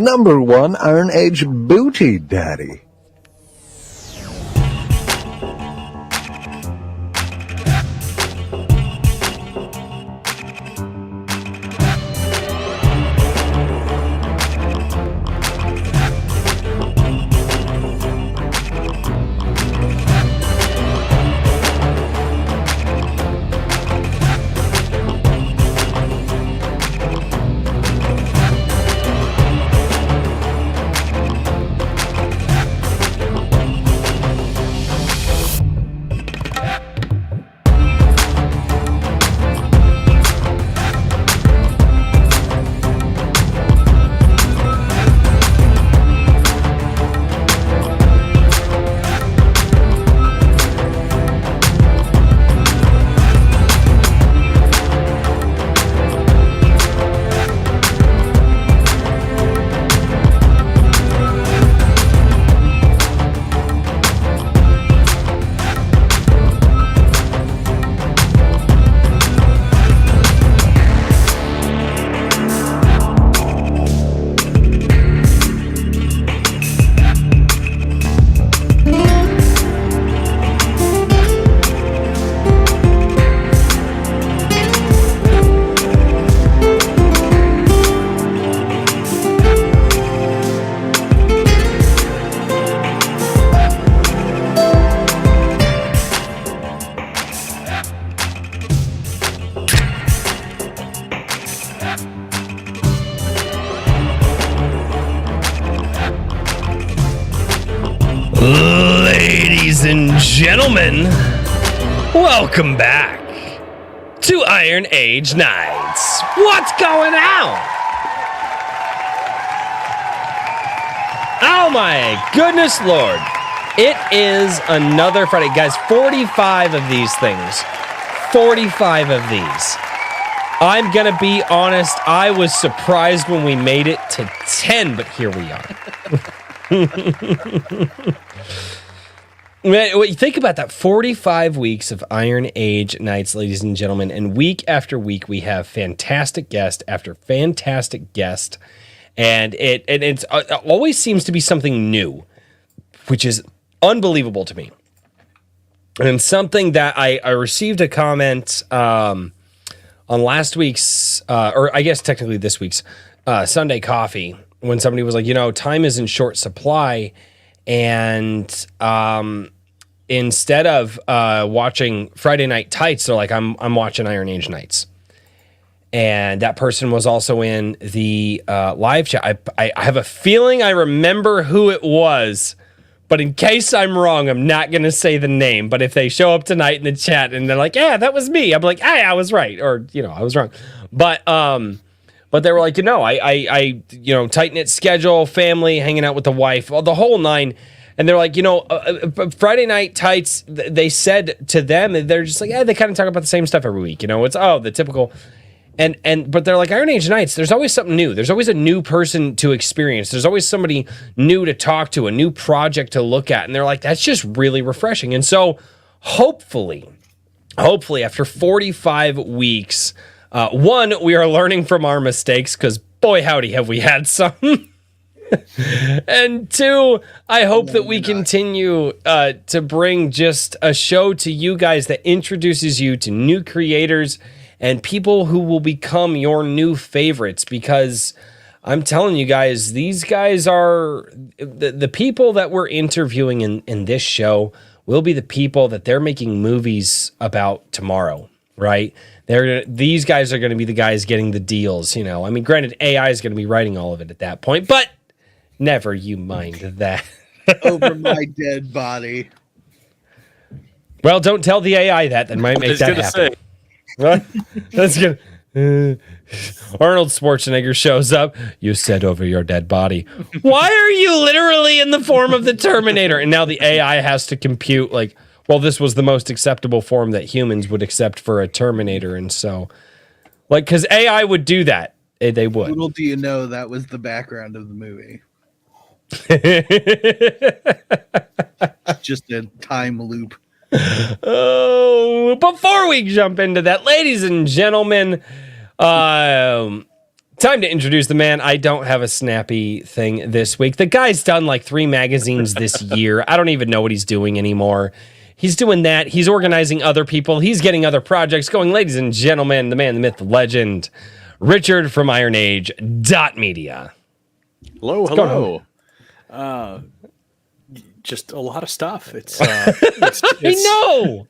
Number 1 Iron Age Booty Daddy. Ladies and gentlemen, welcome back to Iron Age Nights. What's going on? Oh my goodness Lord. It is another Friday. Guys, 45 of these things. 45 of these. I'm going to be honest, I was surprised when we made it to 10, but here we are. Think about that. 45 weeks of Iron Age Nights, ladies and gentlemen, and week after week we have fantastic guest after fantastic guest, and it always seems to be something new, which is unbelievable to me. And something that I received a comment on last week's, or I guess technically this week's Sunday Coffee, when somebody was like, time is in short supply. And instead of watching Friday Night Tights, they're like, I'm watching Iron Age Nights. And that person was also in the live chat. I have a feeling I remember who it was, but in case I'm wrong, I'm not going to say the name. But if they show up tonight in the chat and they're like, yeah, that was me, I'm like, hey, I was right. Or, I was wrong. But they were like, I tight-knit schedule, family, hanging out with the wife, the whole nine. And they're like, Friday Night Tights, they said to them, they're just like, yeah, they kind of talk about the same stuff every week. It's, the typical. But they're like, Iron Age Nights, there's always something new. There's always a new person to experience. There's always somebody new to talk to, a new project to look at. And they're like, that's just really refreshing. And so hopefully, after 45 weeks, one, we are learning from our mistakes, because boy, howdy, have we had some. And two, I hope that we continue to bring just a show to you guys that introduces you to new creators and people who will become your new favorites, because I'm telling you guys, these guys are the people that we're interviewing in this show will be the people that they're making movies about tomorrow, right? These guys are going to be the guys getting the deals, I mean, granted, AI is going to be writing all of it at that point, but never you mind that. Over my dead body. Well, don't tell the AI that might make that happen. What? That's good. Arnold Schwarzenegger shows up. You said over your dead body. Why are you literally in the form of the Terminator? And now the AI has to compute like, well, this was the most acceptable form that humans would accept for a Terminator. And so, like, because AI would do that. They would. Little do you know that was the background of the movie. Just a time loop. Oh, before we jump into that, ladies and gentlemen, Time to introduce the man. I don't have a snappy thing this week. The guy's done like 3 magazines this year. I don't even know what he's doing anymore. He's doing that. He's organizing other people. He's getting other projects going. Ladies and gentlemen, the man, the myth, the legend, Richard from Iron Age Media. Hello. Just a lot of stuff. It's I know.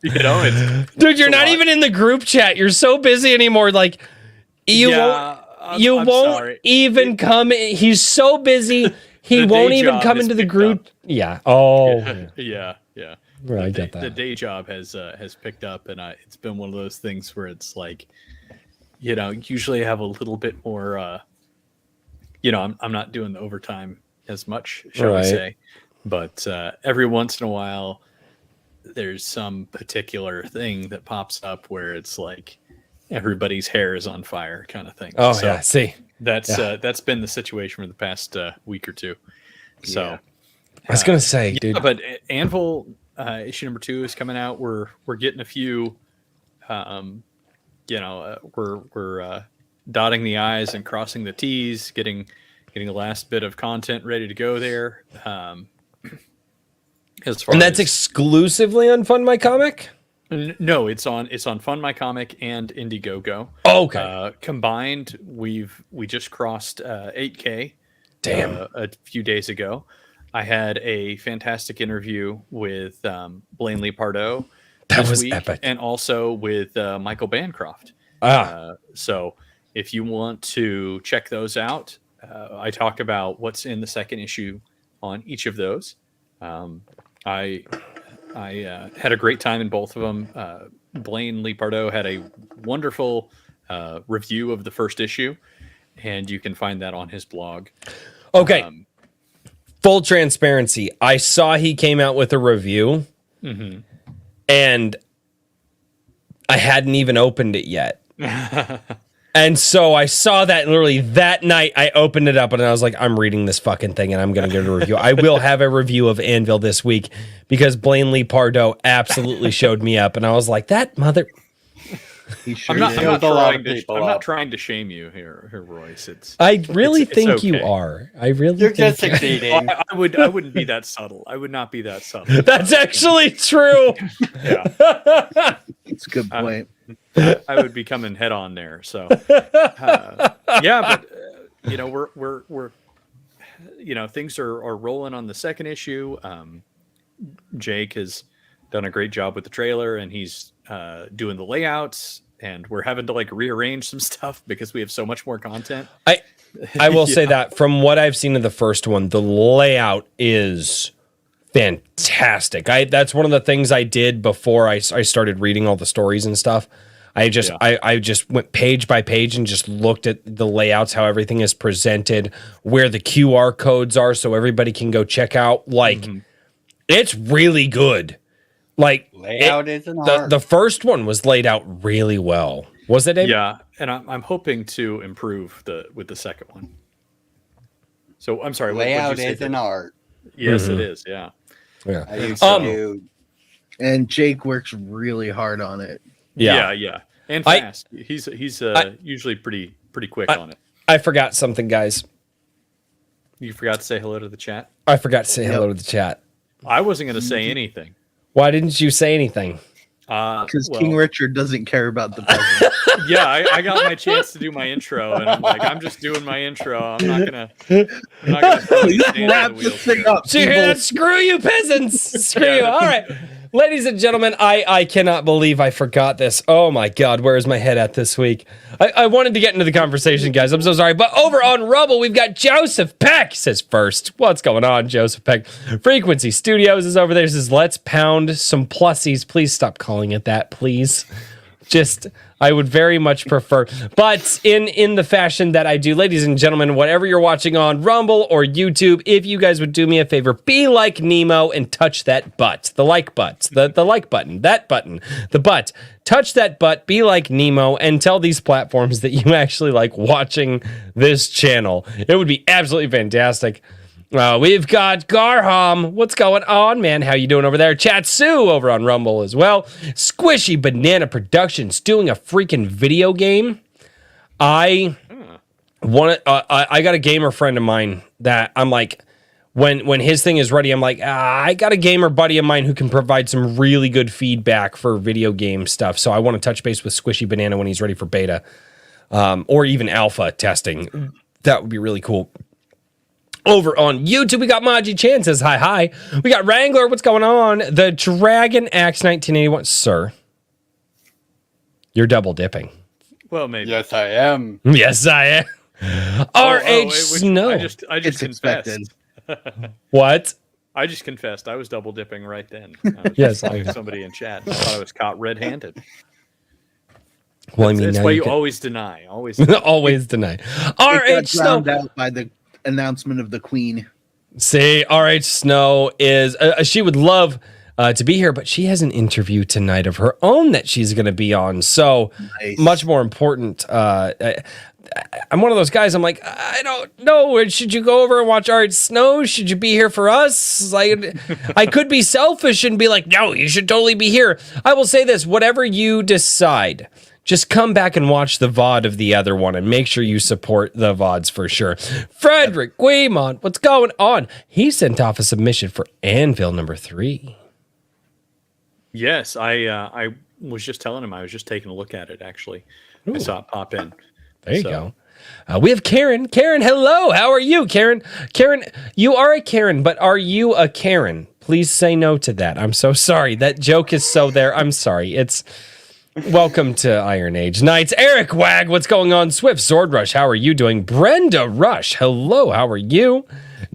Dude, you're not even in the group chat. You're so busy anymore. Like you won't even come. He's so busy. He won't even come into the group. Yeah. Oh. Yeah. Right, I get that. The day job has picked up, and it's been one of those things where it's like, usually I have a little bit more. I'm not doing the overtime as much, shall we say, but every once in a while, there's some particular thing that pops up where it's like everybody's hair is on fire, kind of thing. Oh, so yeah. See, that's been the situation for the past week or two. So I was gonna say, dude, but Anvil. Issue number 2 is coming out. We're getting a few, we're dotting the I's and crossing the T's, getting the last bit of content ready to go there. That's exclusively on Fund My Comic? No, it's on Fund My Comic and Indiegogo. Oh, okay. Combined, we just crossed 8K. Damn. A few days ago. I had a fantastic interview with Blaine Lee Pardoe. That was epic. And also with Michael Bancroft. So if you want to check those out, I talk about what's in the second issue on each of those. I had a great time in both of them. Blaine Lee Pardoe had a wonderful review of the first issue, and you can find that on his blog. Okay. Full transparency. I saw he came out with a review, and I hadn't even opened it yet. And so I saw that literally that night. I opened it up and I was like, I'm reading this fucking thing and I'm going to give it a review. I will have a review of Anvil this week because Blaine Lee Pardoe absolutely showed me up. And I was like, that mother... Sure I'm not trying to shame you here, Royce. I really think okay. you are. You're just succeeding. I wouldn't be that subtle. I would not be that subtle. That's actually true. Yeah, it's a good point. I would be coming head on there. So, but we're things are rolling on the second issue. Jake has done a great job with the trailer, and he's doing the layouts, and we're having to rearrange some stuff because we have so much more content. I will say that from what I've seen of the first one, the layout is fantastic. That's one of the things I did before I started reading all the stories and stuff. I just went page by page and just looked at the layouts, how everything is presented, where the QR codes are, so everybody can go check out. It's really good. Layout is an art. The first one was laid out really well. Was it, Dave? Yeah, and I'm hoping to improve with the second one. So I'm sorry. Layout is an art. Yes, it is. Yeah. I used to do. And Jake works really hard on it. Yeah. And fast. He's usually pretty quick on it. I forgot something, guys. You forgot to say hello to the chat? I forgot to say hello to the chat. I wasn't going to say anything. Why didn't you say anything? Because King Richard doesn't care about the peasant. Yeah, I got my chance to do my intro, and I'm like, I'm just doing my intro. I'm not gonna wrap this thing up. So you hear that? Screw you, peasants! Screw you! All right, ladies and gentlemen, I cannot believe I forgot this. Oh my God, where is my head at this week? I wanted to get into the conversation, guys. I'm so sorry, but over on Rumble, we've got Joseph Peck says first. What's going on, Joseph Peck? Frequency Studios is over there. Says let's pound some plussies. Please stop calling it that, please. Just, I would very much prefer. But in the fashion that I do, ladies and gentlemen, whatever you're watching on Rumble or YouTube, if you guys would do me a favor, be like Nemo and touch that butt. The like butt. The like button. That button. The butt. Touch that butt, be like Nemo, and tell these platforms that you actually like watching this channel. It would be absolutely fantastic. We've got Garham. What's going on, man? How you doing over there? Chatsu over on Rumble as well. Squishy Banana Productions doing a freaking video game. I I got a gamer friend of mine that I'm like, when his thing is ready, I'm like, I got a gamer buddy of mine who can provide some really good feedback for video game stuff. So I want to touch base with Squishy Banana when he's ready for beta, or even alpha testing. That would be really cool. Over on YouTube, we got Maji Chan says, hi. We got Wrangler, what's going on? The Dragon Axe 1981. Sir, you're double dipping. Well, maybe. Yes, I am. Yes, I am. R.H. Snow. I just confessed. Expected. What? I just confessed. I was double dipping right then. Yes, somebody in chat. I thought I was caught red-handed. Well, I mean, that's now why you you can... always deny. Always always deny. R.H. Snow. Drowned out by the announcement of the Queen. See, R.H. Snow is she would love to be here, but she has an interview tonight of her own that she's going to be on. So Nice. much more important. I'm one of those guys. I'm like, I don't know. Should you go over and watch R.H. Snow? Should you be here for us? Like, I could be selfish and be like, no, you should totally be here. I will say this: whatever you decide, just come back and watch the VOD of the other one and make sure you support the VODs for sure. Frederick Guimont, what's going on? He sent off a submission for Anvil number 3. Yes, I was just telling him. I was just taking a look at it, actually. Ooh. I saw it pop in. There you go. We have Karen. Karen, hello. How are you, Karen? Karen, you are a Karen, but are you a Karen? Please say no to that. I'm so sorry. That joke is so there. I'm sorry. It's... Welcome to Iron Age Nights. Eric Wag, what's going on? Swift Sword Rush, how are you doing? Brenda Rush, hello, how are you?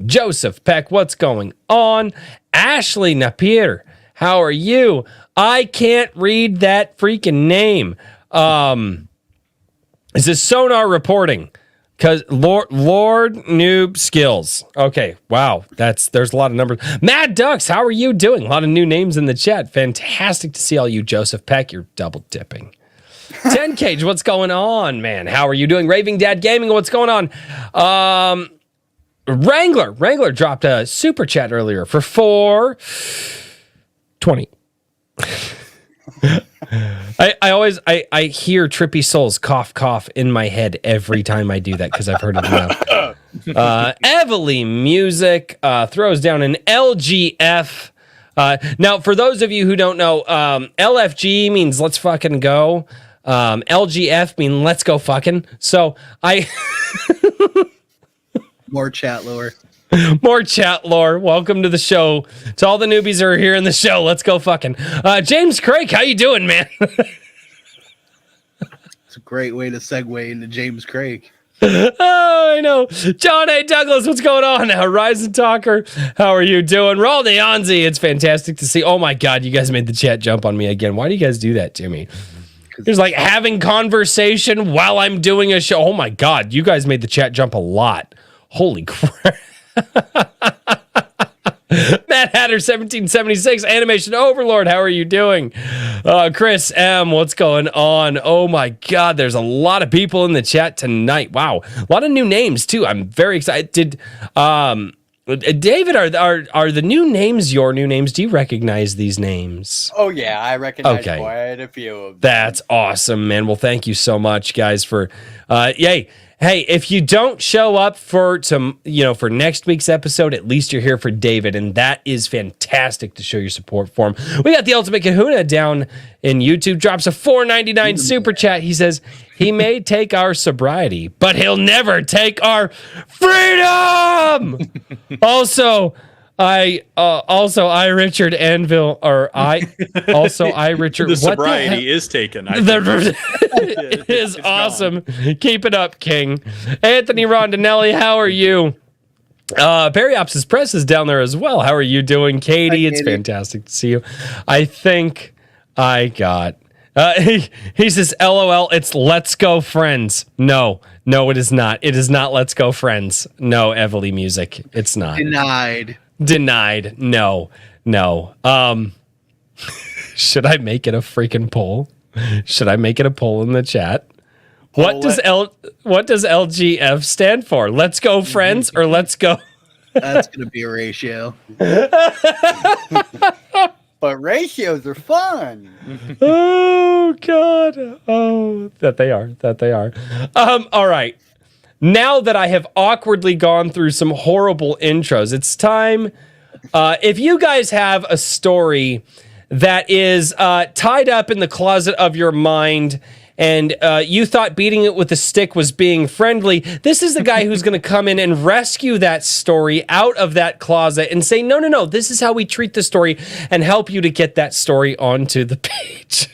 Joseph Peck, what's going on? Ashley Napier, how are you? I can't read that freaking name. Is this Sonar reporting? Because Lord Noob Skills. Okay, wow, there's a lot of numbers. Mad Ducks, how are you doing? A lot of new names in the chat. Fantastic to see all you, Joseph Peck. You're double dipping. 10 Cage, what's going on, man? How are you doing? Raving Dad Gaming, what's going on? Wrangler dropped a super chat earlier for 420. I always hear Trippy Souls cough in my head every time I do that because I've heard it enough. Evely Music throws down an LGF. Now, for those of you who don't know, LFG means let's fucking go. LGF mean let's go fucking. So More chat lore. More chat lore. Welcome to the show. To all the newbies who are here in the show, let's go fucking. James Craig, how you doing, man? It's a great way to segue into James Craig. Oh, I know. John A. Douglas, what's going on? Horizon Talker, how are you doing? Raul Deonzi, it's fantastic to see. Oh my God, you guys made the chat jump on me again. Why do you guys do that to me? There's like having conversation while I'm doing a show. Oh my God, you guys made the chat jump a lot. Holy crap. Matt Hatter 1776 Animation Overlord, how are you doing? Chris M, what's going on? Oh my God, there's a lot of people in the chat tonight. Wow, a lot of new names too. I'm very excited. David, are the new names your new names? Do you recognize these names? Oh yeah, I recognize quite a few of them. That's awesome, man. Well, thank you so much, guys, for yay. Hey, if you don't show up for next week's episode, at least you're here for David, and that is fantastic to show your support for him. We got the Ultimate Kahuna down in YouTube, drops a $4.99 super chat. He says he may take our sobriety, but he'll never take our freedom. Richard Anvil, Richard. The sobriety is taken. It is awesome. Gone. Keep it up, King. Anthony Rondinelli, how are you? Periops' Press is down there as well. How are you doing, Katie? Hi, Katie. It's fantastic to see you. I think I got. He says, LOL, it's Let's Go Friends. No, it is not. It is not Let's Go Friends. No, Evely Music. It's not. Denied. No. Should I make it a freaking poll? Should I make it a poll in the chat? What does LGF stand for? Let's go friends or let's go? That's going to be a ratio. But ratios are fun. Oh God. Oh, that they are. All right. now that I have awkwardly gone through some horrible intros, it's time. If you guys have a story that is tied up in the closet of your mind and you thought beating it with a stick was being friendly, this is the guy who's going to come in and rescue that story out of that closet and say, no, this is how we treat the story, and help you to get that story onto the page.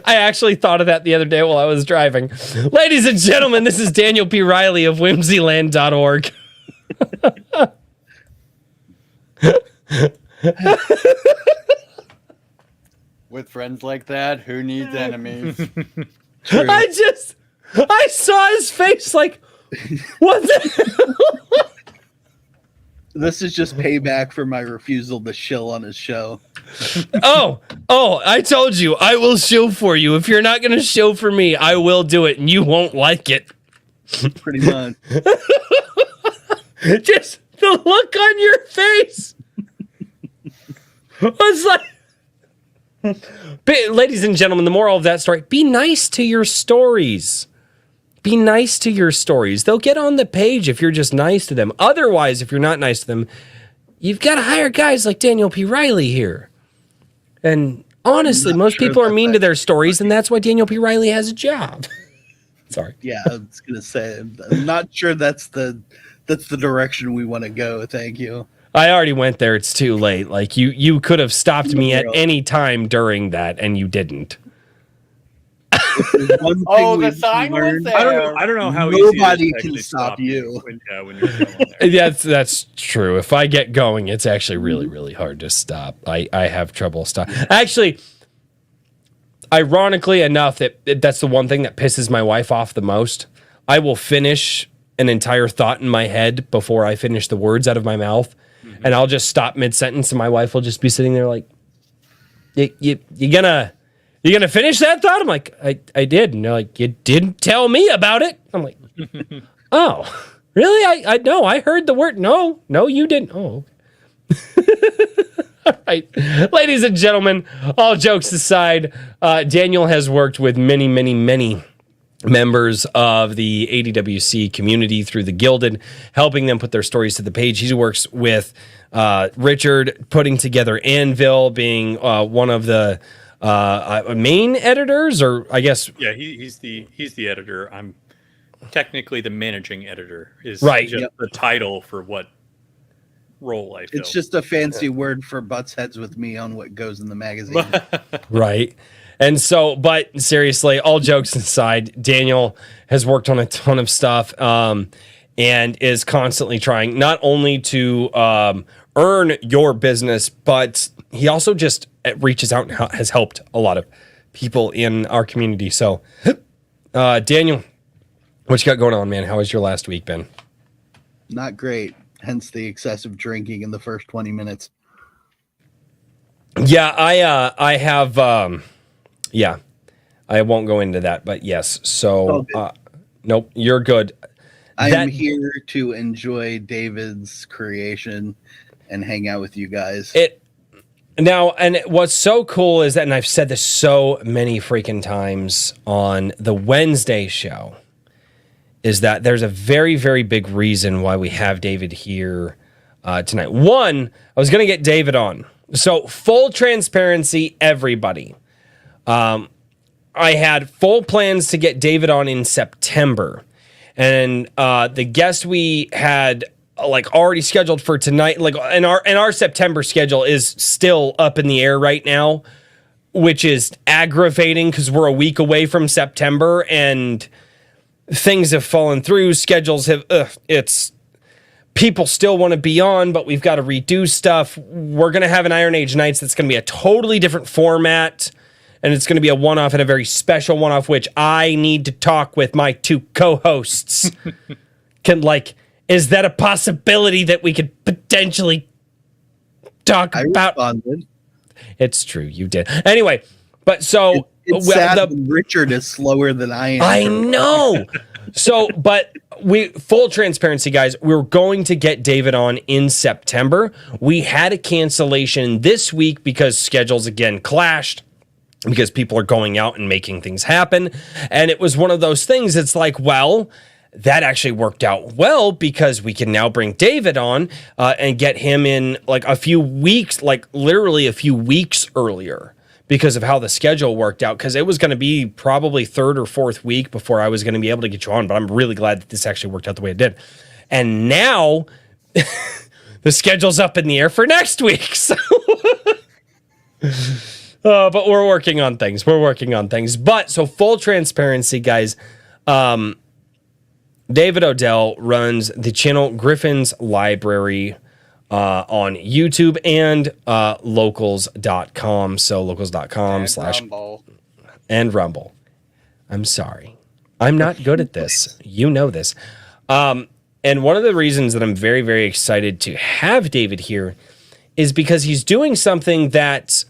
I actually thought of that the other day while I was driving. Ladies and gentlemen, this is Daniel P. Riley of whimsyland.org. With friends like that, who needs enemies? I saw his face like, what the? This is just payback for my refusal to shill on his show. Oh, I told you, I will shill for you. If you're not going to shill for me, I will do it, and you won't like it. Pretty much. Just the look on your face. It's like, ladies and gentlemen, the moral of that story, be nice to your stories. Be nice to your stories. They'll get on the page if you're just nice to them. Otherwise, if you're not nice to them, you've got to hire guys like Daniel P. Riley here. And honestly, most people are mean to their stories, and that's why Daniel P. Riley has a job. Sorry. Yeah, I was gonna say, I'm not sure that's the direction we want to go. Thank you. I already went there. It's too late. Like you could have stopped me at any time during that, and you didn't. The sign was there. I don't know how nobody can stop you. When you're going there. That's true. If I get going, it's actually really, really hard to stop. I have trouble stopping. Actually, ironically enough, that's the one thing that pisses my wife off the most. I will finish an entire thought in my head before I finish the words out of my mouth, and I'll just stop mid-sentence, and my wife will just be sitting there like, "You gonna finish that thought?" I'm like, I did. And they're like, "You didn't tell me about it." I'm like, "Oh, really? I no, I heard the word. No, you didn't." Oh. All right. Ladies and gentlemen, all jokes aside, Daniel has worked with many, many, many members of the ADWC community through the Gilded, helping them put their stories to the page. He works with Richard, putting together Anvil, being one of the main editors, or I guess. Yeah, he's the editor. I'm technically the managing editor. Is right. Just the title for what role I fill. It's just a fancy word for butts heads with me on what goes in the magazine. Right. And so, but seriously, all jokes aside, Daniel has worked on a ton of stuff and is constantly trying not only to earn your business, but he also just reaches out and has helped a lot of people in our community. So, Daniel, what you got going on, man? How has your last week been? Not great. Hence the excessive drinking in the first 20 minutes. Yeah, I have. Yeah, I won't go into that, but yes. So, nope, you're good. I am here to enjoy David's creation and hang out with you guys. What's so cool is that, and I've said this so many freaking times on the Wednesday show, is that there's a very, very big reason why we have David here tonight. One, I was going to get David on. So, full transparency, everybody. I had full plans to get David on in September, and the guest we had already scheduled for tonight, and our September schedule is still up in the air right now, which is aggravating because we're a week away from September and things have fallen through. Schedules have people still want to be on, but we've got to redo stuff. We're gonna have an Iron Age Nights that's gonna be a totally different format. And it's going to be a one-off and a very special one-off, which I need to talk with my two co-hosts. Is that a possibility that we could potentially talk about? Responded. It's true, you did. Anyway, but so it's sad Richard is slower than I am. I know. So, but full transparency, guys, we're going to get David on in September. We had a cancellation this week because schedules again clashed. because people are going out and making things happen. And it was one of those things. It's like, well, that actually worked out well because we can now bring David on and get him in like a few weeks, like literally a few weeks earlier because of how the schedule worked out. Because it was going to be probably third or fourth week before I was going to be able to get you on. But I'm really glad that this actually worked out the way it did. And now the schedule's up in the air for next week. So, but we're working on things. But so full transparency, guys. David Odell runs the channel Griffin's Library on YouTube and locals.com. So locals.com and Rumble. I'm sorry. I'm not good at this. You know this. And one of the reasons that I'm very, very excited to have David here is because he's doing something that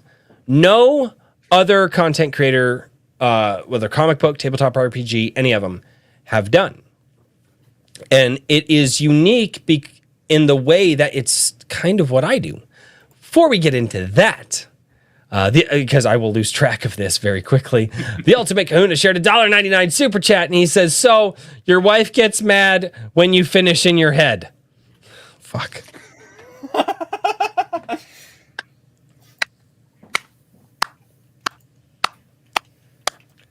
no other content creator, whether comic book, tabletop RPG, any of them, have done. And it is unique in the way that it's kind of what I do. Before we get into that, because I will lose track of this very quickly, the Ultimate Kahuna shared a $1.99 super chat, and he says, so your wife gets mad when you finish in your head. Fuck.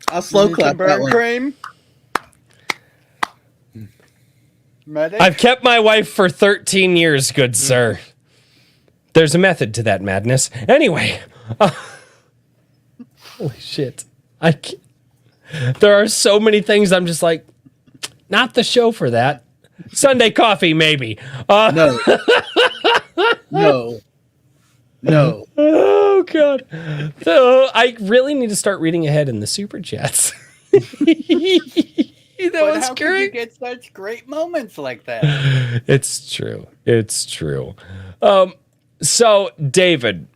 I'll slow clap that one. Cream. Medic? I've kept my wife for 13 years, good sir. There's a method to that madness. Anyway. Holy shit. There are so many things I'm just like, not the show for that. Sunday coffee, maybe. No. Oh, God. So I really need to start reading ahead in the super chats. But how could you get such great moments like that? It's true. So, David,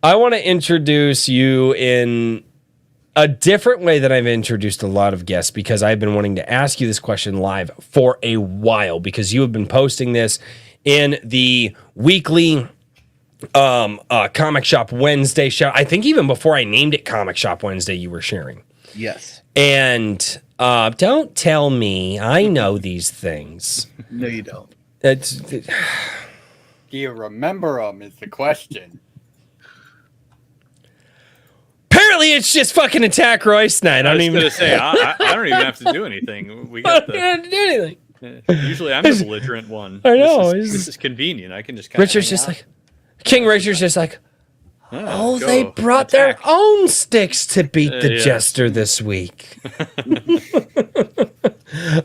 I want to introduce you in a different way that I've introduced a lot of guests because I've been wanting to ask you this question live for a while because you have been posting this in the weekly Comic Shop Wednesday show. I think even before I named it Comic Shop Wednesday, you were sharing. Yes. And don't tell me I know these things. No, you don't. Do you remember them is the question. Apparently it's just fucking Attack Royce night. I was going to say, I don't even have to do anything. We got don't have to do anything. Usually I'm the belligerent one. I know. This is convenient. I can just kind Richard's just like, King Richard's just like, go. they brought their own sticks to beat the Jester this week.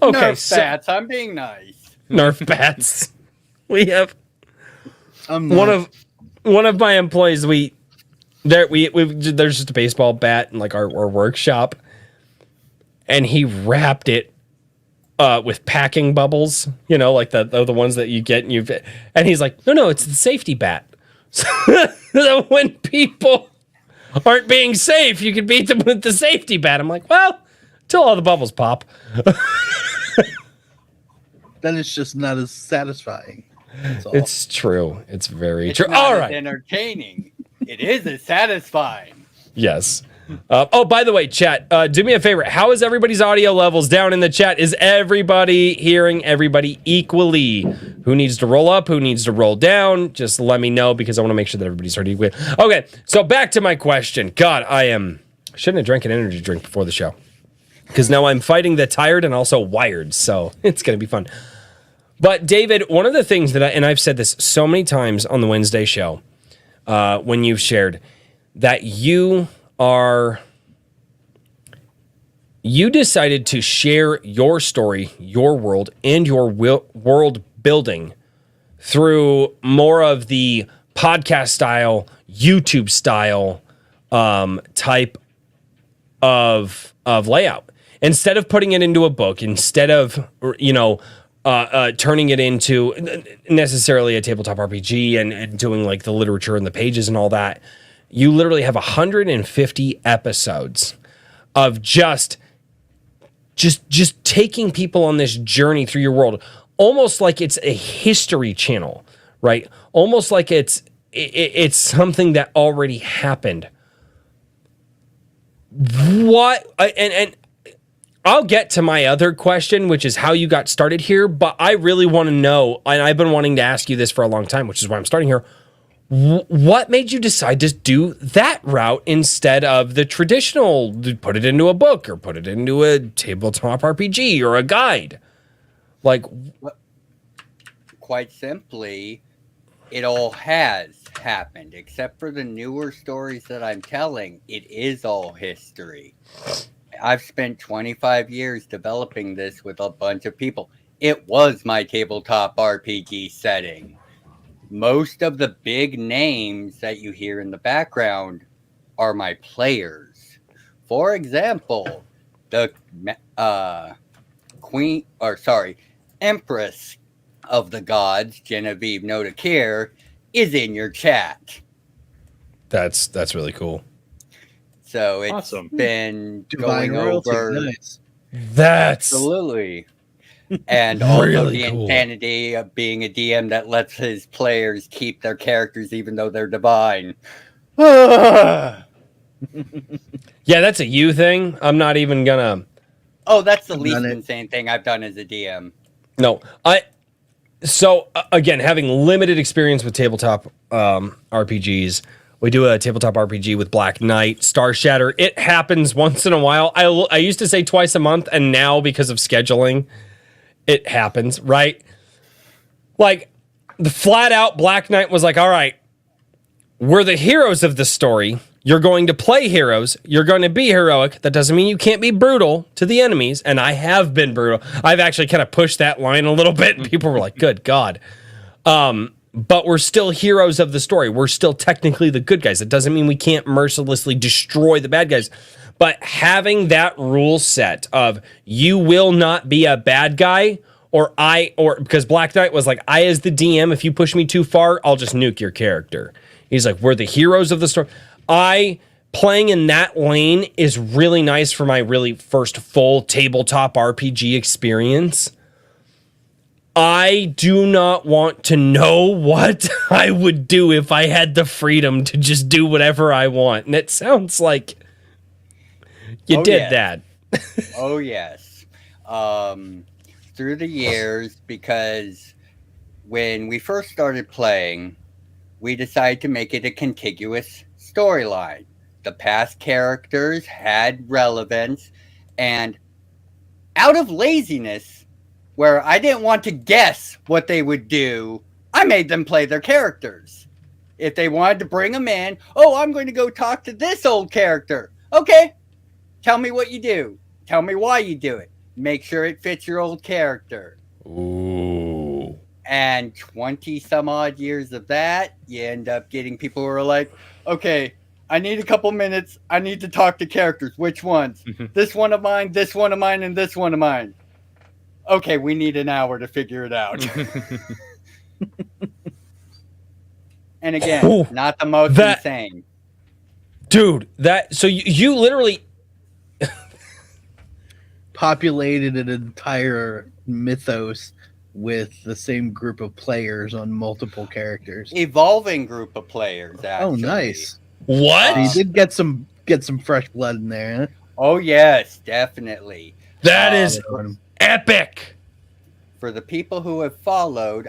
Okay, Nerf bats, I'm being nice. Nerf bats. We have I'm one of my employees. There's just a baseball bat in like our workshop, and he wrapped it with packing bubbles. You know, like the ones that you get and he's like, no, it's the safety bat. So when people aren't being safe, you can beat them with the safety bat. I'm like, well, till all the bubbles pop. Then it's just not as satisfying. That's all. It's true. It's very It's true. not All as right. entertaining. It is satisfying. Yes. By the way, chat, do me a favor. How is everybody's audio levels down in the chat? Is everybody hearing everybody equally? Who needs to roll up? Who needs to roll down? Just let me know because I want to make sure that everybody's heard equally. Okay, so back to my question. God, shouldn't have drank an energy drink before the show because now I'm fighting the tired and also wired, so it's going to be fun. But David, one of the things that and I've said this so many times on the Wednesday show when you've shared that you decided to share your story, your world, and your world building through more of the podcast style, YouTube style type of layout. Instead of putting it into a book, instead of, turning it into necessarily a tabletop RPG and doing like the literature and the pages and all that, you literally have 150 episodes of just taking people on this journey through your world, almost like it's a history channel, right? Almost like it's something that already happened. And I'll get to my other question, which is how you got started here, but I really want to know, and I've been wanting to ask you this for a long time, which is why I'm starting here. What made you decide to do that route instead of the traditional, put it into a book or put it into a tabletop RPG or a guide? Like, quite simply, it all has happened, except for the newer stories that I'm telling. It is all history. I've spent 25 years developing this with a bunch of people. It was my tabletop RPG setting. Most of the big names that you hear in the background are my players. For example, the Empress of the Gods, Genevieve Notacare, is in your chat. That's really cool. So it's awesome. Been Divine going royalty, over. nice. That's Absolutely. And also really the cool. insanity of being a DM that lets his players keep their characters even though they're divine. Yeah, that's a you thing. I'm not even gonna. Oh, that's the I've least done it. insane thing I've done as a DM. No, again, having limited experience with tabletop RPGs, we do a tabletop RPG with Black Knight, Star Shatter. It happens once in a while. I used to say twice a month, and now because of scheduling, it happens, right? Like, the flat out Black Knight was like, all right, we're the heroes of the story. You're going to play heroes. You're going to be heroic. That doesn't mean you can't be brutal to the enemies. And I have been brutal. I've actually kind of pushed that line a little bit. And people were like, good God. But we're still heroes of the story. We're still technically the good guys. It doesn't mean we can't mercilessly destroy the bad guys. But having that rule set of you will not be a bad guy, or because Black Knight was like, I as the DM, if you push me too far, I'll just nuke your character. He's like, we're the heroes of the story. Playing in that lane is really nice for my really first full tabletop RPG experience. I do not want to know what I would do if I had the freedom to just do whatever I want. And it sounds like you did that. Oh, yes. Through the years, because when we first started playing, we decided to make it a contiguous storyline. The past characters had relevance, and out of laziness, where I didn't want to guess what they would do, I made them play their characters. If they wanted to bring them in, oh, I'm going to go talk to this old character. Okay, tell me what you do. Tell me why you do it. Make sure it fits your old character. Ooh. And 20 some odd years of that, you end up getting people who are like, okay, I need a couple minutes. I need to talk to characters. Which ones? This one of mine, this one of mine, and this one of mine. Okay, we need an hour to figure it out. And again, Ooh, not the most insane. Dude, so you literally populated an entire mythos with the same group of players on multiple characters. Evolving group of players, actually. Oh, nice. What? So you did get some fresh blood in there, huh? Oh, yes, definitely. That is epic. For the people who have followed,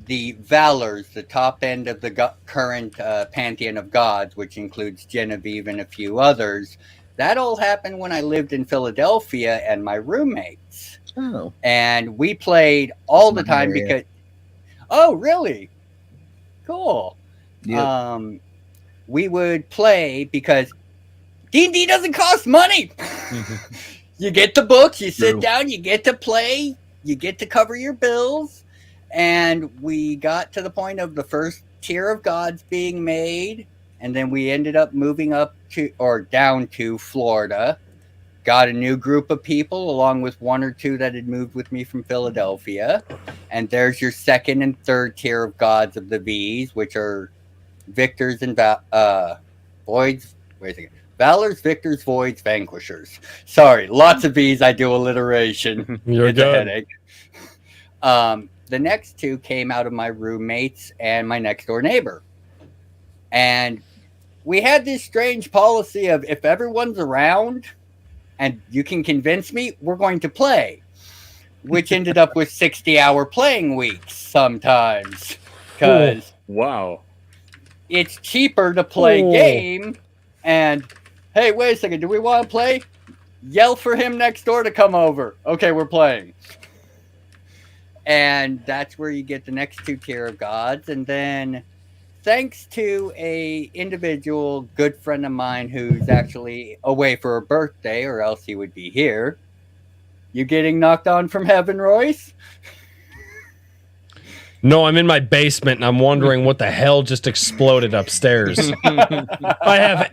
the Valors, the top end of the current pantheon of gods, which includes Genevieve and a few others, that all happened when I lived in Philadelphia and my roommates. Oh. And we played all the time because... Oh, really? Cool. Yep. We would play because D&D doesn't cost money. You get the books, you sit down, you get to play, you get to cover your bills. And we got to the point of the first tier of gods being made. And then we ended up moving up to, or down to Florida. Got a new group of people along with one or two that had moved with me from Philadelphia. And there's your second and third tier of gods of the V's, which are victors and voids. Wait a second. Valors, victors, voids, vanquishers. Sorry, lots of V's. I do alliteration. You're it's good. a headache. The next two came out of my roommates and my next door neighbor. And we had this strange policy of if everyone's around and you can convince me, we're going to play, which ended up with 60-hour playing weeks sometimes because Wow. it's cheaper to play game. And hey, wait a second, do we want to play? Yell for him next door to come over. Okay, we're playing. And that's where you get the next 2 tier of gods. And then thanks to a individual good friend of mine who's actually away for a birthday, or else he would be here. You getting knocked on from heaven, Royce? No, I'm in my basement and I'm wondering what the hell just exploded upstairs. I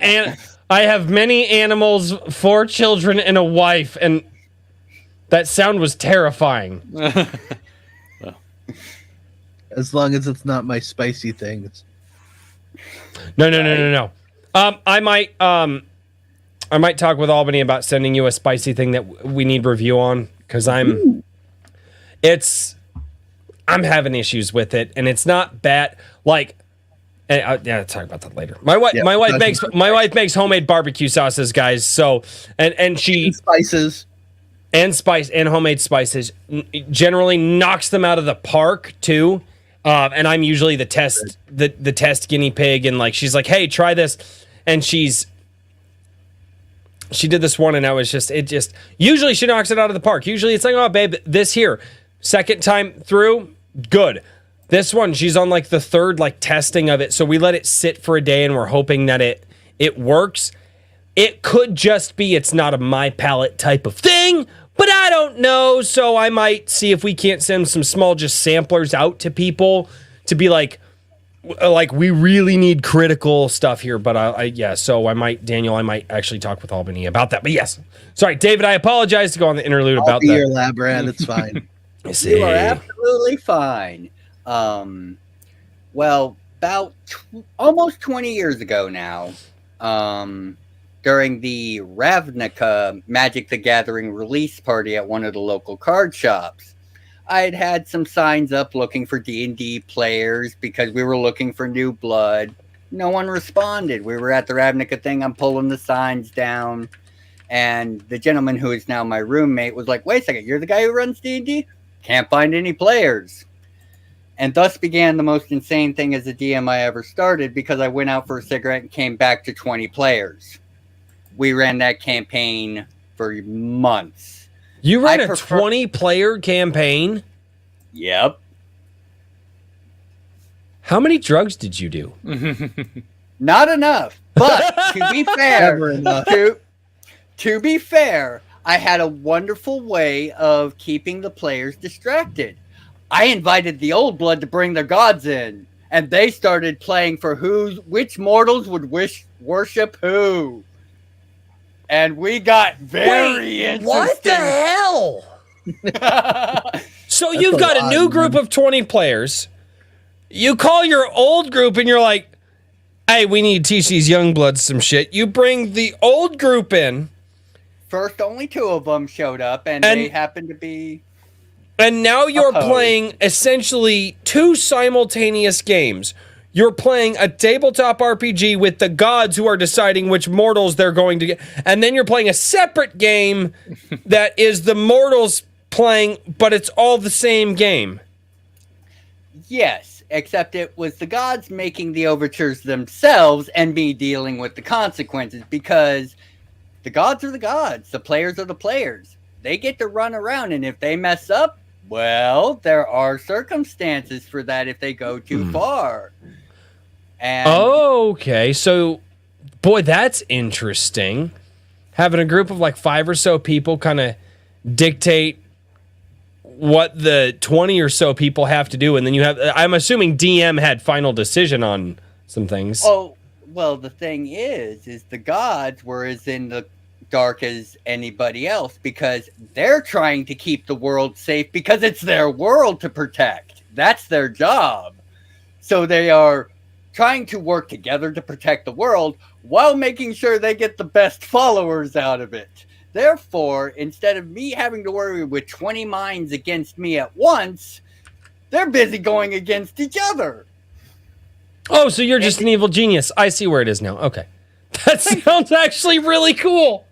have many animals, 4 children, and a wife, and that sound was terrifying. As long as it's not my spicy things. No. I might talk with Albany about sending you a spicy thing that we need review on because I'm having issues with it, and it's not bad. Like, yeah, I'll talk about that later. My wife makes homemade barbecue sauces, guys. So and she Spices. and homemade spices generally knocks them out of the park too. And I'm usually the test guinea pig, and like she's like, hey, try this, and she did this one, and usually she knocks it out of the park. Usually it's like, oh babe, this here, second time through, good. This one, she's on like the 3rd like testing of it, so we let it sit for a day, and we're hoping that it works. It could just be it's not a my palate type of thing, but I don't know, so I might see if we can't send some small just samplers out to people to be like we really need critical stuff here. But so I might actually talk with Albany about that. But yes, sorry, David, I apologize to go on the interlude I'll about be that. your lab rat. It's fine. You are absolutely fine. Well, about almost 20 years ago now, during the Ravnica Magic the Gathering release party at one of the local card shops, I had some signs up looking for D&D players because we were looking for new blood. No one responded. We were at the Ravnica thing. I'm pulling the signs down. And the gentleman who is now my roommate was like, wait a second, you're the guy who runs D&D? Can't find any players. And thus began the most insane thing as a DM I ever started, because I went out for a cigarette and came back to 20 players. We ran that campaign for months. You ran a 20-player campaign? Yep. How many drugs did you do? Not enough. But to be fair, Never enough. to be fair, I had a wonderful way of keeping the players distracted. I invited the old blood to bring their gods in, and they started playing for which mortals would worship who. And we got very interesting. What the hell? So you've got a new group of 20 players. You call your old group and you're like, hey, we need to teach these young bloods some shit. You bring the old group in. First, only 2 of them showed up, and they happened to be... And now you're playing essentially 2 simultaneous games. You're playing a tabletop RPG with the gods who are deciding which mortals they're going to get. And then you're playing a separate game that is the mortals playing, but it's all the same game. Yes, except it was the gods making the overtures themselves and me dealing with the consequences, because the gods are the gods. The players are the players. They get to run around, and if they mess up, well, there are circumstances for that if they go too far. And okay, so, boy, that's interesting. Having a group of like 5 or so people kind of dictate what the 20 or so people have to do, and then you have, I'm assuming DM had final decision on some things. Oh, well, the thing is the gods were as in the dark as anybody else, because they're trying to keep the world safe because it's their world to protect. That's their job. So they are trying to work together to protect the world while making sure they get the best followers out of it. Therefore, instead of me having to worry with 20 minds against me at once, they're busy going against each other. Oh, so you're just an evil genius. I see where it is now. Okay. That sounds actually really cool.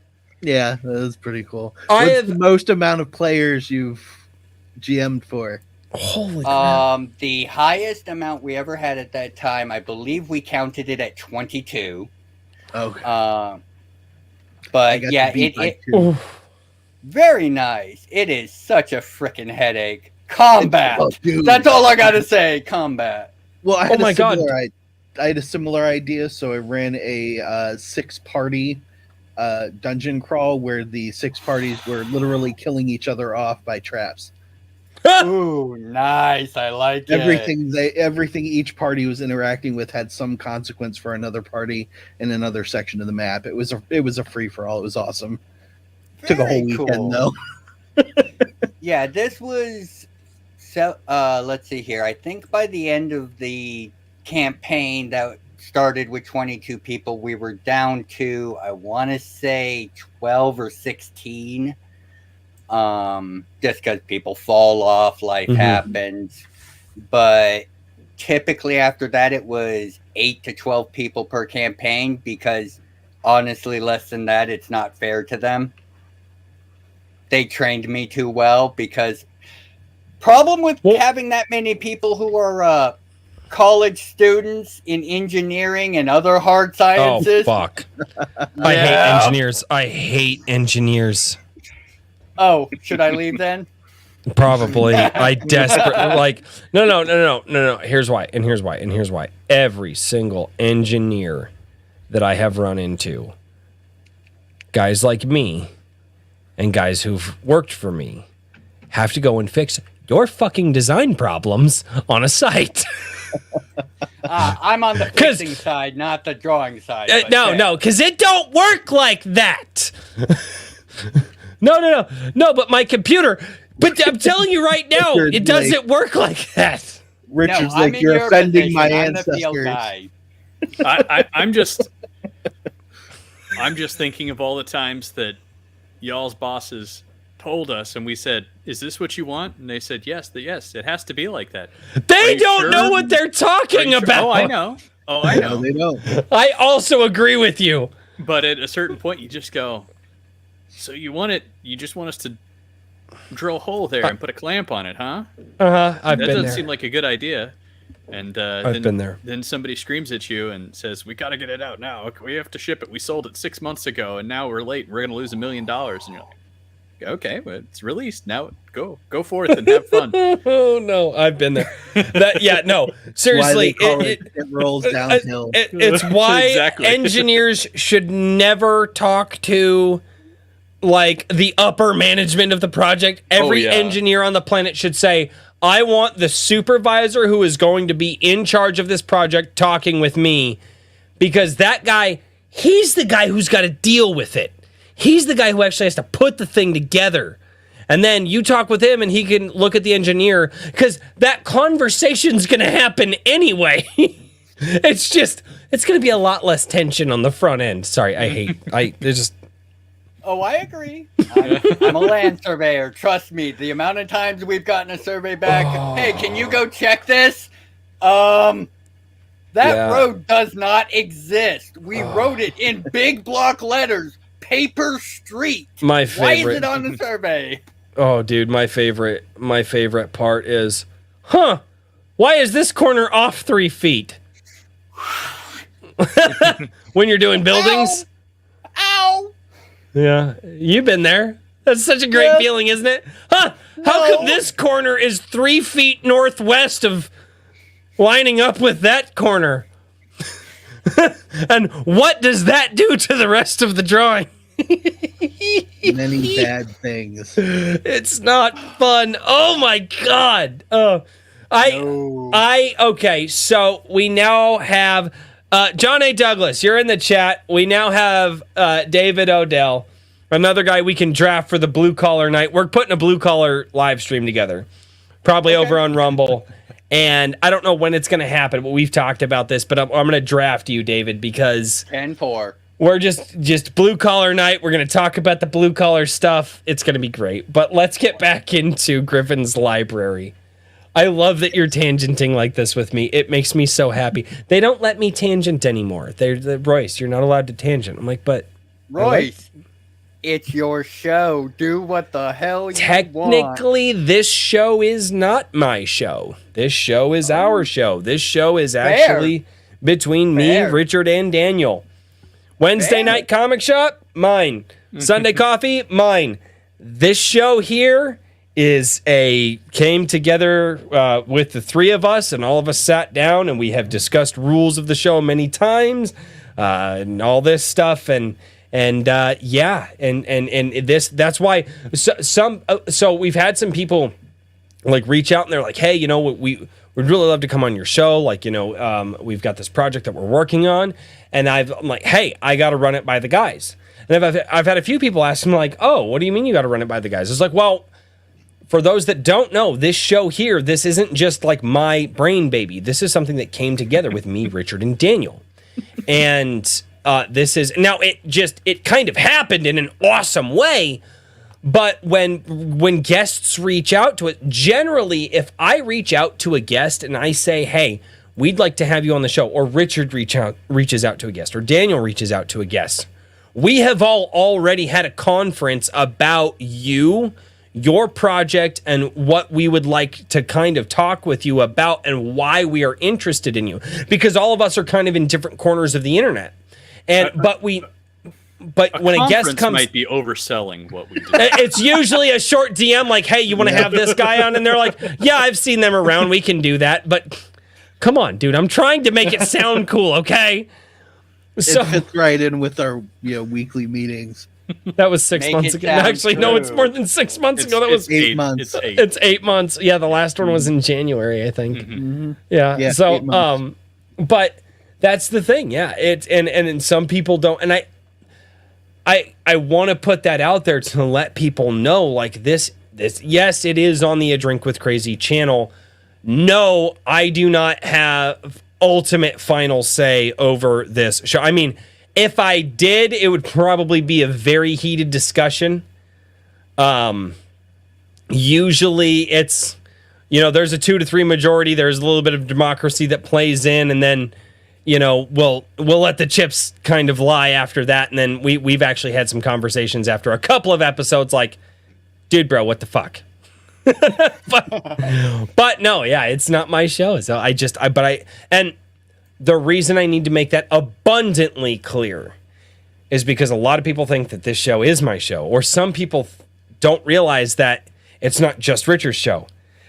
Yeah, that is pretty cool. I What's have- the most amount of players you've GM'd for? Holy crap. The highest amount we ever had at that time, I believe we counted it at 22. Okay. But I got yeah, to beat by it 2. Oof. very nice. It is such a freaking headache. Combat. Oh, dude. That's all I gotta say. Combat. Well, I Oh had my God. I had a similar idea, so I ran a 6-party dungeon crawl where the 6 parties were literally killing each other off by traps. Ooh, nice. I like it. Everything each party was interacting with had some consequence for another party in another section of the map. It was a free for all. It was awesome. Took a whole Very weekend cool. though. Yeah, this was so let's see here. I think by the end of the campaign that started with 22 people, we were down to, I want to say 12 or 16. Just because people fall off, life Mhm. happens. But typically after that, it was 8 to 12 people per campaign, because honestly, less than that, it's not fair to them. They trained me too well, because problem with Well- having that many people who are college students in engineering and other hard Oh, sciences. fuck. I hate Yeah. engineers. I hate engineers. Oh, should I leave then? Probably. I desperately like no. Here's why. Every single engineer that I have run into, guys like me and guys who've worked for me, have to go and fix your fucking design problems on a site. I'm on the 'Cause- fixing side, not the drawing side. but No, because it don't work like that. No, but my computer. But I'm telling you right now, Richard, it doesn't work like that. Richard's I'm like, in you're your offending position. my I'm the field ancestors. guy. I'm just thinking of all the times that y'all's bosses told us, and we said, "Is this what you want?" And they said, "Yes, yes, it has to be like that." They you don't sure? know what they're Are talking you sure? about. Oh, I know. Oh, I No, know. they don't. I also agree with you. But at a certain point, you just go, "So you want it? You just want us to drill a hole there and put a clamp on it, huh?" I've That been doesn't there. seem like a good idea. And I've been there. Then somebody screams at you and says, "We got to get it out now. We have to ship it. We sold it 6 months ago, and now we're late. We're going to lose $1 million." And you're like, "Okay, well, it's released now. Go forth and have fun." Oh no, I've been there. Seriously, Why they call it rolls downhill. it's why Exactly. engineers should never talk to like the upper management of the project. Every yeah. engineer on the planet should say, I want the supervisor who is going to be in charge of this project talking with me, because that guy, he's the guy who's got to deal with it. He's the guy who actually has to put the thing together. And then you talk with him and he can look at the engineer, because that conversation's going to happen anyway. It's going to be a lot less tension on the front end. Sorry, there's just, Oh, I agree. I'm a land surveyor. Trust me, the amount of times we've gotten a survey back, hey, can you go check this? That Yeah. road does not exist. We wrote it in big block letters, paper street. my Why is favorite. it on the survey? Oh, dude, my favorite part is, why is this corner off 3 feet? When you're doing buildings? Ow! Yeah, you've been there. That's such a great Yeah. feeling, isn't it? How No. come this corner is 3 feet northwest of lining up with that corner? And what does that do to the rest of the drawing? Many bad things. It's not fun. Oh my god. Okay, so we now have John A. Douglas, you're in the chat. We now have David Odell, another guy we can draft for the Blue Collar Night. We're putting a Blue Collar live stream together, probably over on Rumble. And I don't know when it's going to happen, but we've talked about this. But I'm going to draft you, David, because 10-4. we're just Blue Collar Night. We're going to talk about the blue collar stuff. It's going to be great. But let's get back into Griffin's library. I love that you're tangenting like this with me. It makes me so happy. They don't let me tangent anymore. They're Royce, you're not allowed to tangent. I'm like, but Royce, it's your show. Do what the hell you want. technically, this show is not my show. This show is our show. This show is actually between me, Richard, and Daniel. Wednesday night comic shop, mine. Sunday coffee, mine. This show here came together with the three of us, and all of us sat down and we have discussed rules of the show many times, and all this stuff, and this, that's why so we've had some people like reach out and they're like, hey, you know, we'd really love to come on your show, like, you know, we've got this project that we're working on, and I'm like, hey, I got to run it by the guys. And I've had a few people ask me like, oh, what do you mean you got to run it by the guys? It's like, well, for those that don't know, this show here, this isn't just like my brain baby. This is something that came together with me, Richard, and Daniel. And this is, now it kind of happened in an awesome way, but when guests reach out to it, generally, if I reach out to a guest and I say, hey, we'd like to have you on the show, or Richard reaches out to a guest, or Daniel reaches out to a guest, we have all already had a conference about you, your project, and what we would like to kind of talk with you about and why we are interested in you. Because all of us are kind of in different corners of the internet. And but when a guest comes, might be overselling what we do. It's usually a short DM like, hey, you want to have this guy on? And they're like, yeah, I've seen them around. We can do that. But come on, dude, I'm trying to make it sound cool, okay? So it fits right in with our weekly meetings. That was 6 months ago. Actually, no, it's more than 6 months ago. That was 8 months. It's 8 months. Yeah, the last one was in January, I think. Mm-hmm. Yeah. So, but that's the thing. Yeah, it's and some people don't. And I want to put that out there to let people know, like this. Yes, it is on the A Drink with Crazy channel. No, I do not have ultimate final say over this show. I mean, if I did, it would probably be a very heated discussion. Usually it's, there's a 2 to 3 majority. There's a little bit of democracy that plays in, and then, we'll let the chips kind of lie after that. And then we've actually had some conversations after a couple of episodes like, dude, bro, what the fuck? but no, yeah, it's not my show. So and the reason I need to make that abundantly clear is because a lot of people think that this show is my show, or some people don't realize that it's not just Richard's show.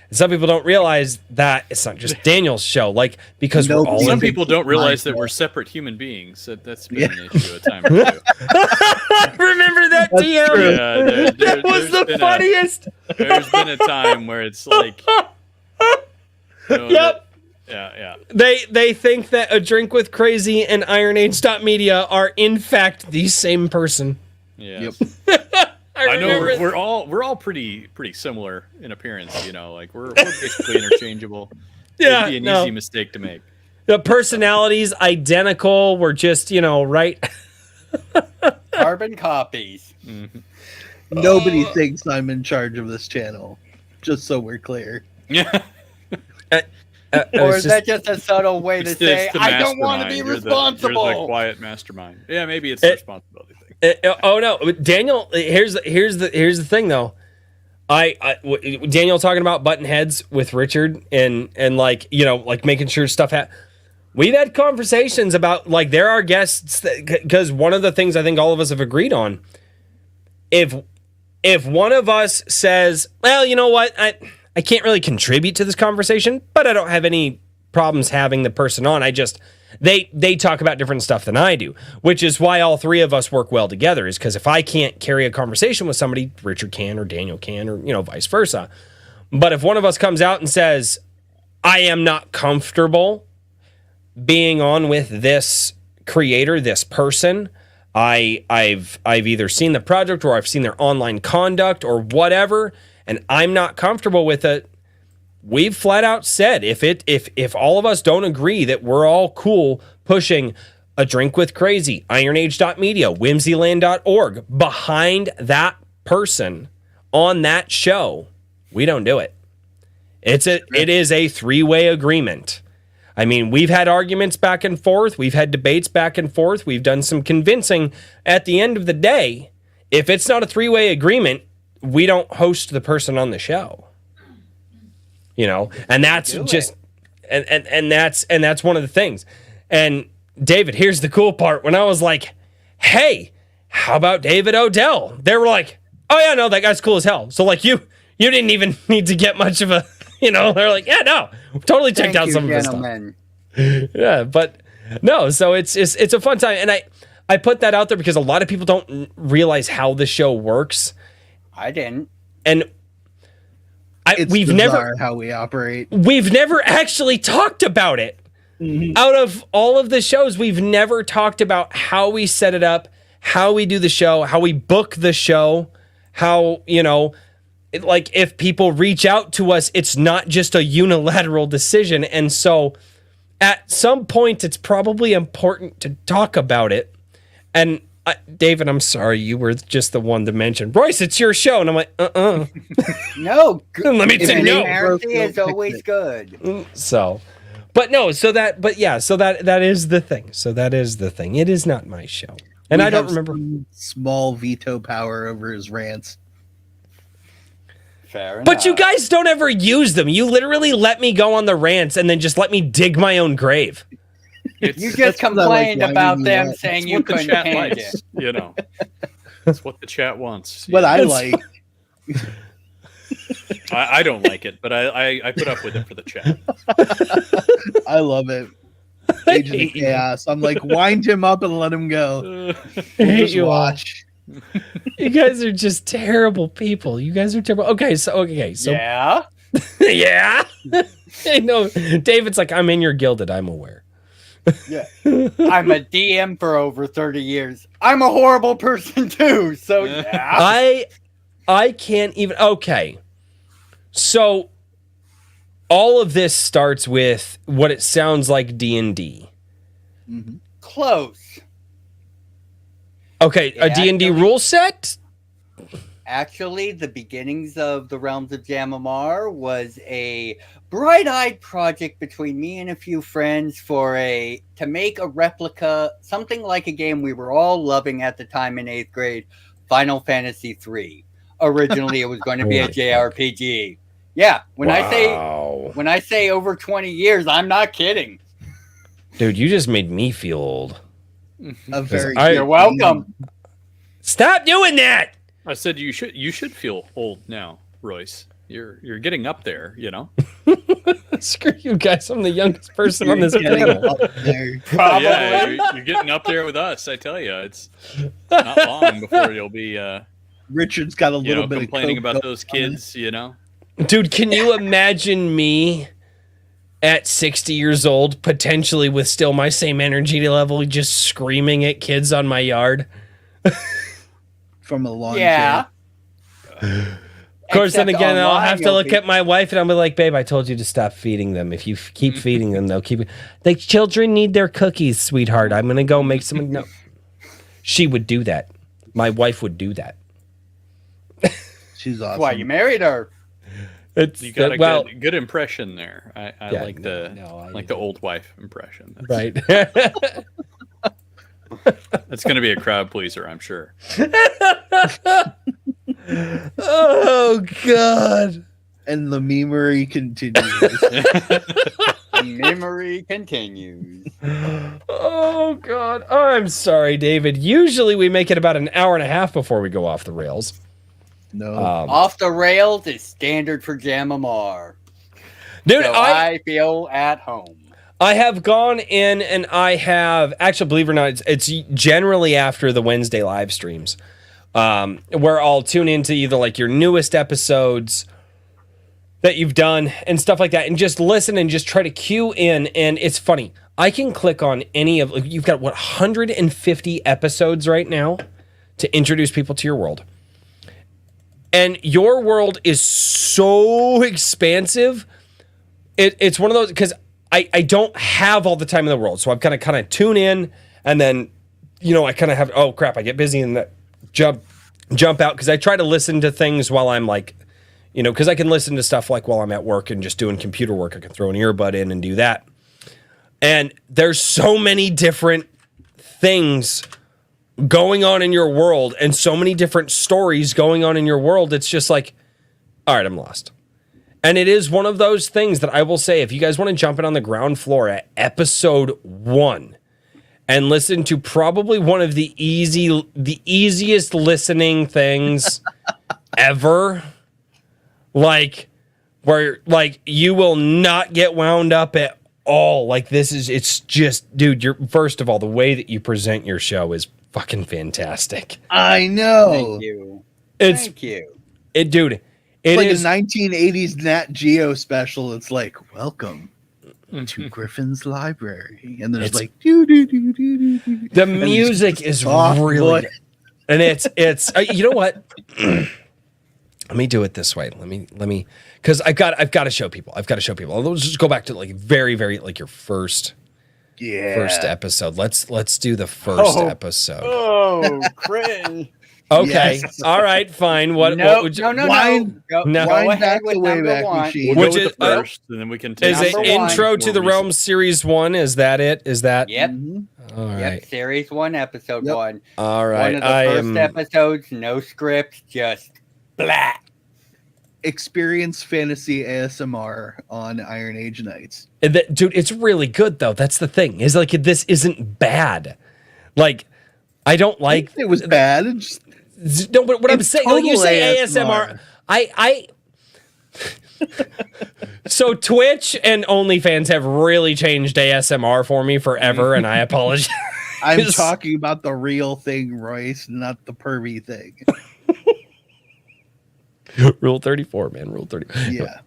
And some people don't realize that it's not just Daniel's show, like, because we're all some people don't realize that we're separate human beings. That's been an issue at time or two. Remember that, DM? Yeah, that was the funniest. There's been a time where it's like, yep. Yeah. They think that A Drink with Crazy and Iron Age Media are in fact the same person. Yes. Yep. I know we're all pretty similar in appearance. Like we're basically interchangeable. Yeah, it'd be an easy mistake to make. The personalities identical. We're just right. Carbon copies. Mm-hmm. Nobody thinks I'm in charge of this channel. Just so we're clear. Yeah. Or is that just a subtle way to say, I don't want to be You're responsible? the quiet mastermind. Yeah, maybe it's a responsibility thing. Oh no, Daniel. Here's the thing though. Daniel talking about button heads with Richard and like making sure stuff. We've had conversations about like there are guests because one of the things I think all of us have agreed on. If one of us says, well, you know what, I can't really contribute to this conversation, but I don't have any problems having the person on. They talk about different stuff than I do, which is why all three of us work well together, is because if I can't carry a conversation with somebody, Richard can, or Daniel can, or, vice versa. But if one of us comes out and says, I am not comfortable being on with this creator, this person, I've either seen the project or I've seen their online conduct or whatever, and I'm not comfortable with it, we've flat out said if all of us don't agree that we're all cool pushing A Drink with Crazy, IronAge.media, Whimsyland.org behind that person on that show, we don't do it. It is a three-way agreement. I mean, we've had arguments back and forth. We've had debates back and forth. We've done some convincing. At the end of the day, if it's not a three-way agreement, we don't host the person on the show. You know, and that's just, and that's one of the things. And David, here's the cool part. When I was like, hey, how about David Odell? They were like, oh yeah, no, that guy's cool as hell. So like you didn't even need to get much of a, you know, they're like, yeah, no, totally checked out some of his stuff. Yeah, but no, so it's a fun time. And I put that out there because a lot of people don't realize how the show works. I didn't. And we've never how we operate. We've never actually talked about it. Mm-hmm. Out of all of the shows, we've never talked about how we set it up, how we do the show, how we book the show, how, you know, like if people reach out to us, it's not just a unilateral decision. And so at some point, it's probably important to talk about it. And David, I'm sorry, you were just the one to mention, Royce, it's your show. And I'm like, No. Let me say no. Transparency is always good. So, but no, so that is the thing. So that is the thing. It is not my show. And I don't remember. Small veto power over his rants. Fair enough. But you guys don't ever use them. You literally let me go on the rants and then just let me dig my own grave. You just complained about them saying you couldn't change it. You know, that's what the chat wants. What I like. I don't like it, but I put up with it for the chat. I love it. Agent of Chaos. I'm like, wind him up and let him go. Hate you watch. You guys are just terrible people. You guys are terrible. Okay, so yeah. Yeah. I know. David's like, I'm in your gilded. I'm aware. Yeah. I'm a DM for over 30 years. I'm a horrible person too. So yeah. I can't even. Okay. So all of this starts with what it sounds like D&D. Mm-hmm. Close. Okay, a D&D rule set? Actually, the beginnings of the Realms of Jamamar was a bright-eyed project between me and a few friends to make a replica, something like a game we were all loving at the time in 8th grade, Final Fantasy III. Originally, it was going to be a JRPG. Yeah, when I say over 20 years, I'm not kidding. Dude, you just made me feel old. You're welcome. Stop doing that. I said you should feel old now, Royce. You're getting up there, you know. Screw you guys! I'm the youngest person on this panel. Probably. Yeah, you're getting up there with us. I tell you, it's not long before you'll be. Richard's got a little bit complaining of about those kids, you know. Dude, can you imagine me at 60 years old, potentially with still my same energy level, just screaming at kids on my yard? From a lawn chair. Of course, then again, I'll have to look at my wife and I'll be like, babe, I told you to stop feeding them. If you keep feeding them, they'll keep... The children need their cookies, sweetheart. I'm going to go make some... No. She would do that. My wife would do that. She's awesome. That's why you married her. You got a good impression there. I like the old wife impression. Right. That's going to be a crowd pleaser, I'm sure. Oh God! And the memory continues. The memory continues. Oh God! I'm sorry, David. Usually we make it about an hour and a half before we go off the rails. No, off the rails is standard for Jamamar. Dude, so I feel at home. I have gone in and I have actually, believe it or not, it's generally after the Wednesday live streams, where I'll tune into either like your newest episodes that you've done and stuff like that, and just listen and just try to cue in. And it's funny, I can click on any of you've got 150 episodes right now to introduce people to your world. And your world is so expansive. It's one of those, because I don't have all the time in the world. So I'm kind of tune in, and then, I kind of have, oh crap, I get busy and jump out, because I try to listen to things while I'm like, you know, because I can listen to stuff like while I'm at work and just doing computer work. I can throw an earbud in and do that. And there's so many different things going on in your world and so many different stories going on in your world. It's just like, all right, I'm lost. And it is one of those things that I will say, if you guys want to jump in on the ground floor at episode 1 and listen to probably one of the easiest listening things ever, like where like you will not get wound up at all. Like this is, it's just, dude, you're, first of all, the way that you present your show is fucking fantastic. I know. Thank you. Thank you. Dude, It's it like is a 1980s Nat Geo special. It's like, welcome to Griffin's Library. And there's It's- like, doo, doo, doo, doo, doo, doo. the music is soft really, voice. and it's you know what? Let me do it this way. Let me, because I've got to show people. Let's just go back to like very, very like your first episode. Let's do the first episode. Oh, cringe. Okay. Yes. All right. Fine. What would you? No. Wind- Go, no. go Wind ahead back with the number Wayback 1. Machine. We'll Which go with is- the first, and then we can take Is it Number one. Intro to the Realm Series 1? Is that it? Is that? Yep. Mhm. All right. Yep. Series 1, episode Yep. 1. All right. One of the I first am. episodes, no script, just blah. Experience fantasy ASMR on Iron Age Nights. Dude, it's really good though. That's the thing. Is like this isn't bad. Like I don't like It was bad. It just, no, but what I'm It's saying, like you total say ASMR. ASMR. I so Twitch and OnlyFans have really changed ASMR for me forever, and I apologize. I'm talking about the real thing, Royce, not the pervy thing. Rule 34, man. Rule 30. Yeah.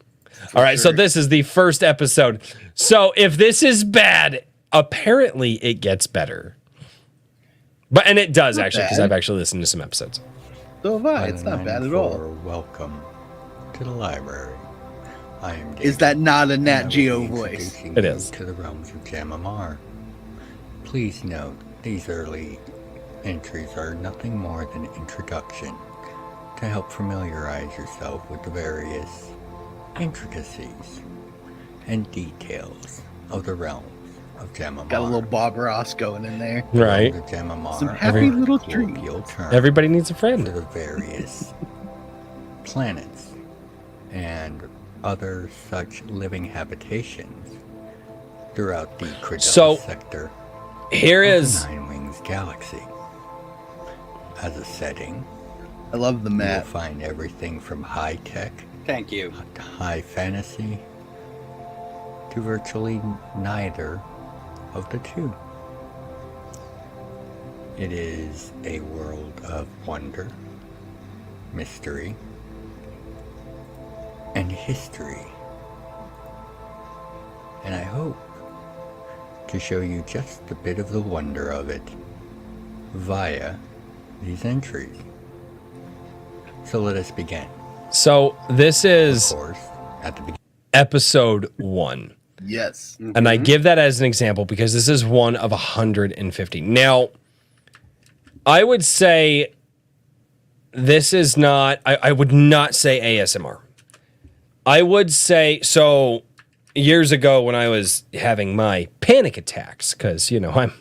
All right, so sure. this is the first episode. So if this is bad, apparently it gets better. But and it does Not actually, because bad. I've actually listened to some episodes. So have I. It's not bad at all. Welcome to the library. I am David, Is that not a and Nat I will Geo be voice? introducing It you is. To the realms of Jamamar. Please note, these early entries are nothing more than introduction to help familiarize yourself with the various intricacies and details of the realms of Jamamar. Got a little Bob Ross going in there. The Right. realms of Jamamar Some are happy a little colloquial term Everybody needs a for friend. the various planets and other such living habitations throughout the Credella So, sector Here of the is Nine Wings Galaxy. As a setting, I love the you will map. find everything from high tech Thank you. to high fantasy to virtually neither of the two. It is a world of wonder, mystery, and history. And I hope to show you just a bit of the wonder of it via these entries. So let us begin. so this Of is course, at the beginning. episode 1. Yes. And I give that as an example because this is one of 150. Now, I would say this is not, I would not say ASMR. I would say, so years ago when I was having my panic attacks, because, you know, I'm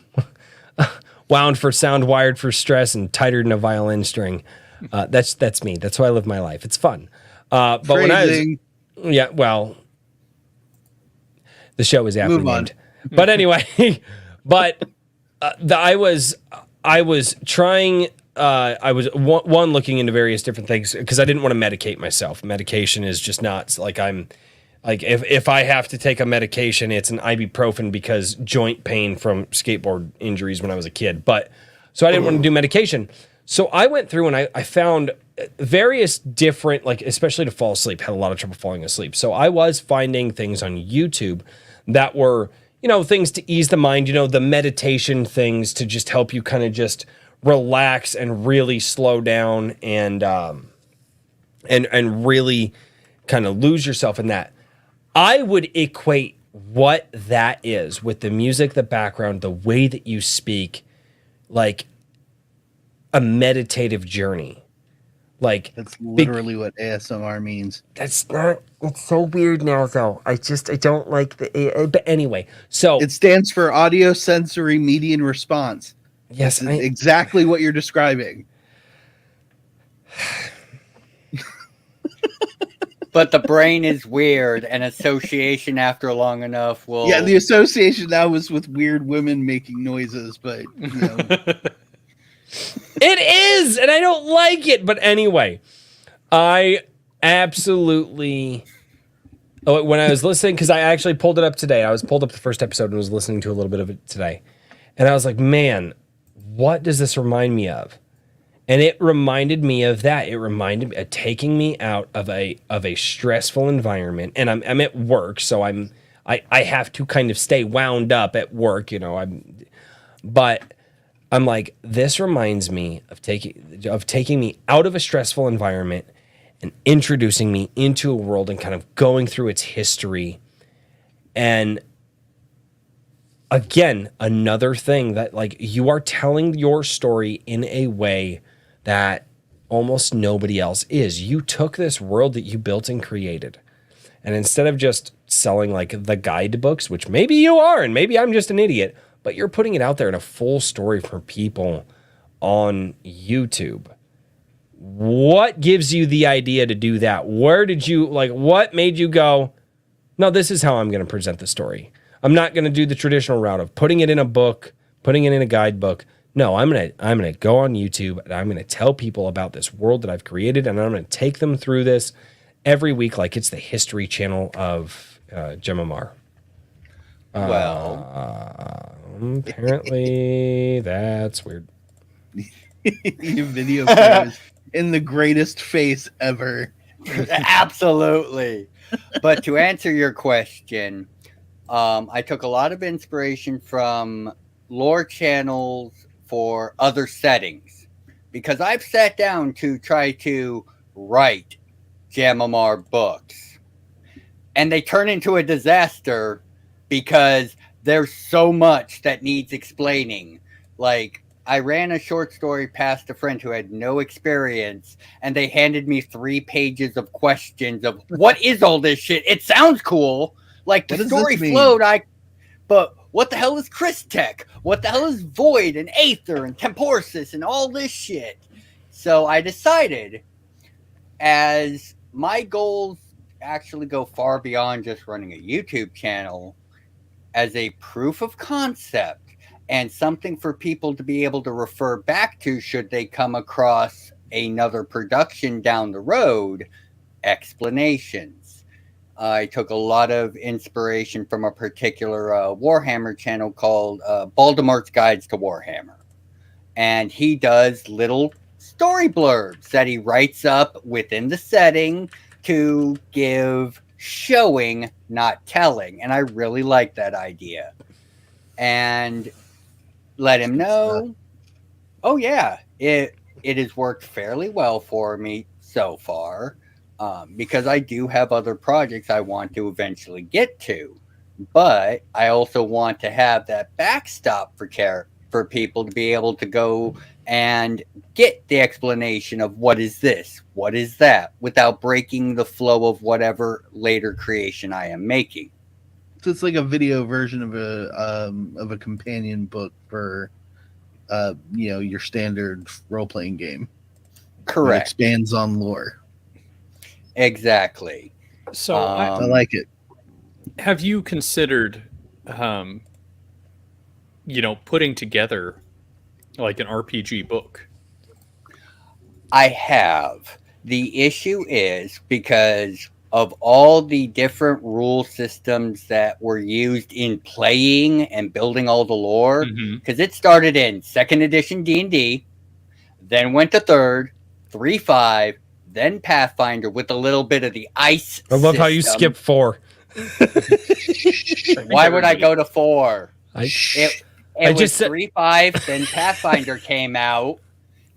wound for sound, wired for stress, and tighter than a violin string. That's me. That's how I live my life. It's fun. But when I was, Phrasing. yeah, well, the show is aptly Move on. named. But anyway, but I was trying. I was one looking into various different things because I didn't want to medicate myself. Medication is just not like I'm like if I have to take a medication, it's an ibuprofen because joint pain from skateboard injuries when I was a kid. But so I didn't want to do medication. So I went through and I found various different, like, especially to fall asleep, had a lot of trouble falling asleep. So I was finding things on YouTube that were, you know, things to ease the mind, you know, the meditation things to just help you kind of just relax and really slow down and really kind of lose yourself in that. I would equate what that is with the music, the background, the way that you speak, like a meditative journey. Like That's literally what ASMR means. that's not. It's so weird now, though. I don't like the. But anyway, so It stands for audio sensory median response. yes, That's exactly what you're describing. But the brain is weird, and association after long enough will. Yeah, the association now was with weird women making noises, but you know, it is, and I don't like it. But anyway, I absolutely. Oh, when I was listening, because I actually pulled it up today. I pulled up the first episode and was listening to a little bit of it today, and I was like, man, what does this remind me of? And it reminded me of that. It reminded me of taking me out of a stressful environment. And I'm at work, so I have to kind of stay wound up at work, you know. But I'm like, this reminds me of taking me out of a stressful environment and introducing me into a world and kind of going through its history. And again, another thing that, like, you are telling your story in a way that almost nobody else is. You took this world that you built and created, and instead of just selling like the guidebooks, which maybe you are, and maybe I'm just an idiot, but you're putting it out there in a full story for people on YouTube. What gives you the idea to do that? Where did you, like, what made you go, no, this is how I'm going to present the story. I'm not going to do the traditional route of putting it in a book, putting it in a guidebook. No, I'm gonna go on YouTube and I'm gonna tell people about this world that I've created, and I'm gonna take them through this every week like it's the History Channel of Gemimar. Well, apparently that's weird. your video players in the greatest face ever. absolutely. But to answer your question, I took a lot of inspiration from lore channels for other settings, because I've sat down to try to write Gemimar books, and they turn into a disaster because there's so much that needs explaining. Like, I ran a short story past a friend who had no experience, and they handed me 3 pages of questions of what is all this shit? It sounds cool. Like, the story flowed, but what the hell is Christech? What the hell is Void and Aether and Temporsis and all this shit? So I decided, as my goals actually go far beyond just running a YouTube channel, as a proof of concept and something for people to be able to refer back to should they come across another production down the road, explanations. I took a lot of inspiration from a particular Warhammer channel called Baldamart's Guides to Warhammer. And he does little story blurbs that he writes up within the setting to give showing, not telling. And I really like that idea. And let him know, oh yeah, it has worked fairly well for me so far. Because I do have other projects I want to eventually get to, but I also want to have that backstop for people to be able to go and get the explanation of what is this, what is that, without breaking the flow of whatever later creation I am making. So it's like a video version of a companion book for your standard role playing game. Correct. It expands on lore. Exactly. So I like it. Have you considered, putting together like an RPG book? I have. The issue is because of all the different rule systems that were used in playing and building all the lore, because it started in 2nd edition D&D, then went to 3rd, 3.5, then Pathfinder with a little bit of the ice I love system. how you skip 4. Why would I go to 4? I It was just said 3.5, then Pathfinder came out.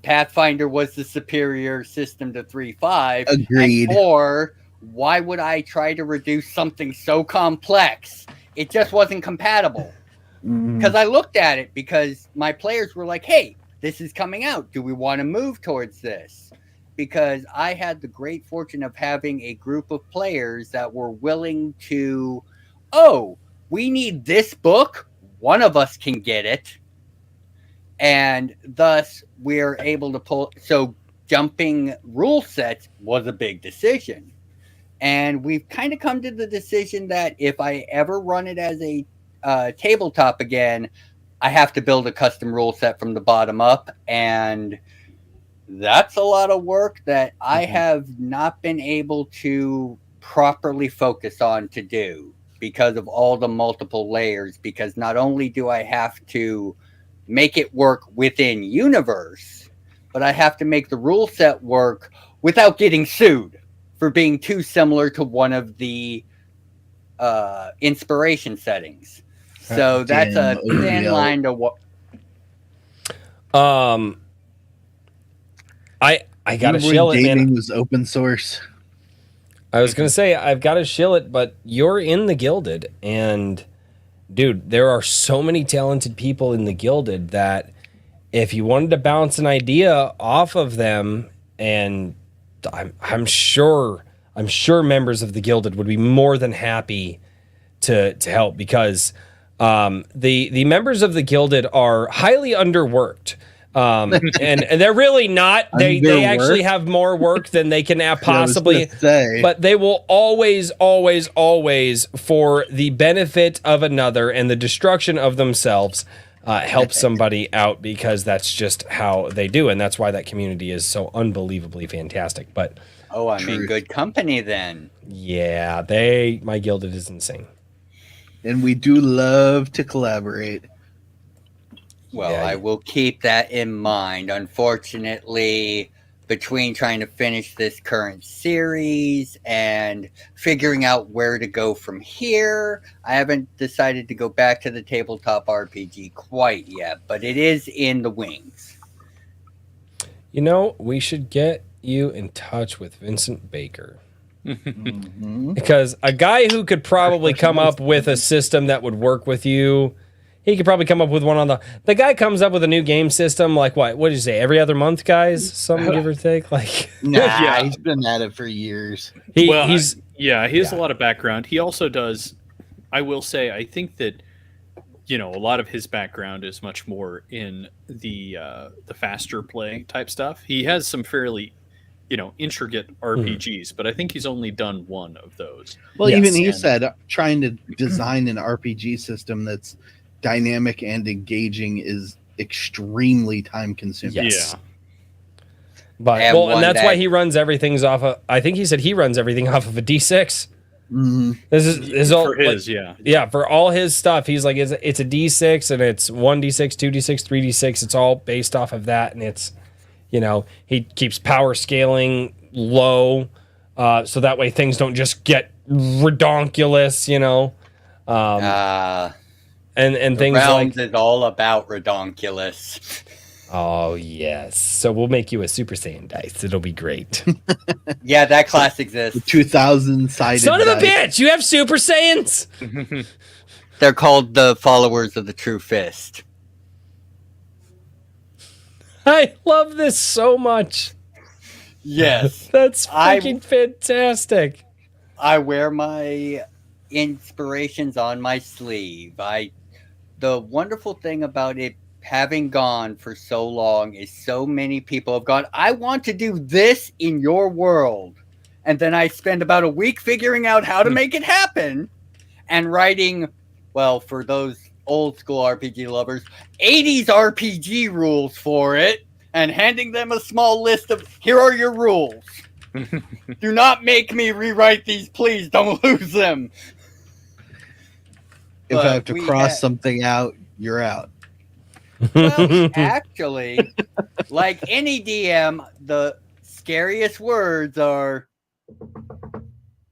Pathfinder was the superior system to 3.5. Agreed. And 4, why would I try to reduce something so complex? It just wasn't compatible. Because I looked at it, because my players were like, hey, this is coming out. Do we want to move towards this? because I had the great fortune of having a group of players that were willing to, oh, we need this book. One of us can get it. And thus we're able to pull. So jumping rule sets was a big decision. And we've kind of come to the decision that if I ever run it as a tabletop again, I have to build a custom rule set from the bottom up. And that's a lot of work that I have not been able to properly focus on to do because of all the multiple layers. Because not only do I have to make it work within universe, but I have to make the rule set work without getting sued for being too similar to one of the inspiration settings. So that's a thin line to what. I gotta shill it, gaming man. was open source. I was gonna say I've got to shill it, but you're in the Gilded, and dude, there are so many talented people in the Gilded that if you wanted to bounce an idea off of them, and I'm sure members of the Gilded would be more than happy to help, because the members of the Gilded are highly underworked. And they're really not. They actually have more work than they can possibly say. But they will always, for the benefit of another and the destruction of themselves, help somebody out, because that's just how they do, and that's why that community is so unbelievably fantastic. But oh, I'm in good company then. yeah, my Gilded is insane. And we do love to collaborate. Well, Yeah, I will keep that in mind. Unfortunately, between trying to finish this current series and figuring out where to go from here, I haven't decided to go back to the tabletop RPG quite yet, but it is in the wings. You know, we should get you in touch with Vincent Baker. Because a guy who could probably come up with a system that would work with you, he could probably come up with one on the guy comes up with a new game system, like what did you say, every other month, guys? Some give or take? Like, Nah, Yeah. he's been at it for years. He he's has a lot of background. He also does, I will say, I think that, a lot of his background is much more in the faster play type stuff. He has some fairly, intricate RPGs, but I think he's only done one of those. Well, Yes. even he said trying to design an RPG system that's dynamic and engaging is extremely time consuming. Yes. Yeah. But And and one that's that- why he runs everything's off of. I think he said he runs everything off of a D6. Mhm. This is all For his, for all his stuff. He's like it's a D6, and it's 1d6, 2d6, 3d6. It's all based off of that, and it's he keeps power scaling low, so that way things don't just get redonkulous. And things Realms like is all about redonkulous. oh yes. So we'll make you a Super Saiyan dice. It'll be great. Yeah, that class exists. 2,000 sided. Son of a bitch! You have Super Saiyans? They're called the followers of the True Fist. I love this so much. Yes. That's I- freaking fantastic. I wear my inspirations on my sleeve. The wonderful thing about it having gone for so long is so many people have gone, I want to do this in your world. And then I spend about a week figuring out how to make it happen and writing, well, for those old school RPG lovers, 80s RPG rules for it and handing them a small list of, here are your rules. Do not make me rewrite these, please. Don't lose them. If I have to we cross had- something out, you're out. Well, actually, like any DM, the scariest words are,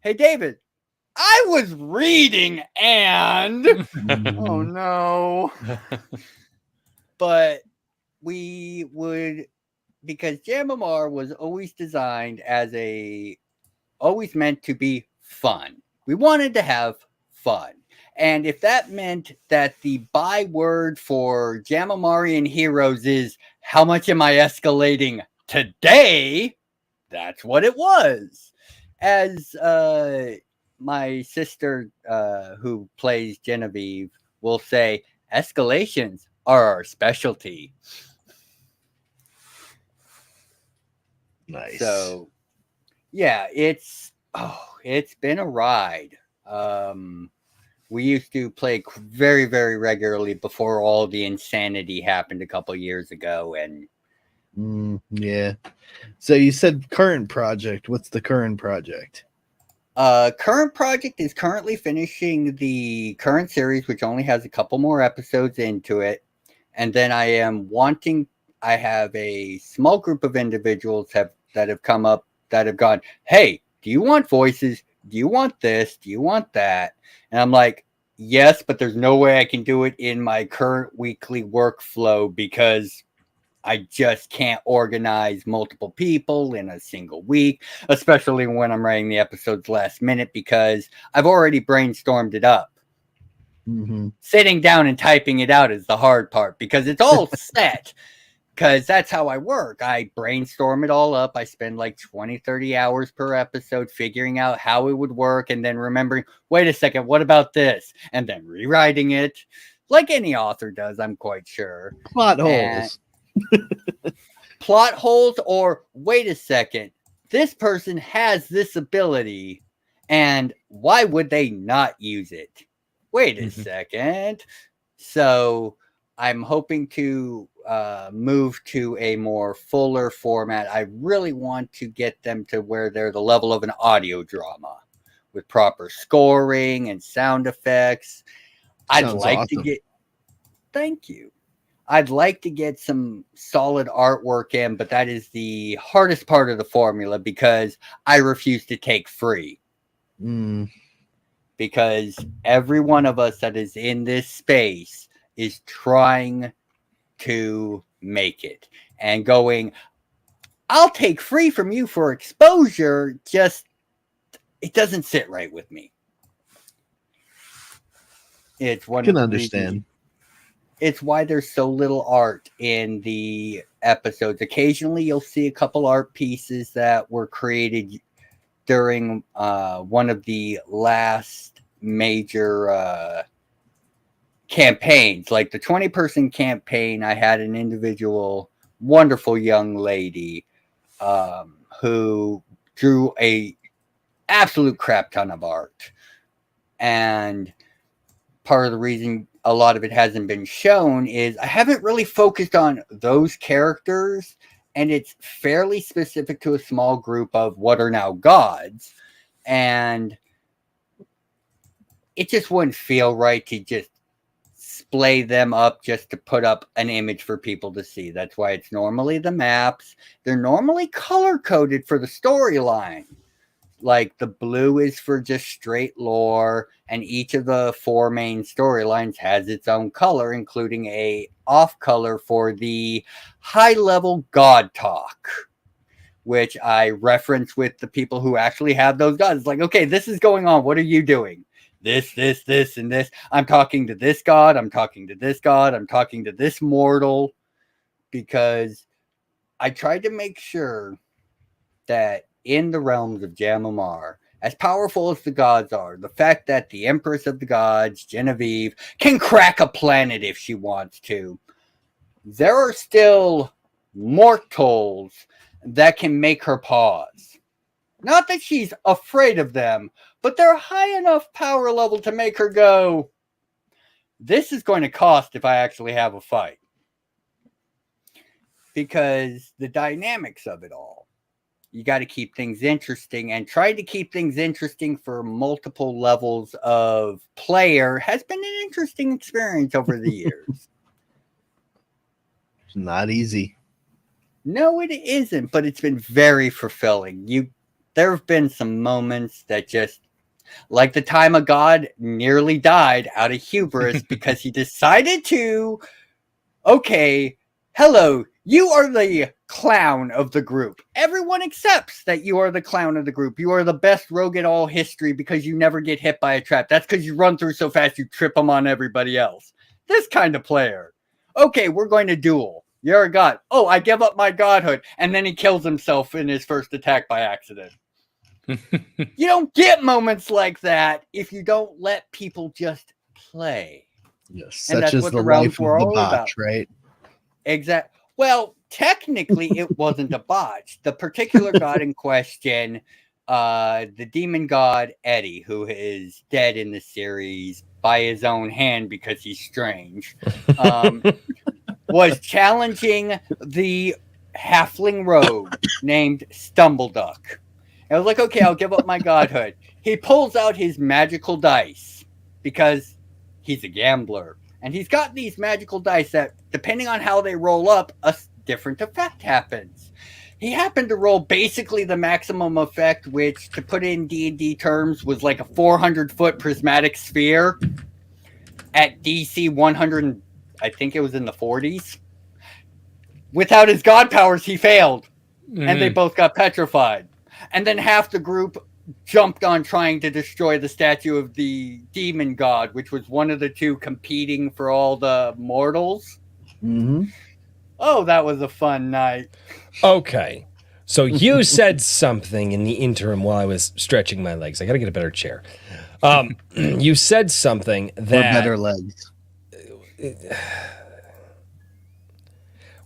hey, David, I was reading and... oh, no. But we would... Because Jamamar was always designed as always meant to be fun. We wanted to have fun. And if that meant that the byword for Jamamarian heroes is, how much am I escalating today? that's what it was. As my sister, who plays Genevieve, will say, escalations are our specialty. Nice. So, yeah, it's been a ride. We used to play very, very regularly before all the insanity happened a couple years ago, and yeah. So you said current project. What's the current project? Current project is currently finishing the current series, which only has a couple more episodes into it, and then I have a small group of individuals that have come up that have gone, hey, do you want voices? Do you want this? Do you want that? And I'm like, yes, but there's no way I can do it in my current weekly workflow because I just can't organize multiple people in a single week, especially when I'm writing the episodes last minute because I've already brainstormed it up. Mm-hmm. Sitting down and typing it out is the hard part because it's all set. Because that's how I work. I brainstorm it all up. I spend like 20, 30 hours per episode figuring out how it would work and then remembering, wait a second, what about this? And then rewriting it like any author does, I'm quite sure. Plot holes. Plot holes, or wait a second, this person has this ability and why would they not use it? Wait a second. So I'm hoping to move to a more fuller format. I really want to get them to where they're the level of an audio drama with proper scoring and sound effects. I'd like to get, thank you. I'd like to get some solid artwork in, but that is the hardest part of the formula because I refuse to take free. Because every one of us that is in this space is trying to make it and going, I'll take free from you for exposure, just it doesn't sit right with me. It's one can understand. It's why there's so little art in the episodes. Occasionally you'll see a couple art pieces that were created during one of the last major campaigns, like the 20-person campaign. I had an individual, wonderful young lady who drew a absolute crap ton of art, and part of the reason a lot of it hasn't been shown is I haven't really focused on those characters, and it's fairly specific to a small group of what are now gods, and it just wouldn't feel right to just splay them up just to put up an image for people to see. That's why it's normally the maps. They're normally color-coded for the storyline. Like the blue is for just straight lore, and each of the 4 main storylines has its own color, including a off color for the high-level god talk, which I reference with the people who actually have those gods. It's like, okay, this is going on. What are you doing? This, and this. I'm talking to this god. I'm talking to this god. I'm talking to this mortal, because I tried to make sure that in the realms of Jamamar, as powerful as the gods are, the fact that the Empress of the Gods, Genevieve, can crack a planet if she wants to, there are still mortals that can make her pause. Not that she's afraid of them, but they're high enough power level to make her go, this is going to cost if I actually have a fight. Because the dynamics of it all, you got to keep things interesting, and trying to keep things interesting for multiple levels of player has been an interesting experience over the years. It's not easy. No, it isn't, but it's been very fulfilling. There have been some moments that just, like the time a god nearly died out of hubris because he decided to, okay, hello, you are the clown of the group. Everyone accepts that you are the clown of the group. You are the best rogue in all history because you never get hit by a trap. That's because you run through so fast you trip them on everybody else. This kind of player. Okay, we're going to duel. You're a god. Oh, I give up my godhood. And then he kills himself in his first attack by accident. You don't get moments like that if you don't let people just play. Yes, And such that's is what the the realms life of were the all botch, about. right? Exact. Well, technically, it wasn't a botch. The particular god in question, the demon god Eddie, who is dead in the series by his own hand because he's strange, was challenging the halfling rogue named Stumbleduck. I was like, okay, I'll give up my godhood. He pulls out his magical dice because he's a gambler. And he's got these magical dice that, depending on how they roll up, a different effect happens. He happened to roll basically the maximum effect, which, to put it in D&D terms, was like a 400-foot prismatic sphere at DC 100, I think it was in the 40s. Without his god powers, he failed. And they both got petrified. And then half the group jumped on trying to destroy the statue of the demon god, which was one of the two competing for all the mortals. Mm-hmm. Oh, that was a fun night. Okay. So you said something in the interim while I was stretching my legs. I got to get a better chair. You said something that... Or better legs.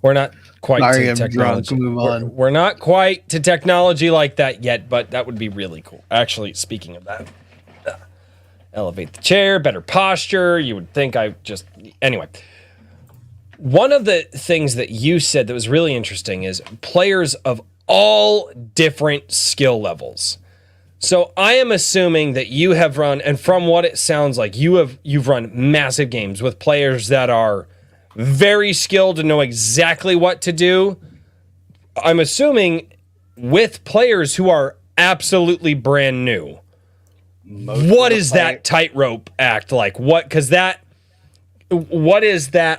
We're not quite Sorry, to I'm technology. drunk. Move on. We're not quite to technology like that yet, but that would be really cool. Actually, speaking of that, elevate the chair, better posture. You would think I just... Anyway. One of the things that you said that was really interesting is players of all different skill levels. So I am assuming that you have run, and from what it sounds like, you've run massive games with players that are very skilled and know exactly what to do. I'm assuming with players who are absolutely brand new. What is that tightrope act like? What is that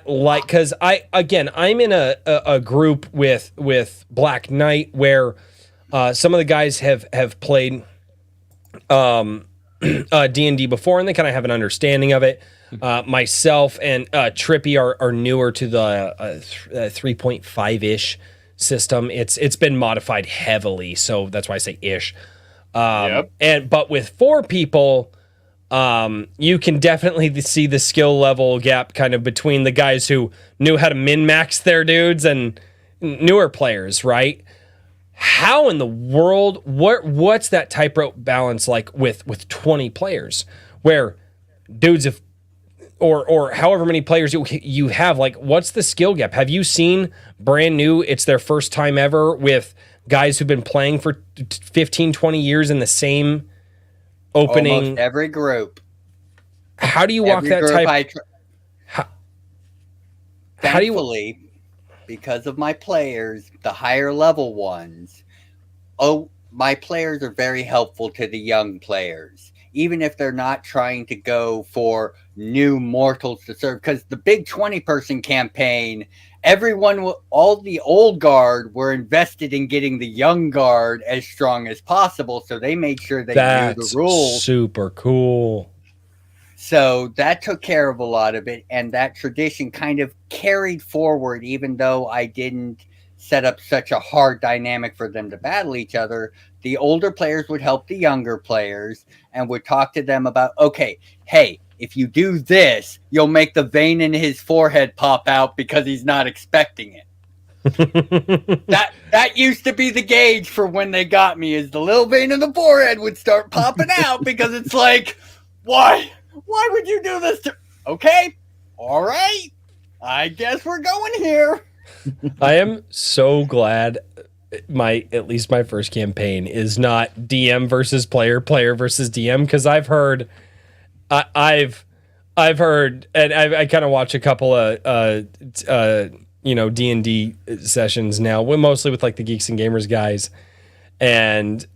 like? Because I'm in a group with Black Knight where some of the guys have played D&D before, and they kind of have an understanding of it. Myself and Trippy are newer to the 3.5-ish system. It's been modified heavily, so that's why I say ish. But with 4 people, you can definitely see the skill level gap kind of between the guys who knew how to min-max their dudes and newer players, right? How in the world, what's that tightrope balance like with 20 players where dudes have, or however many players you have, like what's the skill gap? Have you seen brand new, it's their first time ever with guys who've been playing for 15, 20 years in the same opening? Almost every group. How do you walk that type? Thankfully, because of my players, the higher level ones, my players are very helpful to the young players, even if they're not trying to go for new mortals to serve. Because the big 20-person campaign, all the old guard were invested in getting the young guard as strong as possible, so they made sure they knew the rules. Super cool. So that took care of a lot of it, and that tradition kind of carried forward, even though I didn't set up such a hard dynamic for them to battle each other. The older players would help the younger players and would talk to them about, okay, hey, if you do this, you'll make the vein in his forehead pop out because he's not expecting it. That used to be the gauge for when they got me, is the little vein in the forehead would start popping out because it's like, why would you do this to... Okay, all right, I guess we're going here. I am so glad at least my first campaign is not DM versus player versus DM, because I've heard, and I kind of watch a couple of D&D sessions now, mostly with like the Geeks and Gamers guys, and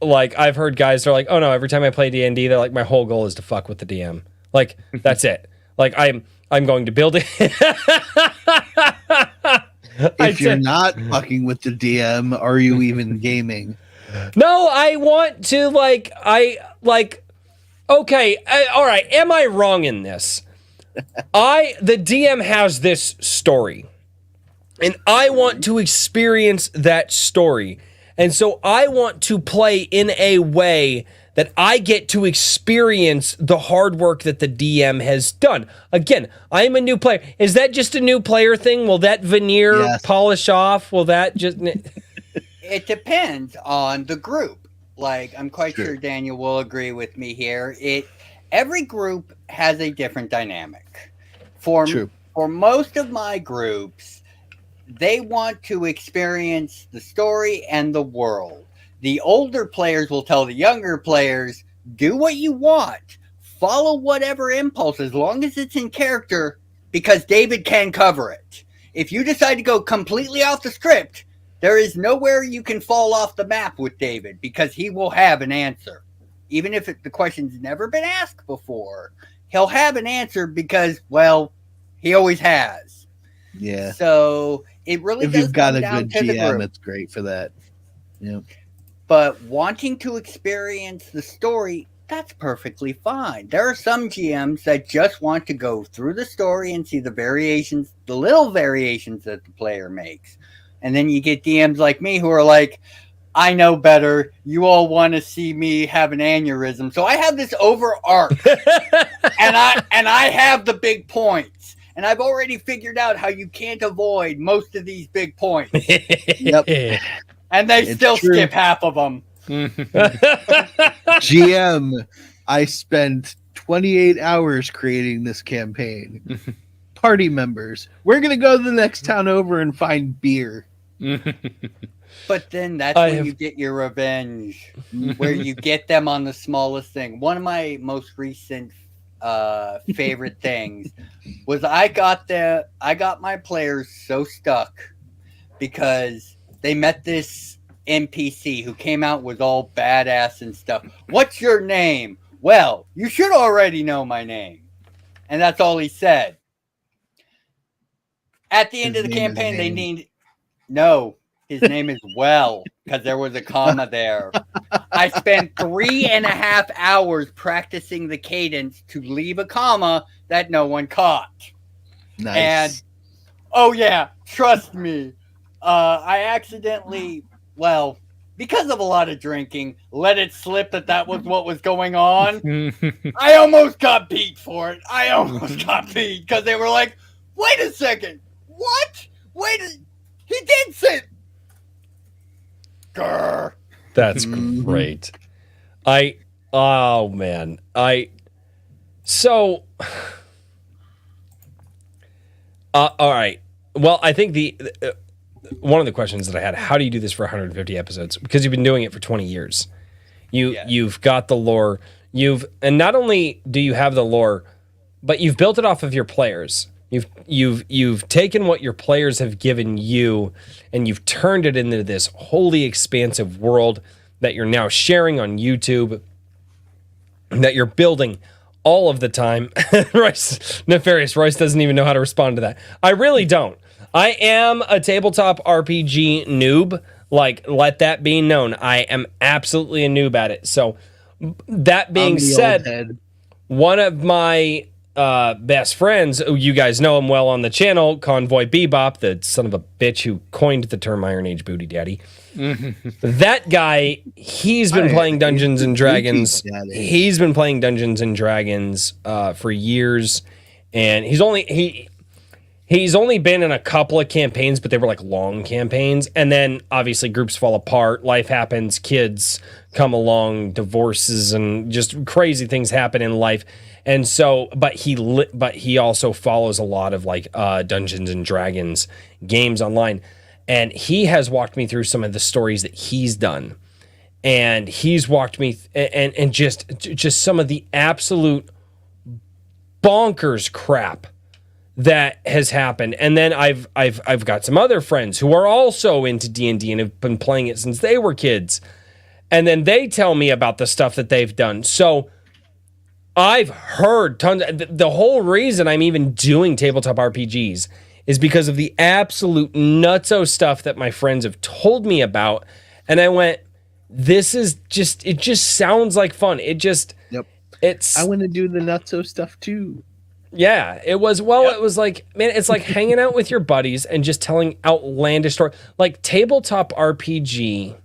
like I've heard guys, they're like, oh no, every time I play D&D, they're like, my whole goal is to fuck with the DM. Like that's it. Like I'm going to build it. If you're not fucking with the DM, are you even gaming? No, I want to okay, all right, am I wrong in this? The DM has this story. And I want to experience that story. And so I want to play in a way that I get to experience the hard work that the DM has done. Again, I am a new player. Is that just a new player thing? Will that veneer polish off? Will that just... It depends on the group. Like, I'm quite sure Daniel will agree with me here. Every group has a different dynamic. For most of my groups, they want to experience the story and the world. The older players will tell the younger players, do what you want. Follow whatever impulse, as long as it's in character, because David can cover it. If you decide to go completely off the script, there is nowhere you can fall off the map with David, because he will have an answer. Even if the question's never been asked before, he'll have an answer because, well, he always has. Yeah. So it really if does you've got come a down good to the GM, group. it's great for that. Yep. But wanting to experience the story, that's perfectly fine. There are some GMs that just want to go through the story and see the variations, the little variations that the player makes. And then you get DMs like me who are like, I know better. You all want to see me have an aneurysm. So I have this over arc and I have the big points. And I've already figured out how you can't avoid most of these big points. Yep. And they still skip half of them. GM, I spent 28 hours creating this campaign. Party members, we're going to go to the next town over and find beer. But then that's when you get your revenge, where you get them on the smallest thing. One of my most recent favorite things was I got my players so stuck because they met this NPC who came out was all badass and stuff. What's your name? Well, you should already know my name. And that's all he said. At the end of the campaign, they need... No, his name is Well, because there was a comma there. I spent 3.5 hours practicing the cadence to leave a comma that no one caught. Nice. And, oh yeah, trust me, I accidentally, well, because of a lot of drinking, let it slip that was what was going on. I almost got beat for it. I almost got beat because they were like, wait a second. What? He did say... Grr. That's great. Oh man. All right. Well, I think one of the questions that I had, how do you do this for 150 episodes? Because you've been doing it for 20 years. You've got the lore. And not only do you have the lore, but you've built it off of your players. You've taken what your players have given you and you've turned it into this wholly expansive world that you're now sharing on YouTube, that you're building all of the time. Nefarious Royce doesn't even know how to respond to that. I really don't. I am a tabletop RPG noob. Like, let that be known. I am absolutely a noob at it. So that being said, one of my best friends, you guys know him well on the channel, Convoy Bebop, the son of a bitch who coined the term Iron Age Booty Daddy. That guy, he's been playing Dungeons and Dragons. He's been playing Dungeons and Dragons for years, and he's only been in a couple of campaigns, but they were like long campaigns. And then obviously groups fall apart, life happens, kids come along, divorces, and just crazy things happen in life. And so, but he also follows a lot of like Dungeons and Dragons games online, and he has walked me through some of the stories that he's done, and he's walked me and just some of the absolute bonkers crap that has happened. And then I've got some other friends who are also into D&D and have been playing it since they were kids, and then they tell me about the stuff that they've done. So I've heard tons. The whole reason I'm even doing tabletop RPGs is because of the absolute nutso stuff that my friends have told me about. And I went, it just sounds like fun. I want to do the nutso stuff too. Yeah, it was. Well, it was like, man, it's like hanging out with your buddies and just telling outlandish stories. Like tabletop RPG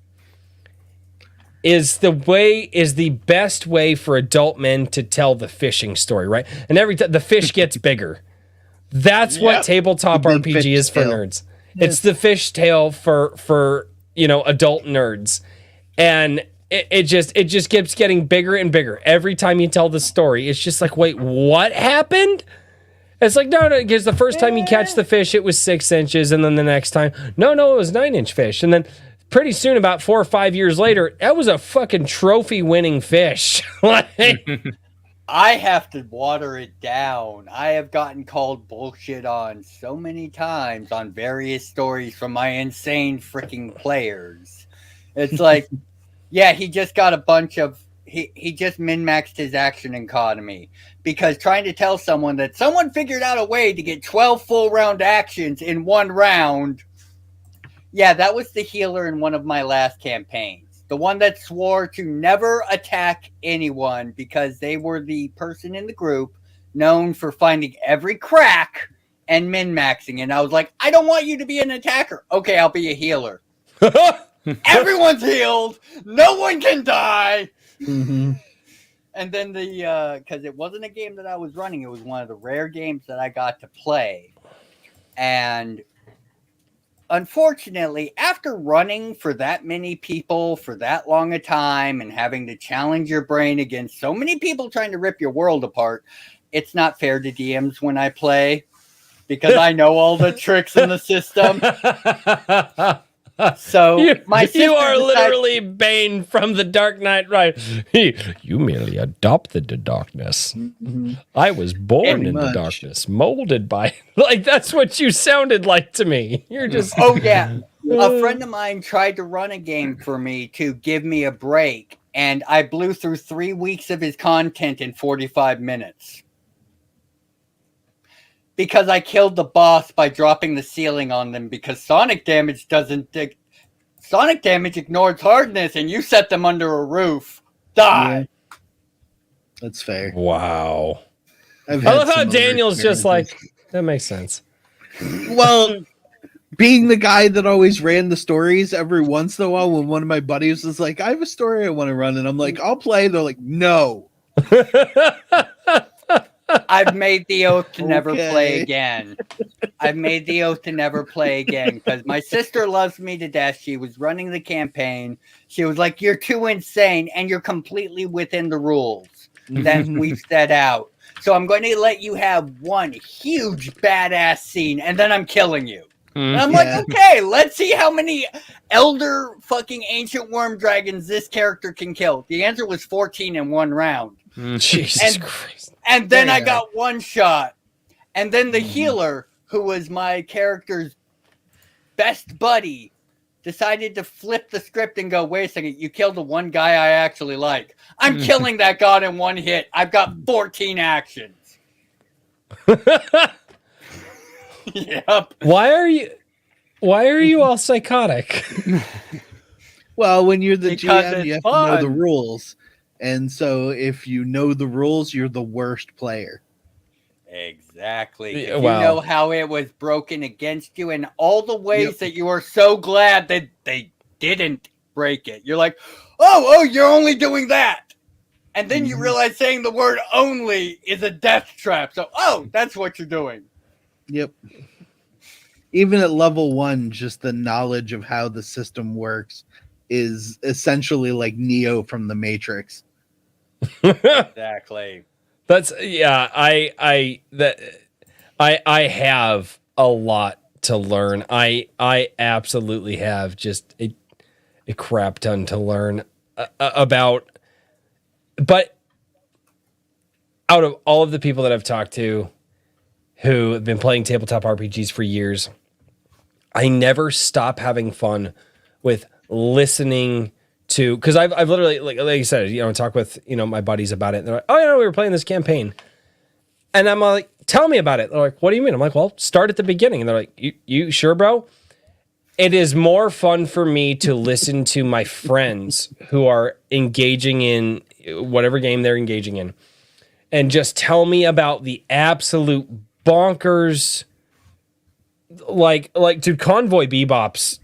is the best way for adult men to tell the fishing story, right? And every time the fish gets bigger. That's what tabletop The big RPG fish is for tale. nerds. It's the fish tale for adult nerds. And it just keeps getting bigger and bigger. Every time you tell the story, it's just like, wait, what happened? It's like, no, because the first time you catch the fish, it was 6 inches. And then the next time, no, it was 9-inch fish. And then pretty soon, about 4 or 5 years later, that was a fucking trophy winning fish. I have to water it down. I have gotten called bullshit on so many times on various stories from my insane freaking players. It's like, yeah, he just got a bunch of he just min-maxed his action economy because trying to tell someone that someone figured out a way to get 12 full round actions in one round. Yeah, that was the healer in one of my last campaigns. The one that swore to never attack anyone because they were the person in the group known for finding every crack and min-maxing. And I was like, I don't want you to be an attacker. Okay, I'll be a healer. Everyone's healed. No one can die. Mm-hmm. And then because it wasn't a game that I was running, it was one of the rare games that I got to play. And unfortunately, after running for that many people for that long a time and having to challenge your brain against so many people trying to rip your world apart, it's not fair to DMs when I play because I know all the tricks in the system. So you sister are decided- literally Bane from The Dark Knight, right? You merely adopted the darkness. I was born in the much. darkness, molded by like that's what you sounded like to me. You're just Oh yeah. A friend of mine tried to run a game for me to give me a break, and I blew through 3 weeks of his content in 45 minutes. Because I killed the boss by dropping the ceiling on them because sonic damage ignores hardness and you set them under a roof. Die. Yeah. That's fair. wow. I've I had love how similar Daniel's just like experiences. that makes sense. Well, being the guy that always ran the stories, every once in a while when one of my buddies was like, I have a story I want to run, and I'm like, I'll play. They're like, no. I've made the oath to never Okay. play again. I've made the oath to never play again because my sister loves me to death. She was running the campaign. She was like, you're too insane and you're completely within the rules that we've set out. So I'm going to let you have one huge badass scene and then I'm killing you. And I'm like, okay, let's see how many elder fucking ancient worm dragons this character can kill. The answer was 14 in one round. Jesus And- Christ. And then There I you got one shot. And then the healer, who was my character's best buddy, decided to flip the script and go, wait a second, you killed the one guy I actually like. I'm killing that god in one hit. I've got 14 actions. Yep. Why are you all psychotic? Well, when you're the Because GM, you have it's to know the fun. rules. And so if you know the rules, you're the worst player. Exactly. Yeah, If wow. you know how it was broken against you and all the ways Yep. that you are so glad that they didn't break it. You're like, oh, you're only doing that. And then you realize saying the word only is a death trap. So, that's what you're doing. Yep. Even at level 1, just the knowledge of how the system works is essentially like Neo from the Matrix. Exactly. That's I have a lot to learn. I absolutely have just a crap ton to learn about. But out of all of the people that I've talked to who have been playing tabletop RPGs for years, I never stop having fun with listening to, because I've literally like you said, talk with my buddies about it. And they're like, oh we were playing this campaign, and I'm like, tell me about it. They're like, what do you mean? I'm like, well, start at the beginning. And they're like, you sure, bro? It is more fun for me to listen to my friends who are engaging in whatever game they're engaging in and just tell me about the absolute bonkers, like dude, Convoy Bebop's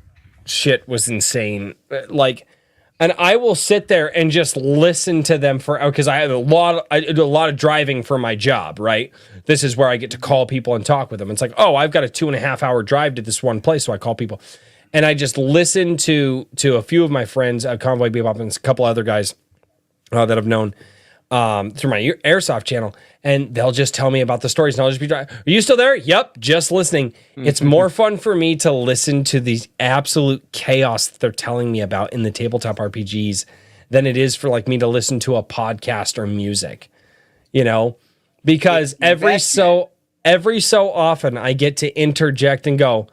shit was insane. Like, and I will sit there and just listen to them because I do a lot of driving for my job, right? This is where I get to call people and talk with them. It's like, oh, I've got a 2.5 hour drive to this one place, so I call people. And I just listen to a few of my friends, Convoy Bebop and a couple other guys that I've known through my Airsoft channel, and they'll just tell me about the stories, and I'll just be driving. Are you still there? Yep, just listening. It's more fun for me to listen to these absolute chaos that they're telling me about in the tabletop RPGs than it is for like me to listen to a podcast or music, you know, because every so often I get to interject and go,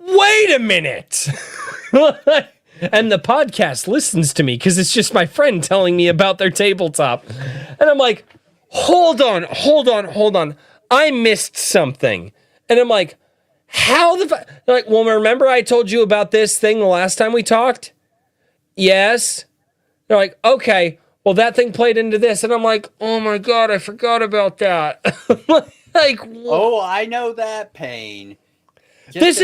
wait a minute. And the podcast listens to me because it's just my friend telling me about their tabletop. And I'm like, hold on. I missed something. And I'm like, how the fuck? They're like, well, remember I told you about this thing the last time we talked? Yes. They're like, okay, well, that thing played into this. And I'm like, oh my God, I forgot about that. Like, oh, I know that pain. This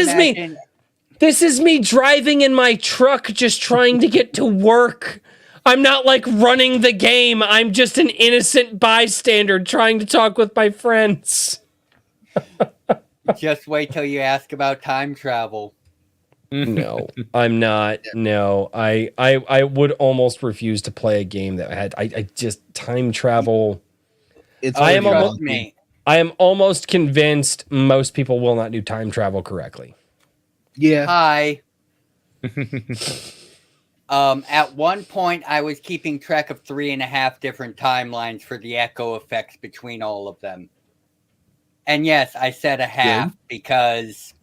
is me driving in my truck just trying to get to work. I'm not like running the game. I'm just an innocent bystander trying to talk with my friends. Just wait till you ask about time travel. No, I'm not. No, I would almost refuse to play a game that had I just time travel. I am almost convinced most people will not do time travel correctly. Yeah. Hi. At one point, I was keeping track of 3.5 different timelines for the echo effects between all of them. And yes, I said a half because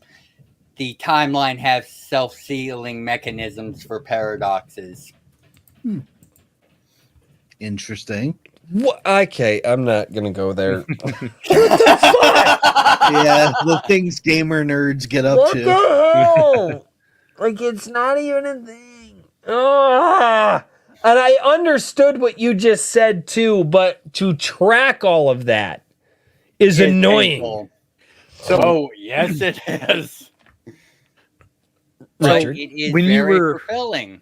the timeline has self-sealing mechanisms for paradoxes. Interesting. What? Okay, I'm not gonna go there. Yeah, the things gamer nerds get up What to. the hell? Like, it's not even a thing. And I understood what you just said too, but to track all of that is annoying. Painful. So, yes, it is. Richard, it is when you very were fulfilling.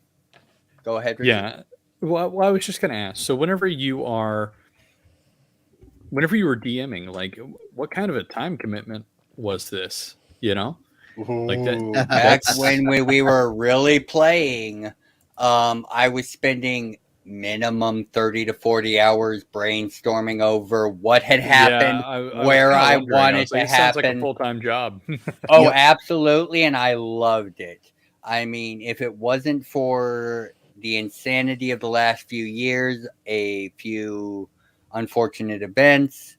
Go ahead, Richard. Yeah. Well, I was just going to ask. So whenever you were DMing, like, what kind of a time commitment was this? You know, like that. Back when we were really playing, I was spending minimum 30 to 40 hours brainstorming over what had happened, where I wanted to happen. Sounds like a full-time job. Oh, absolutely, and I loved it. I mean, if it wasn't for the insanity of the last few years, a few unfortunate events,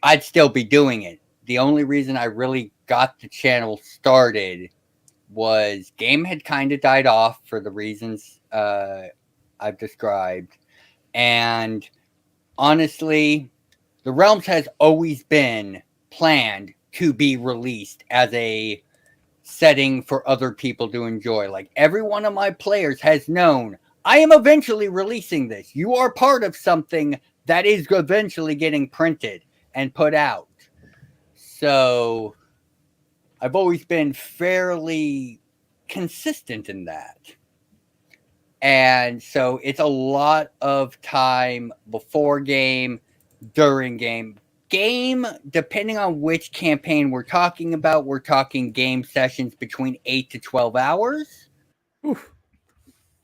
I'd still be doing it. The only reason I really got the channel started was game had kind of died off for the reasons I've described. And honestly, the Realms has always been planned to be released as a setting for other people to enjoy. Like, every one of my players has known, I am eventually releasing this. You are part of something that is eventually getting printed and put out. So I've always been fairly consistent in that. And so it's a lot of time before game, during game. Game, depending on which campaign we're talking about, we're talking game sessions between 8 to 12 hours. Oof.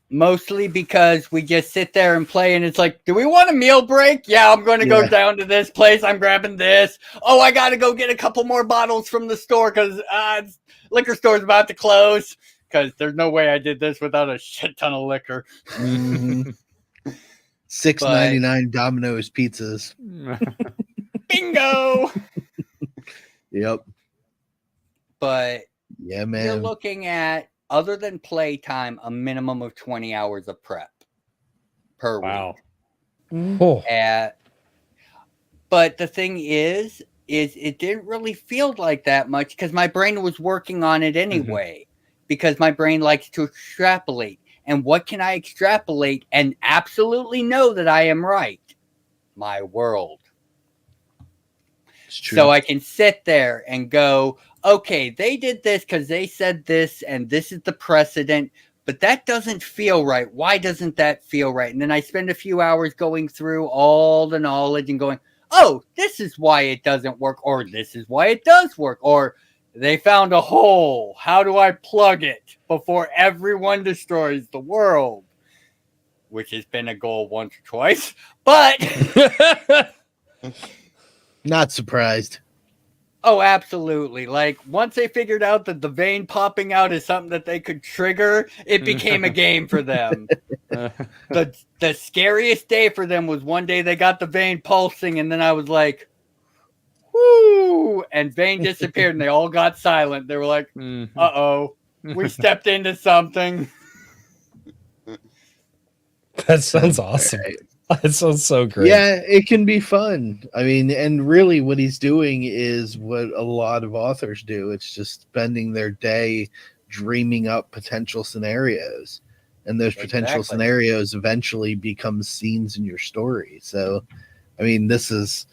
Mostly because we just sit there and play, and it's like, do we want a meal break? Yeah, I'm going to go down to this place. I'm grabbing this. Oh, I got to go get a couple more bottles from the store because liquor store's about to close. Because there's no way I did this without a shit ton of liquor. $6.99 Domino's pizzas. Bingo! Yep. But yeah, man, you're looking at, other than playtime, a minimum of 20 hours of prep per week. Oh. But the thing is it didn't really feel like that much because my brain was working on it anyway. Because my brain likes to extrapolate. And what can I extrapolate and absolutely know that I am right? My world. It's true. So I can sit there and go, okay, they did this because they said this, and this is the precedent, but that doesn't feel right. Why doesn't that feel right? And then I spend a few hours going through all the knowledge and going, oh, this is why it doesn't work, or this is why it does work, or they found a hole. How do I plug it before everyone destroys the world? Which has been a goal once or twice, but Not surprised. oh, absolutely. Like, once they figured out that the vein popping out is something that they could trigger, it became a game for them. The scariest day for them was one day they got the vein pulsing, and then I was like, whoo! And vein disappeared, and they all got silent. They were like, uh-oh, we stepped into something. That sounds awesome. Right. That sounds so great. Yeah, it can be fun. I mean, and really what he's doing is what a lot of authors do. It's just spending their day dreaming up potential scenarios. And those potential Exactly. scenarios eventually become scenes in your story. So, I mean, this is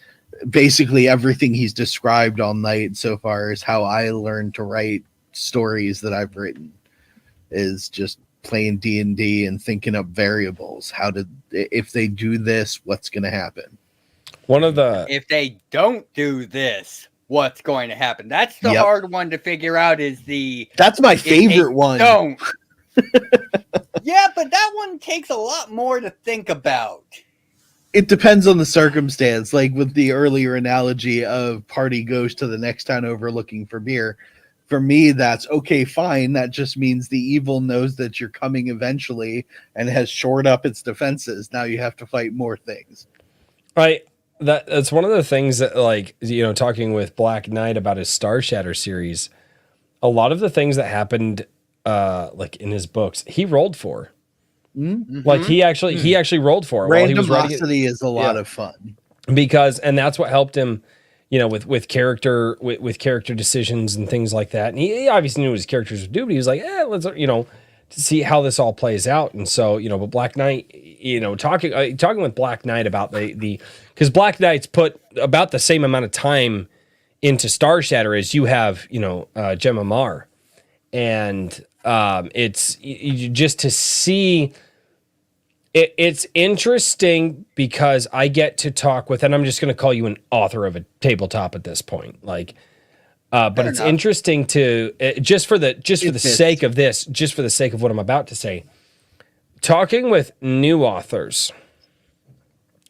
basically everything he's described all night so far is how I learned to write stories that I've written, is just playing D&D and thinking up variables. If they do this, what's going to happen? One of the If they don't do this, what's going to happen? That's the Yep. hard one to figure out, is the That's my if they favorite one. Don't. Yeah, but that one takes a lot more to think about. It depends on the circumstance. Like with the earlier analogy of party goes to the next town over looking for beer. For me, that's okay, fine. That just means the evil knows that you're coming eventually and has shored up its defenses. Now you have to fight more things. that's one of the things that, like, you know, talking with Black Knight about his Star Shatter series, a lot of the things that happened like in his books, he rolled for. Like he actually rolled for it while he was writing it. Randomosity is a lot Yeah. of fun. Because, and that's what helped him, you know, with character character decisions and things like that. And he obviously knew what his characters would do, but he was like, let's, you know, to see how this all plays out. And so, you know, but Black Knight, you know, talking with Black Knight about the because Black Knight's put about the same amount of time into Star Shatter as you have, you know, Gemma Mar. And it's just to see. It's interesting because I get to talk with, and I'm just going to call you an author of a tabletop at this point, like, but it's enough. interesting to just for the sake of this, just for the sake of what I'm about to say, talking with new authors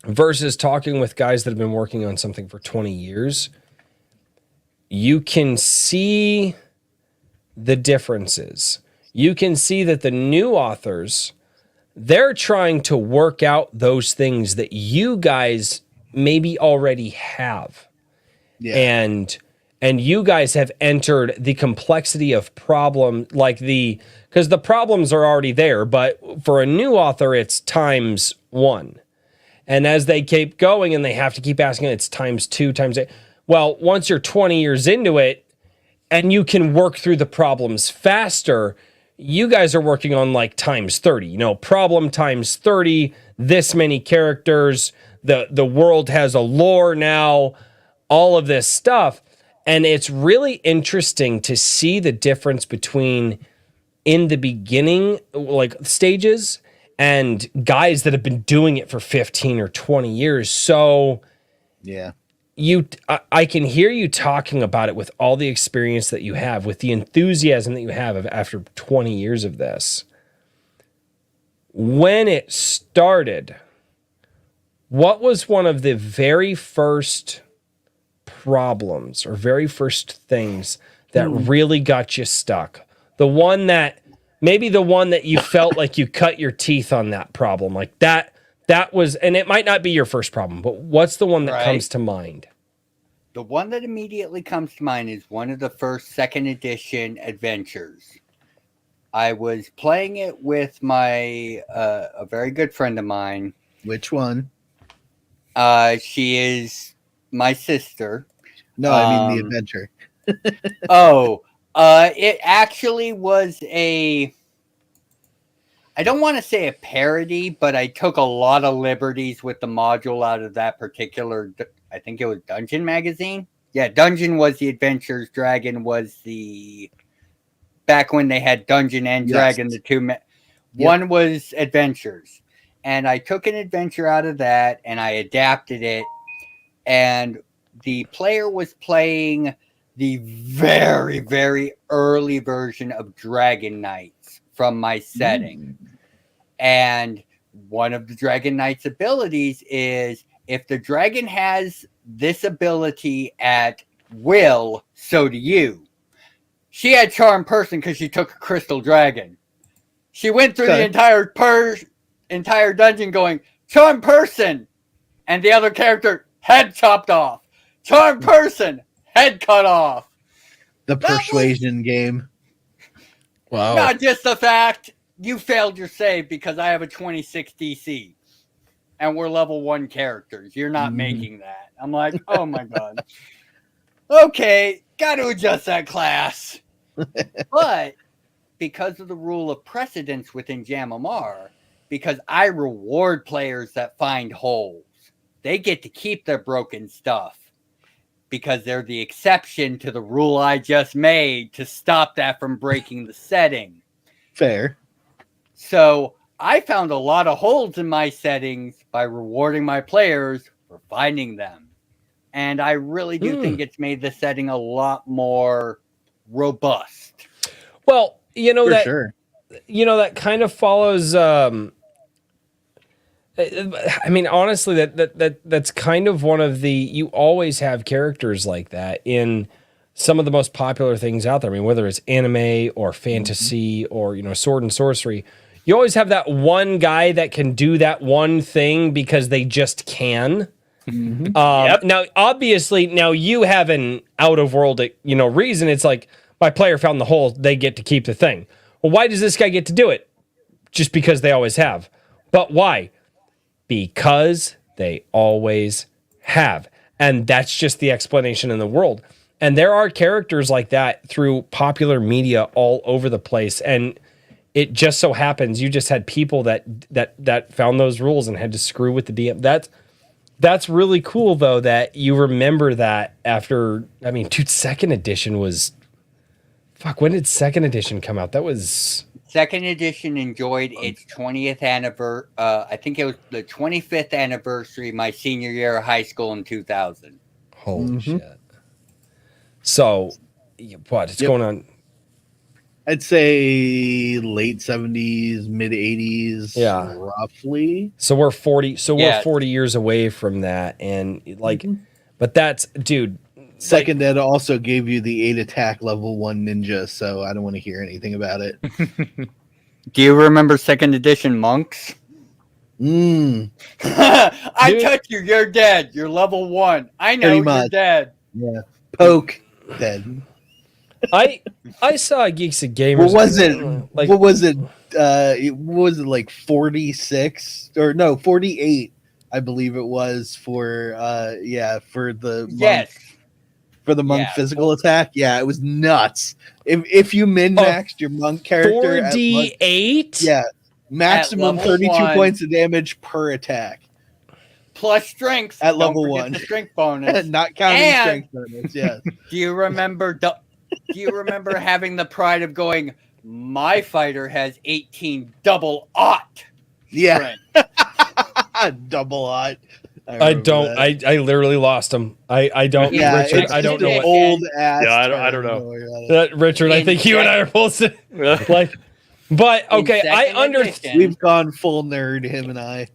versus talking with guys that have been working on something for 20 years, you can see the differences. You can see that the new authors, they're trying to work out those things that you guys maybe already have. Yeah. And you guys have entered the complexity of problem, like because the problems are already there, but for a new author, it's times 1. And as they keep going and they have to keep asking, it's times 2, times 8. Well, once you're 20 years into it and you can work through the problems faster, you guys are working on like times 30, you know, problem times 30, this many characters, the world has a lore now, all of this stuff. And it's really interesting to see the difference between in the beginning, like stages, and guys that have been doing it for 15 or 20 years. So Yeah. I can hear you talking about it with all the experience that you have, with the enthusiasm that you have after 20 years of this. When it started, what was one of the very first problems or very first things that really got you stuck? The one that you felt like you cut your teeth on that problem, like that was, and it might not be your first problem, but what's the one that Right. comes to mind? The one that immediately comes to mind is one of the first second edition adventures. I was playing it with my a very good friend of mine. Which one? She is my sister. No, I mean the Um, adventure. It actually was I don't want to say a parody, but I took a lot of liberties with the module out of that particular, I think it was Dungeon Magazine. Yeah, Dungeon was the Adventures. Dragon was the back when they had Dungeon and Dragon. Yes. The two. One was Adventures, and I took an adventure out of that and I adapted it. And the player was playing the very, very early version of Dragon Knights from my setting. And one of the Dragon Knight's abilities is if the dragon has this ability at will, so do you. She had Charm Person because she took a crystal dragon. She went through the entire dungeon going, Charm Person! And the other character, head chopped off. Charm Person, head cut off. The persuasion game. Wow. Not just the fact you failed your save because I have a 26 DC and we're level 1 characters. You're not making that. I'm like, oh my God. Okay, got to adjust that class. But because of the rule of precedence within JamMR, because I reward players that find holes, they get to keep their broken stuff because they're the exception to the rule I just made to stop that from breaking the setting. Fair. So I found a lot of holes in my settings by rewarding my players for finding them. And I really do think it's made the setting a lot more robust. Well, you know For that sure. you know that kind of follows I mean, honestly, that's kind of one of the, you always have characters like that in some of the most popular things out there. I mean, whether it's anime or fantasy or, you know, sword and sorcery, you always have that one guy that can do that one thing because they just can. Now, obviously, now you have an out of world, you know, reason. It's like my player found the hole, they get to keep the thing. Well, why does this guy get to do it? Just because they always have. But why? Because they always have. And that's just the explanation in the world. And there are characters like that through popular media all over the place. And it just so happens you just had people that found those rules and had to screw with the DM. That's really cool, though, that you remember that after, I mean, dude, second edition was, fuck, when did second edition come out? That was... Second edition enjoyed its 20th anniversary. I think it was the 25th anniversary my senior year of high school in 2000. Holy shit. So, what? It's going on... I'd say late 70s, mid 80s, Yeah. roughly. So we're 40. So Yeah. we're 40 years away from that, and like, but that's, dude. Second ed also gave you the 8 attack level 1 ninja, so I don't want to hear anything about it. Do you remember second edition monks? Mm, I Dude. touch you, you're dead. You're level 1. I know Pretty you're much. dead. yeah. Poke. Dead. I saw Geeks and Gamers. What was it? Like, What was it? What was it, like 46 or no 48? I believe it was for for the Yes. monk Yeah. physical attack. Yeah, it was nuts. If you min maxed your monk character at 4d8. yeah, maximum level 32 1. points of damage per attack Plus strength. at Don't level forget 1. The strength bonus. Not counting And- strength bonus. Yes. Do you remember? Do you remember having the pride of going? My fighter has 18 double aught. Yeah. strength." Double odd. I don't. I literally lost him. I don't. Yeah, Richard. it's I don't know an what. old ass. Yeah, I don't know. Richard, I think you and I are both like. But okay, In I second understand. edition- We've gone full nerd, him and I.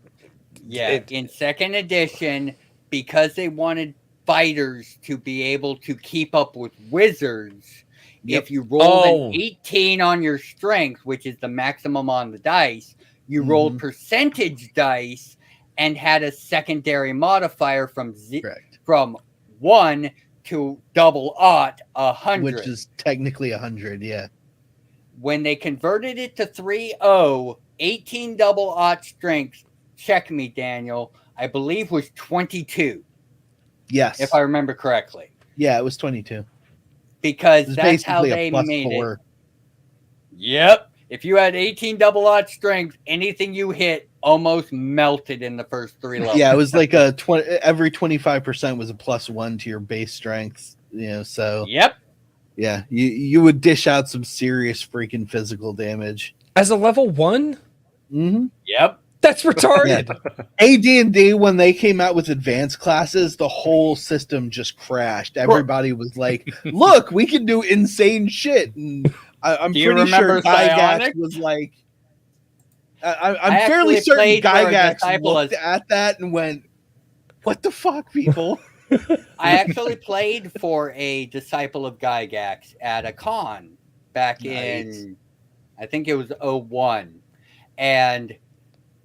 Yeah, in second edition, because they wanted fighters to be able to keep up with wizards, Yep. if you rolled Oh. an 18 on your strength, which is the maximum on the dice, you rolled percentage dice and had a secondary modifier from Correct. from 1 to double aught, 100. Which is technically 100. Yeah. When they converted it to 3-0, 18 double aught strength, check me, Daniel, I believe was 22, Yes. if I remember correctly. Yeah, it was 22. Because It was that's how basically they a plus made 4. it. Yep. If you had 18 double odd strength, anything you hit almost melted in the first 3 levels. Yeah, it was like every 25% was a +1 to your base strength. So Yep. yeah, you would dish out some serious freaking physical damage. As a level 1? Mm-hmm. Yep. That's retarded. AD&D, when they came out with advanced classes, the whole system just crashed. Everybody was like, "Look, we can do insane shit." And I'm Do you pretty sure remember Gygax Psionics? was like, I'm I fairly actually certain played for a Gygax disciple looked as- at that and went, "What the fuck, people?" I actually played for a disciple of Gygax at a con back in, I think it was 01. And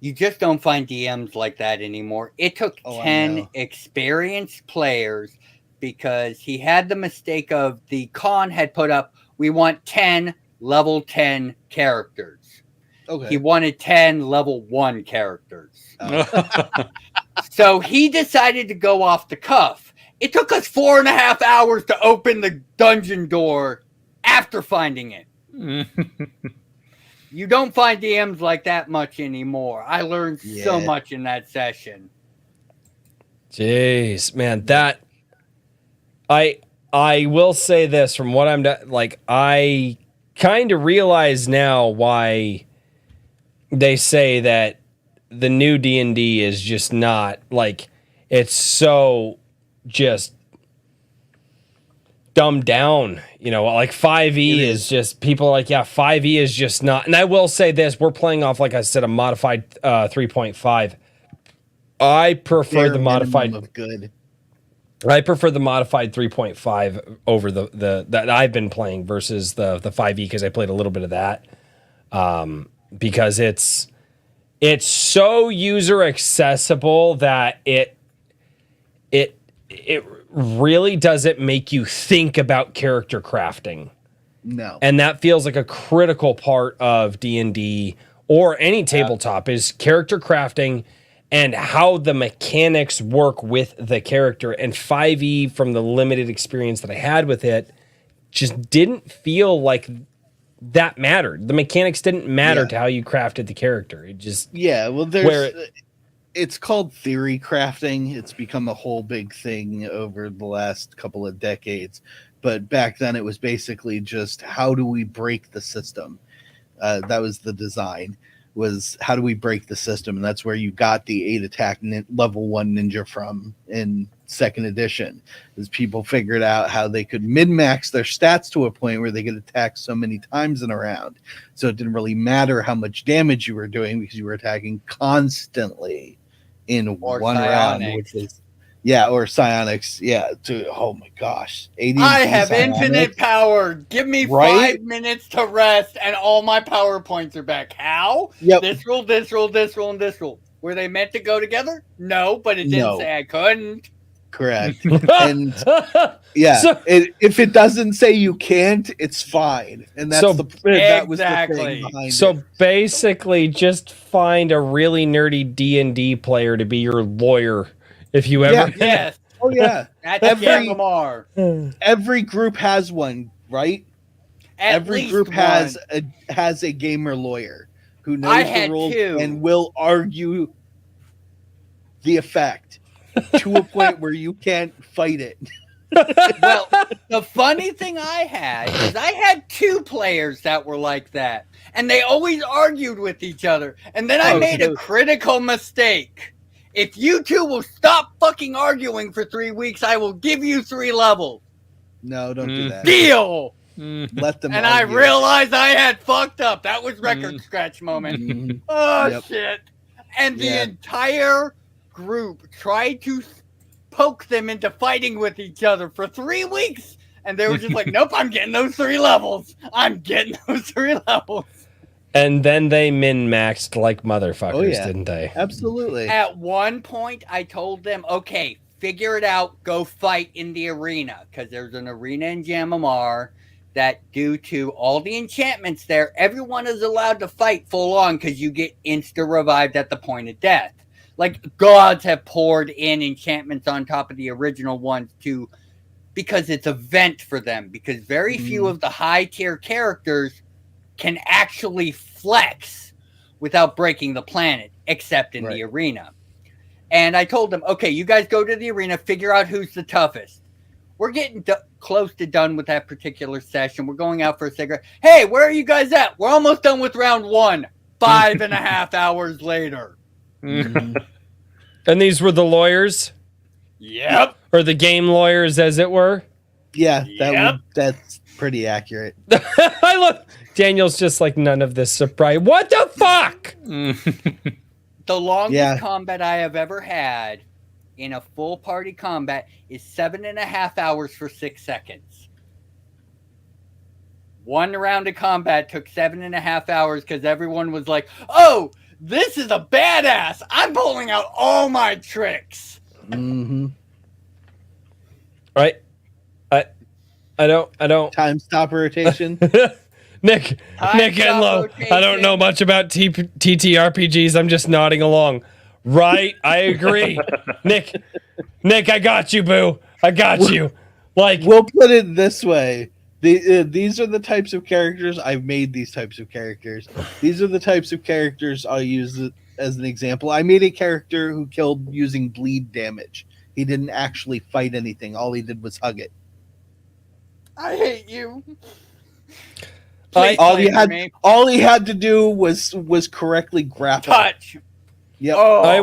you just don't find DMs like that anymore. It took Oh, I 10 know. experienced players because he had the mistake of the con had put up, we want 10 level 10 characters. Okay. He wanted 10 level 1 characters. Oh. So he decided to go off the cuff. It took us 4.5 hours to open the dungeon door after finding it. You don't find DMs like that much anymore. I learned so Yeah. much in that session. Jeez, man, that I will say this from what I'm like, I kind of realize now why they say that the new D&D is just not like, it's so just dumbed down, like 5e is just, people are like, yeah, 5e is just not. And I will say this, we're playing off, like I said, a modified 3.5. I prefer the modified of good. I prefer the modified 3.5 over the that I've been playing versus the 5e, because I played a little bit of that, because it's so user accessible that it really doesn't make you think about character crafting. No. And that feels like a critical part of D&D or any tabletop is character crafting and how the mechanics work with the character. And 5e, from the limited experience that I had with it, just didn't feel like that mattered. The mechanics didn't matter to how you crafted the character. It just... Yeah, well, it's called theory crafting. It's become a whole big thing over the last couple of decades. But back then it was basically just, how do we break the system? That was the design, was how do we break the system? And that's where you got the 8 attack level 1 ninja from in 2nd edition, is people figured out how they could min-max their stats to a point where they could attack so many times in a round. So it didn't really matter how much damage you were doing because you were attacking constantly in Or one psionics. round, which is or psionics. Yeah, oh my gosh. AD&D I have psionics. infinite power. Give me Right? 5 minutes to rest and all my power points are back. How? Yep. This rule, this rule, this rule, and this rule. Were they meant to go together? No, but it didn't No. say I couldn't. Correct. And yeah, So- if it doesn't say you can't, it's fine. And that's So- that was the Exactly. thing behind So it. basically, just find a really nerdy D&D player to be your lawyer if you ever. Yes, Oh yeah. that's Every- Lamar. Every group has one, right? Every group has a gamer lawyer who knows I the had rules 2. and will argue the effect to a point where you can't fight it. Well, the funny thing I had is I had 2 players that were like that, and they always argued with each other. And then I Oh, made so- a critical mistake. If you 2 will stop fucking arguing for 3 weeks, I will give you 3 levels. No, don't do that. Deal. Let them And I argue. realized I had fucked up. That was record scratch moment. Mhm. Oh Yep. shit! And the Yeah. entire group tried to poke them into fighting with each other for 3 weeks, and they were just like, "Nope, I'm getting those 3 levels. I'm getting those 3 levels." And then they min-maxed like motherfuckers, Oh, yeah. didn't they? Absolutely. At one point, I told them, "Okay, figure it out. Go fight in the arena, because there's an arena in Jamamar that, due to all the enchantments there, everyone is allowed to fight full on because you get insta revived at the point of death. Like, gods have poured in enchantments on top of the original ones too, because it's a vent for them. Because very few of the high tier characters can actually flex without breaking the planet, except in the arena. And I told them, okay, you guys go to the arena, figure out who's the toughest. We're getting close to done with that particular session. We're going out for a cigarette. Hey, where are you guys at? We're almost done with round 1. 5.5 hours later. And these were the lawyers? Yep. Or the game lawyers, as it were? Yeah, that's pretty accurate. I love Daniel's just like, none of this surprise. What the fuck? The longest combat I have ever had in a full party combat is 7.5 hours for 6 seconds. One round of combat took 7.5 hours because everyone was like, oh, this is a badass. I'm pulling out all my tricks. Mm-hmm. Right? I don't. Time stop rotation. Nick Enlow. I don't know much about TTRPGs. I'm just nodding along. Right? I agree. Nick, I got you, boo. I got you. Like, we'll put it this way. These are the types of characters I've made. These types of characters. These are the types of characters I'll use as an example. I made a character who killed using bleed damage. He didn't actually fight anything. All he did was hug it. I hate you. All he had to do was correctly grapple. Touch. Yep. Oh, I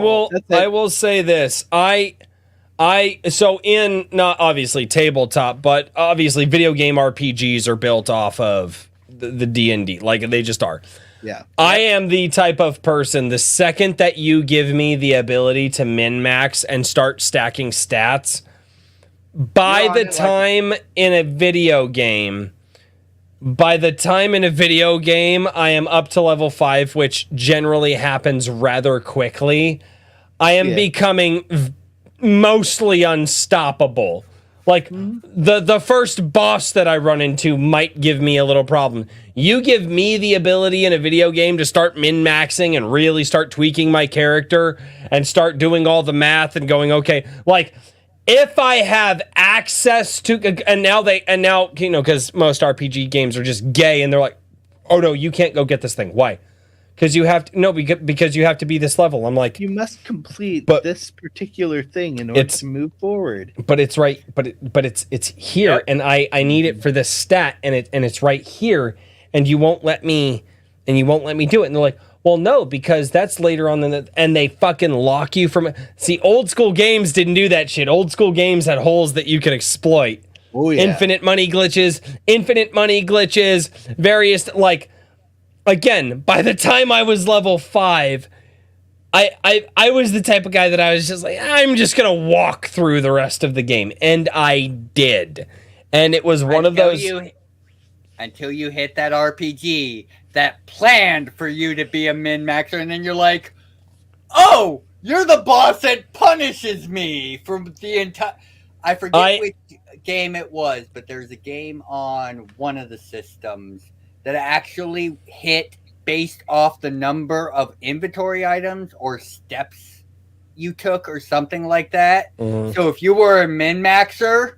will say this. So in not obviously tabletop, but obviously video game RPGs are built off of the D&D. Like they just are. Yeah. I am the type of person, the second that you give me the ability to min-max and start stacking stats, by the time in a video game, I am up to level 5, which generally happens rather quickly. I am becoming mostly unstoppable. Like the first boss that I run into might give me a little problem. You give me the ability in a video game to start min-maxing and really start tweaking my character and start doing all the math and going, okay, like if I have access to, and now you know, because most RPG games are just gay and they're like, oh no, you can't go get this thing. Why? Because you have to, no, because you have to be this level. I'm like, you must complete this particular thing in order to move forward. But it's right, but it's here, and I need it for this stat, and it's right here, and you won't let me do it. And they're like, well, no, because that's later on and they fucking lock you from it. See, old school games didn't do that shit. Old school games had holes that you could exploit. Oh yeah. Infinite money glitches, various, like, again, by the time I was level 5, I was the type of guy that I was just like, I'm just gonna walk through the rest of the game, and I did, and it was one of those. Until you hit that RPG that planned for you to be a min-maxer, and then you're like, oh, you're the boss that punishes me from the entire. I forget which game it was, but there's a game on one of the systems that actually hit based off the number of inventory items or steps you took or something like that. Mm-hmm. So if you were a min-maxer,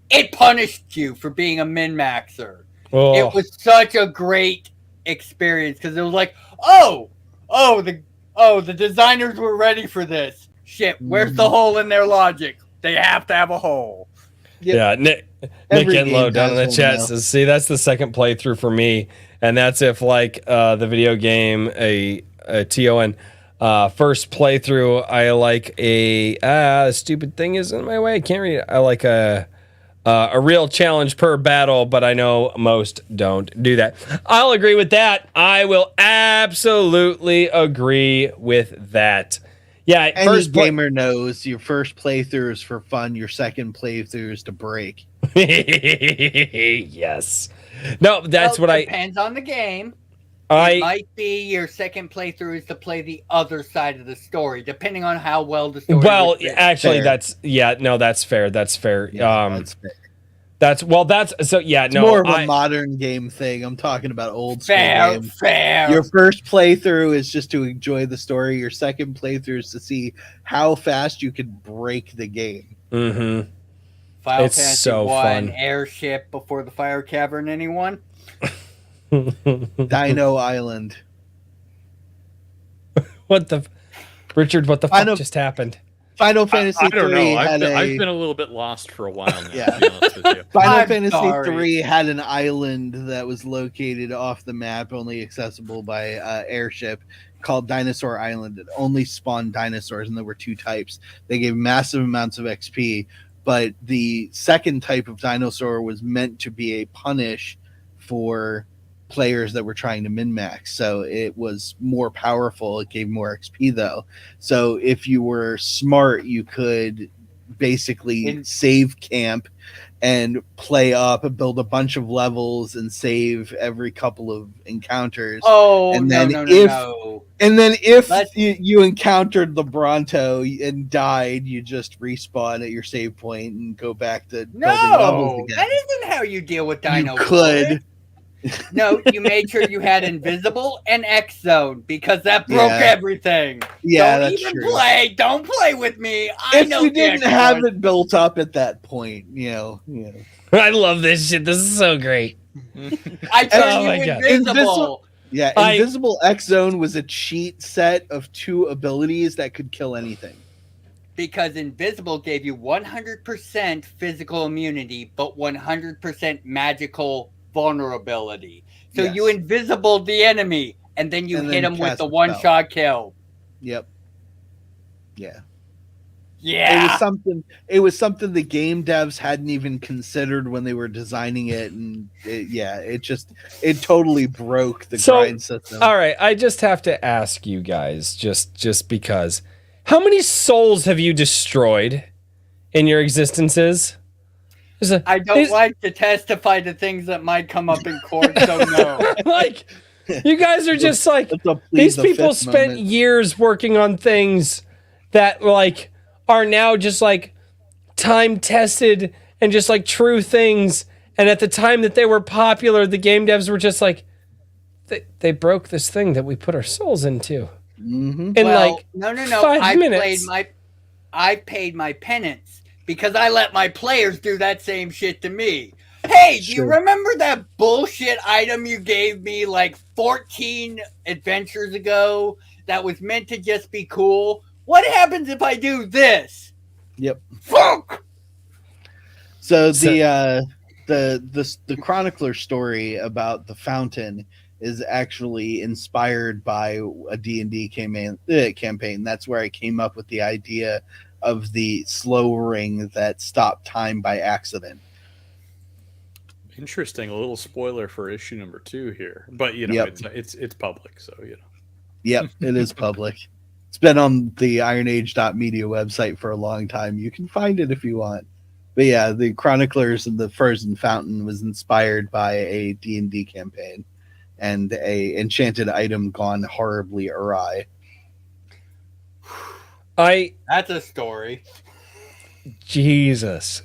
it punished you for being a min-maxer. Oh. It was such a great experience because it was like, the designers were ready for this. Shit, where's the hole in their logic? They have to have a hole. Yep. Yeah, Nick Enlow down in the chat says, see, that's the second playthrough for me, and that's if like the video game a TON first playthrough I like a stupid thing is in my way. I can't read it. I like a real challenge per battle, but I know most don't do that. I'll agree with that. I will absolutely agree with that. Yeah, any gamer knows your first playthrough is for fun. Your second playthrough is to break. Yes. No, that's what depends on the game. It might be your second playthrough is to play the other side of the story, depending on how well the story. Well, actually, that's fair. That's fair. Yeah, that's fair. It's more of a modern game thing. I'm talking about old school game. Fair. Your first playthrough is just to enjoy the story. Your second playthrough is to see how fast you can break the game. Mm-hmm. Final Fantasy so 1, fun. Airship before the fire cavern. Anyone? Dino Island. What the Richard? What the fuck Final- just happened? Final Fantasy I don't 3 know. I've had been a little bit lost for a while now. Yeah. To be honest with you. Final I'm Fantasy sorry. 3 had an island that was located off the map, only accessible by airship, called Dinosaur Island. It only spawned dinosaurs, and there were 2 types. They gave massive amounts of XP, but the second type of dinosaur was meant to be a punish for players that were trying to min-max. So it was more powerful. It gave more XP, though. So if you were smart, you could basically save camp and play up and build a bunch of levels and save every couple of encounters. Oh, And no, then no, no, if- no. And then if Let's- you encountered the Bronto and died, you just respawn at your save point and go back to building levels No, again. that isn't how you deal with Dino. You could. No, you made sure you had Invisible and X Zone because that broke Yeah. everything. Yeah, Don't that's even true. play. Don't play with me. I If know you didn't the X have Zone. it built up at that point, I love this shit. This is so great. I Oh turned my you God. invisible. Yeah, I- Invisible X Zone was a cheat set of 2 abilities that could kill anything. Because Invisible gave you 100% physical immunity, but 100% magical vulnerability. So Yes. you invisible the enemy, and then you And hit then him with cast the a spell. one-shot kill. Yep. Yeah. Yeah. It was something the game devs hadn't even considered when they were designing it, and it totally broke the So, grind system. All right, I just have to ask you guys, just because, how many souls have you destroyed in your existences? I don't like to testify to things that might come up in court, so no. like, you guys are just like, That's a plead these the people fifth spent moment. years working on things that like are now just like time tested and just like true things. And at the time that they were popular, the game devs were just like, they broke this thing that we put our souls into. Mhm. In Well, like no. 5 I minutes. I paid my penance because I let my players do that same shit to me. Hey, do you Sure. remember that bullshit item you gave me like 14 adventures ago that was meant to just be cool? What happens if I do this? Yep. Fuck! So the chronicler story about the fountain is actually inspired by a D&D campaign. That's where I came up with the idea of the slow ring that stopped time by accident. Interesting. A little spoiler for issue number 2 here, but you know Yep. it's public, so you know. Yep, it is public. It's been on the ironage.media website for a long time. You can find it if you want. But yeah, the Chroniclers and the Frozen Fountain was inspired by a D&D campaign and a enchanted item gone horribly awry. That's a story. Jesus.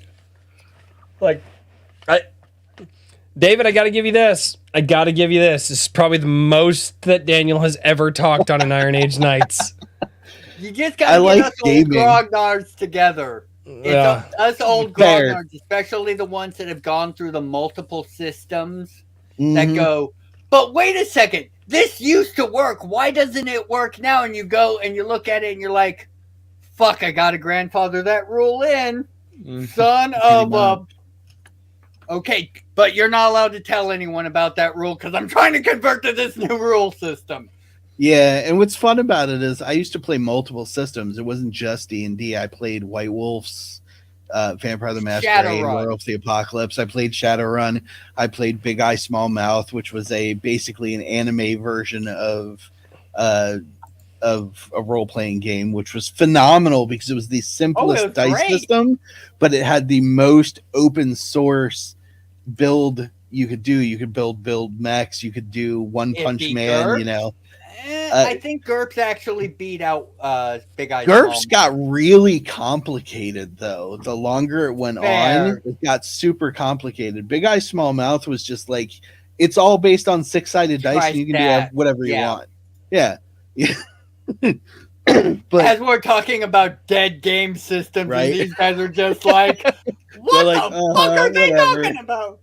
Like, David, I got to give you this. This is probably the most that Daniel has ever talked on an Iron Age Nights. You just I gotta like get us old gaming. grognards together. Yeah. Us old Fair. grognards, especially the ones that have gone through the multiple systems that Mhm. go, but wait a second, this used to work. Why doesn't it work now? And you go and you look at it and you're like, fuck, I gotta grandfather that rule in. Son of a. Okay, but you're not allowed to tell anyone about that rule because I'm trying to convert to this new rule system. Yeah, and what's fun about it is I used to play multiple systems. It wasn't just D&D. I played White Wolf's Vampire the Masquerade, Shadowrun. War of the Apocalypse. I played Shadowrun. I played Big Eye Small Mouth, which was basically an anime version of a role-playing game, which was phenomenal because it was the simplest was dice great. system, but it had the most open source build you could do. You could build mechs. You could do One It Punch beat Man. GURPS. You know. I think GURPS actually beat out Big Eye. GURPS Small got really complicated though. The longer it went Fair. on, it got super complicated. Big Eye Small Mouth was just like it's all based on 6-sided dice, and you can do Trice that. whatever you Yeah. want. Yeah, yeah. But As we're talking about dead game systems, Right. and these guys are just like, what like, the fuck are they whatever. talking about?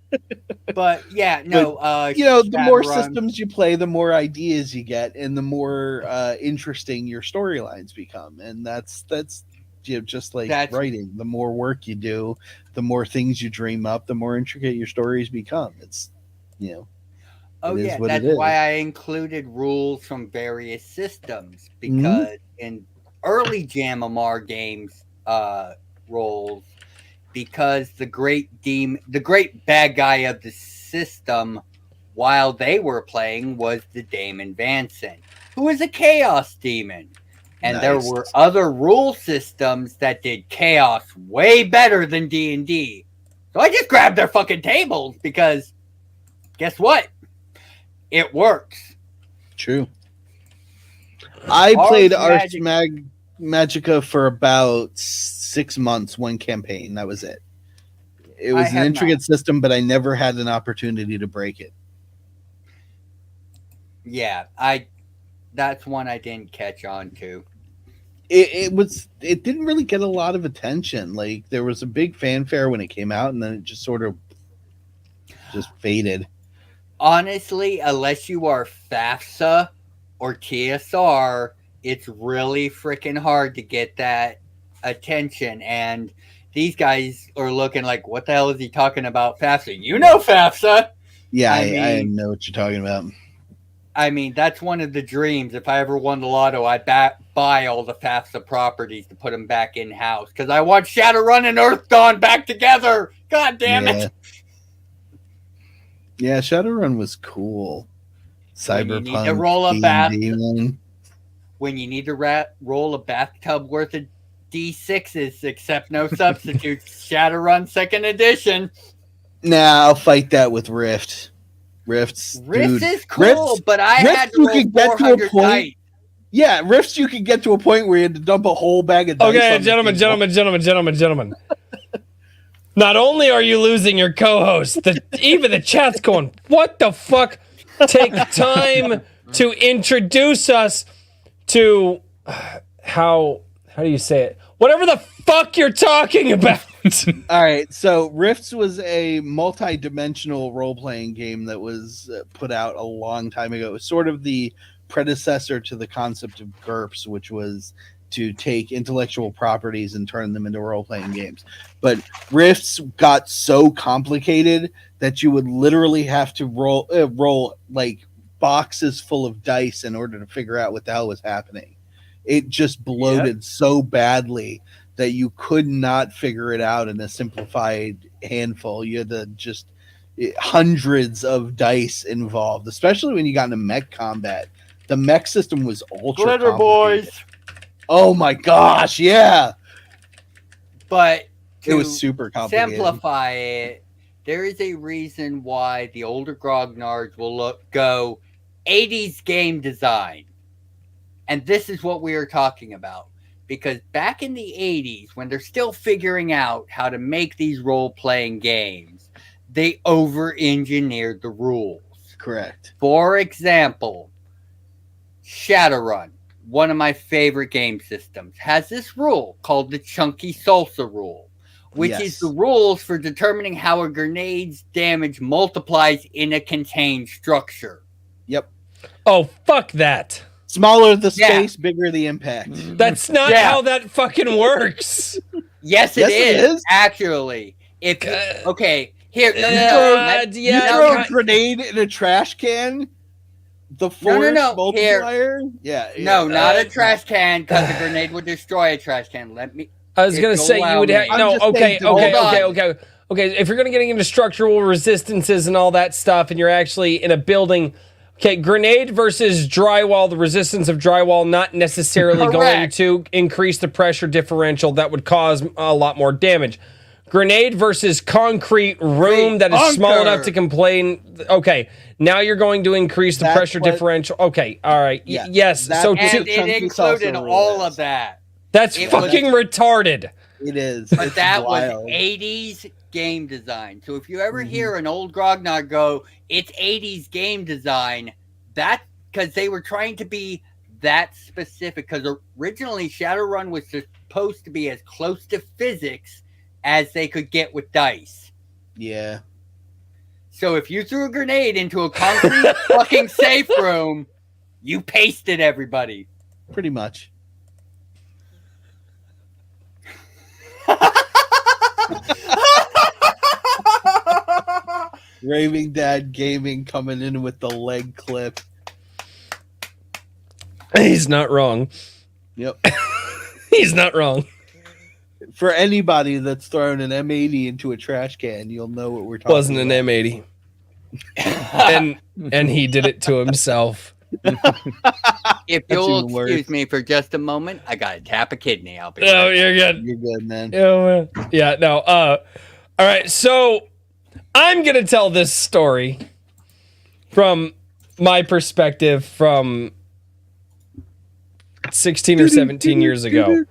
But yeah, no. the more Shadowrun- systems you play, the more ideas you get, and the more interesting your storylines become. And that's just like That's- writing. The more work you do, the more things you dream up, the more intricate your stories become. It's Oh it is yeah, what it that's is. why I included rules from various systems Mm-hmm. because in early JamMR games roles, because the great bad guy of the system while they were playing was the Damon Vanson, who was a chaos demon. And there Nice. were other rule systems that did chaos way better than D&D. So I just grabbed their fucking tables because guess what? It works. True. I Ars played Ars Magica. Magica for about 6 months, one campaign. That was it. It I was an have intricate not. system, but I never had an opportunity to break it. Yeah, that's one I didn't catch on to. It didn't really get a lot of attention. Like there was a big fanfare when it came out, and then it just sort of just faded. Honestly, unless you are FAFSA or TSR, it's really freaking hard to get that attention. And these guys are looking like, what the hell is he talking about FAFSA? You know FAFSA! Yeah, I I mean- know what you're talking about. I mean, that's one of the dreams. If I ever won the lotto, I'd buy all the FAFSA properties to put them back in-house. Because I want Shadowrun and Earth Dawn back together! God damn it! Yeah, Shadowrun was cool. When you need to Cyberpunk roll a D&D one. When you need to roll a bathtub worth of D6s, except no substitutes, Shadowrun 2nd Edition. Nah, I'll fight that with Rift. Rifts, Rift dude. is cool, Rifts- but I Rifts had to you roll could get to a 400 point- dice. Yeah, Rifts you could get to a point where you had to dump a whole bag of dice. Okay, on the gentlemen. Not only are you losing your co-host, even the chat's going, what the fuck? Take time to introduce us to how do you say it? Whatever the fuck you're talking about. All right, so Rifts was a multi-dimensional role-playing game that was put out a long time ago. It was sort of the predecessor to the concept of GURPS, which was to take intellectual properties and turn them into role-playing games. But Rifts got so complicated that you would literally have to roll like boxes full of dice in order to figure out what the hell was happening. It just bloated so badly that you could not figure it out in a simplified handful. You had to just hundreds of dice involved, especially when you got into mech combat. The mech system was ultra Glitter complicated. boys. Oh my gosh, yeah. But It was super complicated. simplify it, there is a reason why the older grognards will go 80s game design. And this is what we are talking about. Because back in the 80s, when they're still figuring out how to make these role-playing games, they over-engineered the rules. Correct. For example, Shadowrun, one of my favorite game systems, has this rule called the Chunky Salsa rule, which is Yes. the rules for determining how a grenade's damage multiplies in a contained structure. Yep. Oh, fuck that. Smaller the Yeah. space, bigger the impact. That's not Yeah. how that fucking works. Yes, Yes, it it is, is. actually. If okay, here, You yeah, throw okay. a grenade in a trash can. The No, force no. multiplier. Yeah. no, not Uh, a trash can, because a grenade would destroy a trash can. Let me. I was If gonna you'll say you allow would me. have I'm no. just Okay, saying, okay, hold okay, on. okay, okay. If you're gonna get into structural resistances and all that stuff, and you're actually in a building, okay, grenade versus drywall. The resistance of drywall not necessarily going Correct. to increase the pressure differential that would cause a lot more damage. Grenade versus concrete room that is small bunker. enough to complain. Okay, now you're going to increase the That's pressure what- differential. Okay, all right, Yeah, yes. that- So And two, And it Chunky included Salsa rule all is. of that. that's it was- fucking retarded. It is. But It's that wild. was 80s game design. So if you ever Mhm. hear an old grognard go, it's 80s game design, that because they were trying to be that specific because originally Shadowrun was supposed to be as close to physics as they could get with dice. Yeah. So if you threw a grenade into a concrete fucking safe room, you pasted everybody. Pretty much. Raving Dad Gaming coming in with the leg clip. He's not wrong. Yep. He's not wrong. For anybody that's thrown an M80 into a trash can, you'll know what we're talking Wasn't an about. M80. and he did it to himself. If you'll even worse. excuse me for just a moment, I gotta tap a kidney. I'll be Oh, right you're good. You're good, man. Yeah, no. All right, so I'm going to tell this story from my perspective from 16 or 17 years ago.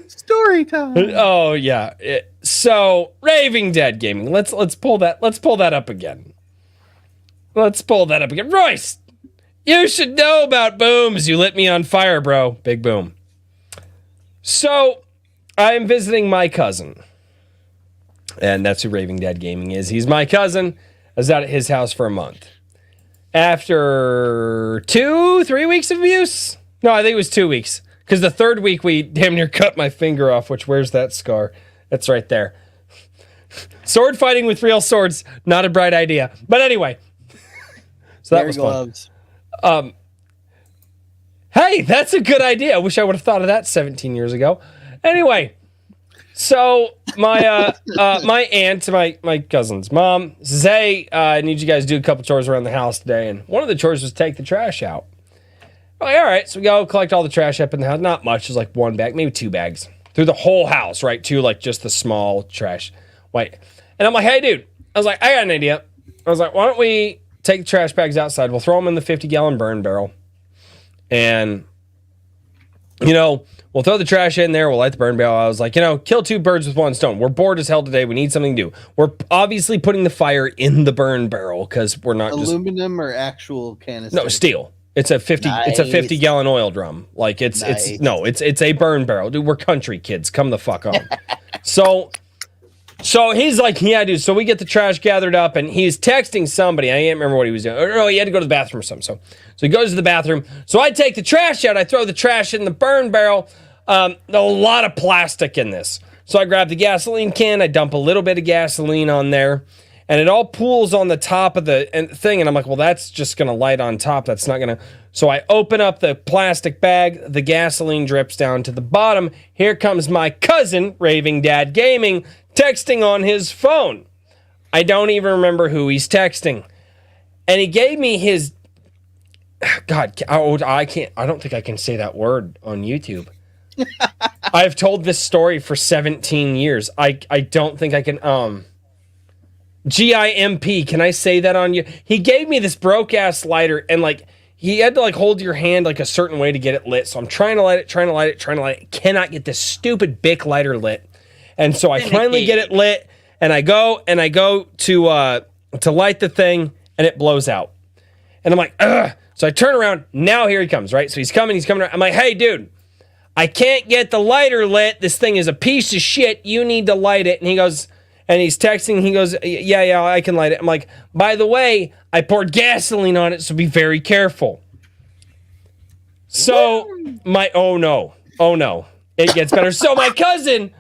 Story time. Oh, yeah. So, Raving Dead Gaming. Let's pull that up again. Let's pull that up again. Royce, you should know about booms. You lit me on fire, bro. Big boom. So, I'm visiting my cousin. And that's who Raving Dead Gaming is. He's my cousin. I was out at his house for a month. After 2-3 weeks of abuse? No, I think it was 2 weeks. Because the third week we damn near cut my finger off, which where's that scar? That's right there. Sword fighting with real swords, not a bright idea. But anyway. So that was fun. Hey, that's a good idea. I wish I would have thought of that 17 years ago. Anyway, so my my aunt, my cousin's mom says, hey, I need you guys to do a couple chores around the house today. And one of the chores was take the trash out. I'm like, all right, so we go collect all the trash up in the house. Not much, just like one bag, maybe 2 bags. Through the whole house, right? To like just the small trash. Wait. And I'm like, hey, dude. I was like, I got an idea. I was like, why don't we take the trash bags outside? We'll throw them in the 50-gallon burn barrel. And, you know, we'll throw the trash in there. We'll light the burn barrel. I was like, you know, kill 2 birds with 1 stone. We're bored as hell today. We need something to do. We're obviously putting the fire in the burn barrel because we're not aluminum or actual canister? No, steel. It's a 50. Nice. It's a 50-gallon oil drum. Like it's it's a burn barrel. Dude, we're country kids. Come the fuck on. So he's like, yeah, dude. So we get the trash gathered up, and he's texting somebody. I can't remember what he was doing. Oh, he had to go to the bathroom or something. So he goes to the bathroom. So I take the trash out. I throw the trash in the burn barrel. A lot of plastic in this. So I grab the gasoline can. I dump a little bit of gasoline on there. And it all pools on the top of the thing. And I'm like, well, that's just going to light on top. That's not going to. So I open up the plastic bag. The gasoline drips down to the bottom. Here comes my cousin, Raving Dad Gaming, texting on his phone. I don't even remember who he's texting. And he gave me his. God, I can't. I don't think I can say that word on YouTube. I've told this story for 17 years. I don't think I can. GIMP. Can I say that on you? He gave me this broke ass lighter, and like he had to like hold your hand like a certain way to get it lit. So I'm trying to light it. Cannot get this stupid Bic lighter lit. And so I finally get it lit, and I go to light the thing, and it blows out. And I'm like, ugh. So I turn around. Now here he comes, right? So he's coming around. I'm like, hey, dude, I can't get the lighter lit. This thing is a piece of shit. You need to light it. And he goes. And he's texting, he goes, yeah, I can light it. I'm like, by the way, I poured gasoline on it, so be very careful. So, oh no, it gets better. So my cousin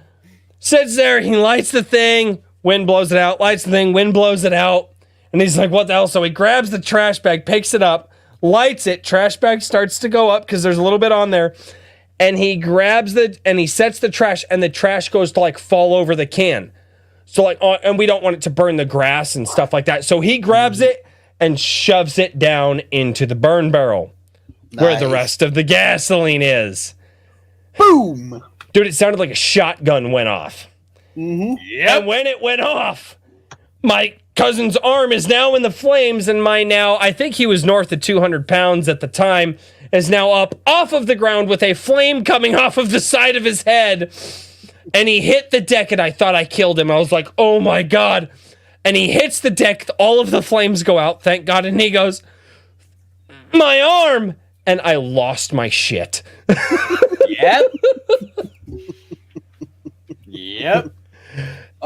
sits there, he lights the thing, wind blows it out, lights the thing, wind blows it out. And he's like, what the hell? So he grabs the trash bag, picks it up, lights it, trash bag starts to go up because there's a little bit on there. And he grabs and he sets the trash, and the trash goes to like fall over the can. So like, and we don't want it to burn the grass and stuff like that. So he grabs it and shoves it down into the burn barrel where the rest of the gasoline is. Boom! Dude, it sounded like a shotgun went off. Mm-hmm. And when it went off, my cousin's arm is now in the flames, and I think he was north of 200 pounds at the time, is now up off of the ground with a flame coming off of the side of his head. And he hit the deck, and I thought I killed him. I was like, oh my God. And he hits the deck. All of the flames go out, thank God. And he goes, my arm. and I lost my shit. Yep. Yep.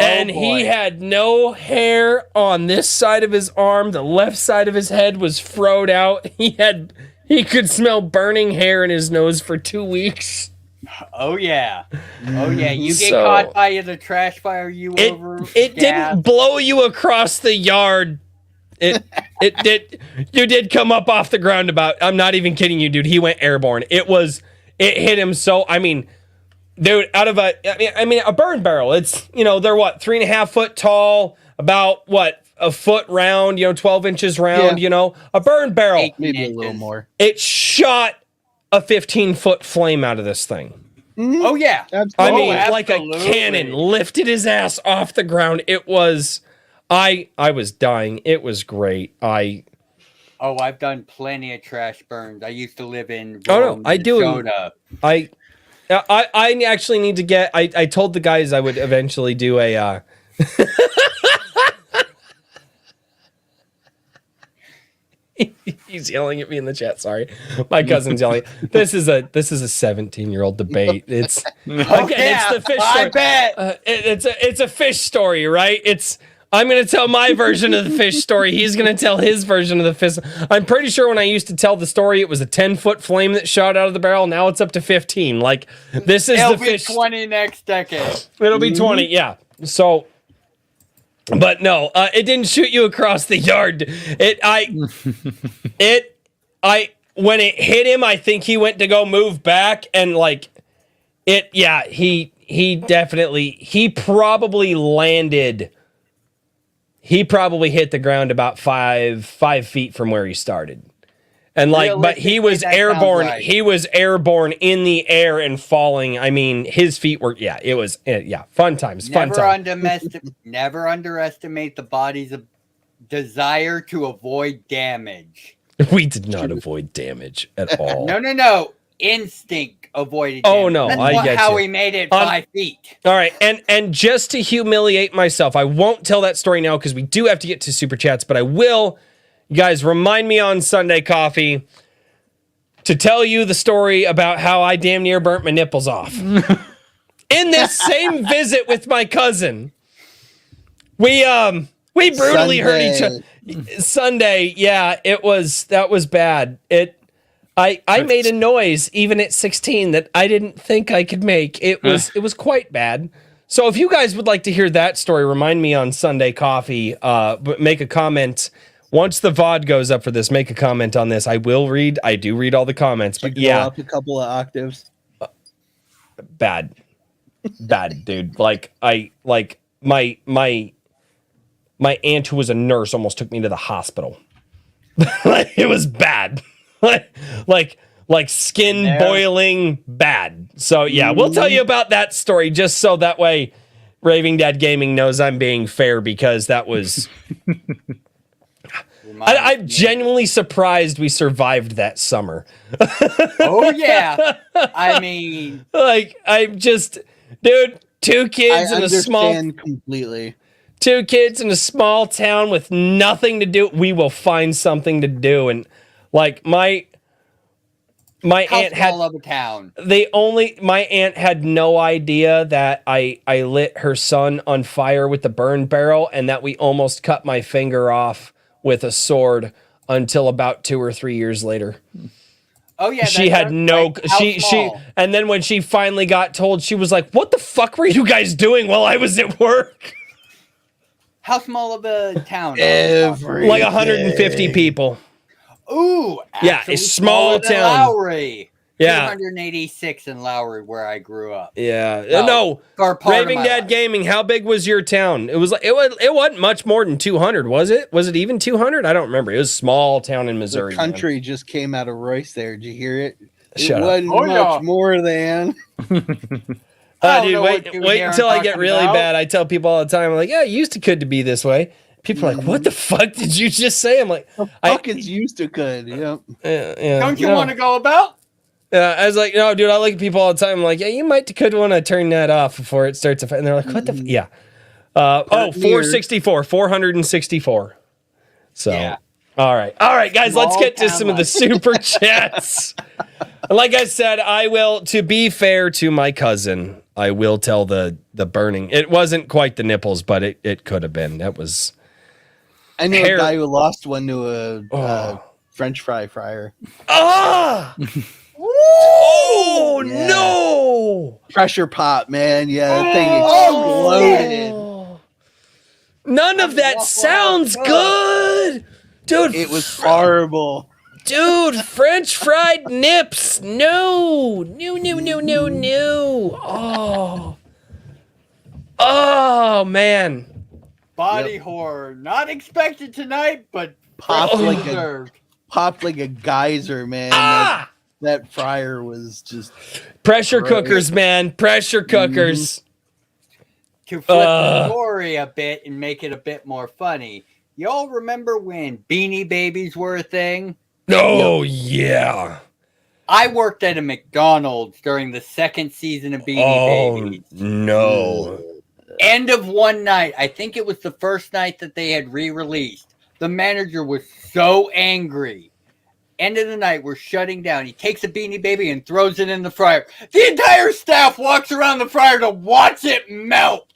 And boy. he had no hair on this side of his arm. The left side of his head was froed out. He could smell burning hair in his nose for 2 weeks. Oh yeah. Oh yeah. You get So- caught by the trash fire you over. It gas. didn't blow you across the yard. It did. You did come up off the ground about. I'm not even kidding you, dude. He went airborne. It hit him so. I mean, dude, out of a burn barrel. It's they're what 3.5 foot tall, about what a foot round. 12 inches round. Yeah. A burn barrel. Maybe a little more. It shot a 15-foot flame out of this thing. Oh yeah. I Oh, mean, like a absolutely. cannon, lifted his ass off the ground. It was, I was dying. It was great. Oh, I've done plenty of trash burns. I used to live in Oh, no, rural I do. Minnesota. I actually need to get. I told the guys I would eventually do a. He's yelling at me in the chat. Sorry, my cousin's yelling. This is a 17-year-old debate. It's again, it's the fish story. I bet. It's a fish story, right? I'm going to tell my version of the fish story. He's going to tell his version of the fish. I'm pretty sure when I used to tell the story, it was a 10-foot flame that shot out of the barrel. Now it's up to 15. Like, this is It'll the be fish. 20 next decade. It'll be 20, yeah. So, but no, it didn't shoot you across the yard. When it hit him, I think he went to go move back and he probably landed. He probably hit the ground about 5 feet from where he started. And but he was Realistically, that airborne. sounds right. He was airborne in the air and falling. I mean, his feet were, it was, fun times, fun times. Never underestimate the body's desire to avoid damage. We did not avoid damage at all. No. Instinct avoided Oh, damage. no, That's I get how you. we made it On- 5 feet. All right, and just to humiliate myself, I won't tell that story now because we do have to get to super chats, but I will. You guys, remind me on Sunday Coffee to tell you the story about how I damn near burnt my nipples off. In this same visit with my cousin, we brutally hurt each other. Sunday, yeah, that was bad. I made a noise even at 16 that I didn't think I could make. It was quite bad. So if you guys would like to hear that story, remind me on Sunday Coffee. But make a comment once the VOD goes up for this. Make a comment on this. I do read all the comments. But Go up a couple of octaves. bad, dude. My aunt who was a nurse almost took me to the hospital. It was bad. like skin boiling bad. So yeah, we'll tell you about that story just so that way Raving Dad Gaming knows I'm being fair, because that was I'm genuinely surprised we survived that summer. Oh yeah. I mean, I'm just, dude, two I kids in a small understand completely. 2 kids in a small town with nothing to do. We will find something to do. And like my how aunt had small of a town. my aunt had no idea that I lit her son on fire with the burn barrel, and that we almost cut my finger off with a sword until about 2 or 3 years later. Oh yeah. She had no how she small? and then when she finally got told, she was like, "What the fuck were you guys doing while I was at work?" How small of a town? Like 150 people. Ooh, Yeah, actually a small smaller than town. Lowry. Yeah. 286 in Lowry, where I grew up. Yeah. No, No. for part of Raving my Dad life. Gaming, how big was your town? It was like it wasn't much more than 200, was it? Was it even 200? I don't remember. It was a small town in Missouri. The country just came out of Royce there. Did you hear it? Shut it up. wasn't Oh, much yeah. more than. I don't Dude, know wait what you hear until I'm I get talking really about. bad. I tell people all the time, I'm like, yeah, it used to could to be this way. People are like, what the fuck did you just say? I'm like, Fuck is used to could. Yep. yeah, Don't you no. want to go about? I was like, no, dude, I look at people all the time. I'm like, yeah, you might could want to turn that off before it starts. And they're like, what the? Yeah. 464. So Yeah. All right, guys. Let's Small get to town some of the life. super chats. Like I said, I will. To be fair to my cousin, I will tell the burning. It wasn't quite the nipples, but it could have been. That was. I knew Hair- a guy who lost one to a Oh. French fry fryer. Ah! Oh Yeah. no! Pressure pop, man. Yeah, that thing exploded. Oh. None of that sounds good, dude. It was horrible. Dude, French fried nips. No. Oh man. Body horror. Not expected tonight, but Popped like a deserved. geyser, man. Ah! That fryer was just Pressure Right. cookers, man. Pressure cookers. To flip the story a bit and make it a bit more funny. Y'all remember when Beanie Babies were a thing? Oh yeah. I worked at a McDonald's during the second season of Beanie Oh Babies. no. End of one night, I think it was the first night that they had re-released. The manager was so angry. End of the night, we're shutting down. He takes a Beanie Baby and throws it in the fryer. The entire staff walks around the fryer to watch it melt.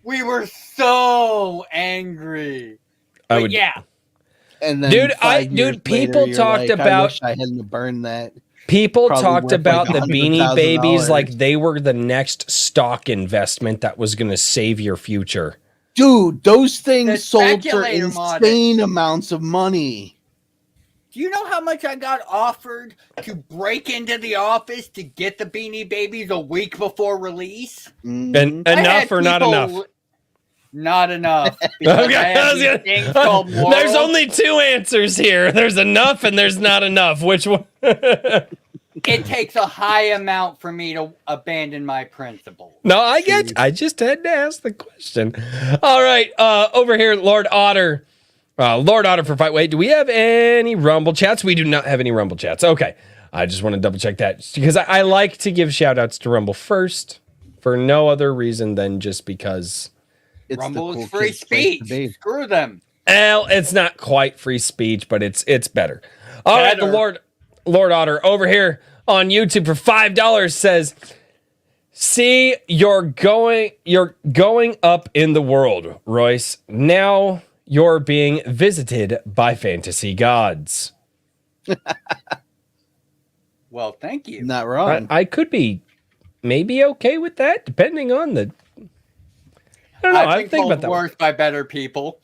We were so angry. I But would. yeah, and then Dude, 5 years people later, you're talked like, I about- wish I hadn't burned that. People Probably talked worth about like the Beanie Babies $100,000. like they were the next stock investment that was going to save your future. Dude, those The things sold for speculator mod. insane amounts of money. do you know how much I got offered to break into the office to get the Beanie Babies a week before release? Mhm. And I enough had or not people- enough? Not enough. Because I had these things called morals. There's only two answers here. There's enough and there's not enough. Which one? It takes a high amount for me to abandon my principles. No, I get. I just had to ask the question. All right, over here, Lord Otter. Lord Otter for Fight. Wait, do we have any Rumble chats? We do not have any Rumble chats. Okay, I just want to double check that because I like to give shout outs to Rumble first for no other reason than just because. It's the Rumble cool is free kid's place to speech. be. Screw them. Well, it's not quite free speech, but it's better. All right, the Better. Lord Otter over here on YouTube for $5 says, "See, you're going up in the world, Royce. Now you're being visited by fantasy gods." Well, thank you. Not wrong. I could be maybe okay with that, depending on the. I don't know. I I've been think about told that. worse by better people.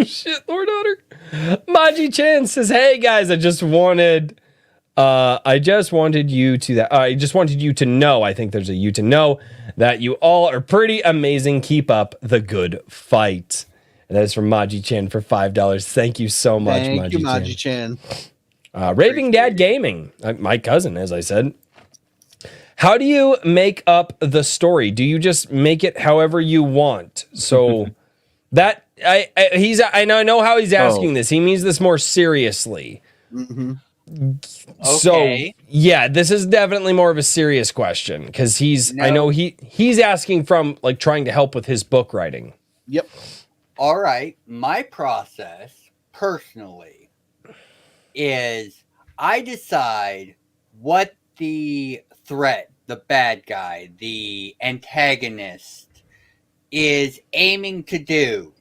Shit, Lord Otter. Maji Chan says, "Hey guys, I just wanted you to know, I think there's a you to know that you all are pretty amazing. Keep up the good fight." And that is from Maji Chan for $5. Thank you so much, Thank you, Maji Maji Chan. Raving Dad Gaming, my cousin, as I said. How do you make up the story? Do you just make it however you want? So that I know how he's asking this. He means this more seriously. hmm So Okay. yeah, this is definitely more of a serious question because I know he's asking from like trying to help with his book writing. Yep. All right. My process, personally, is I decide what the threat, the bad guy, the antagonist is aiming to do.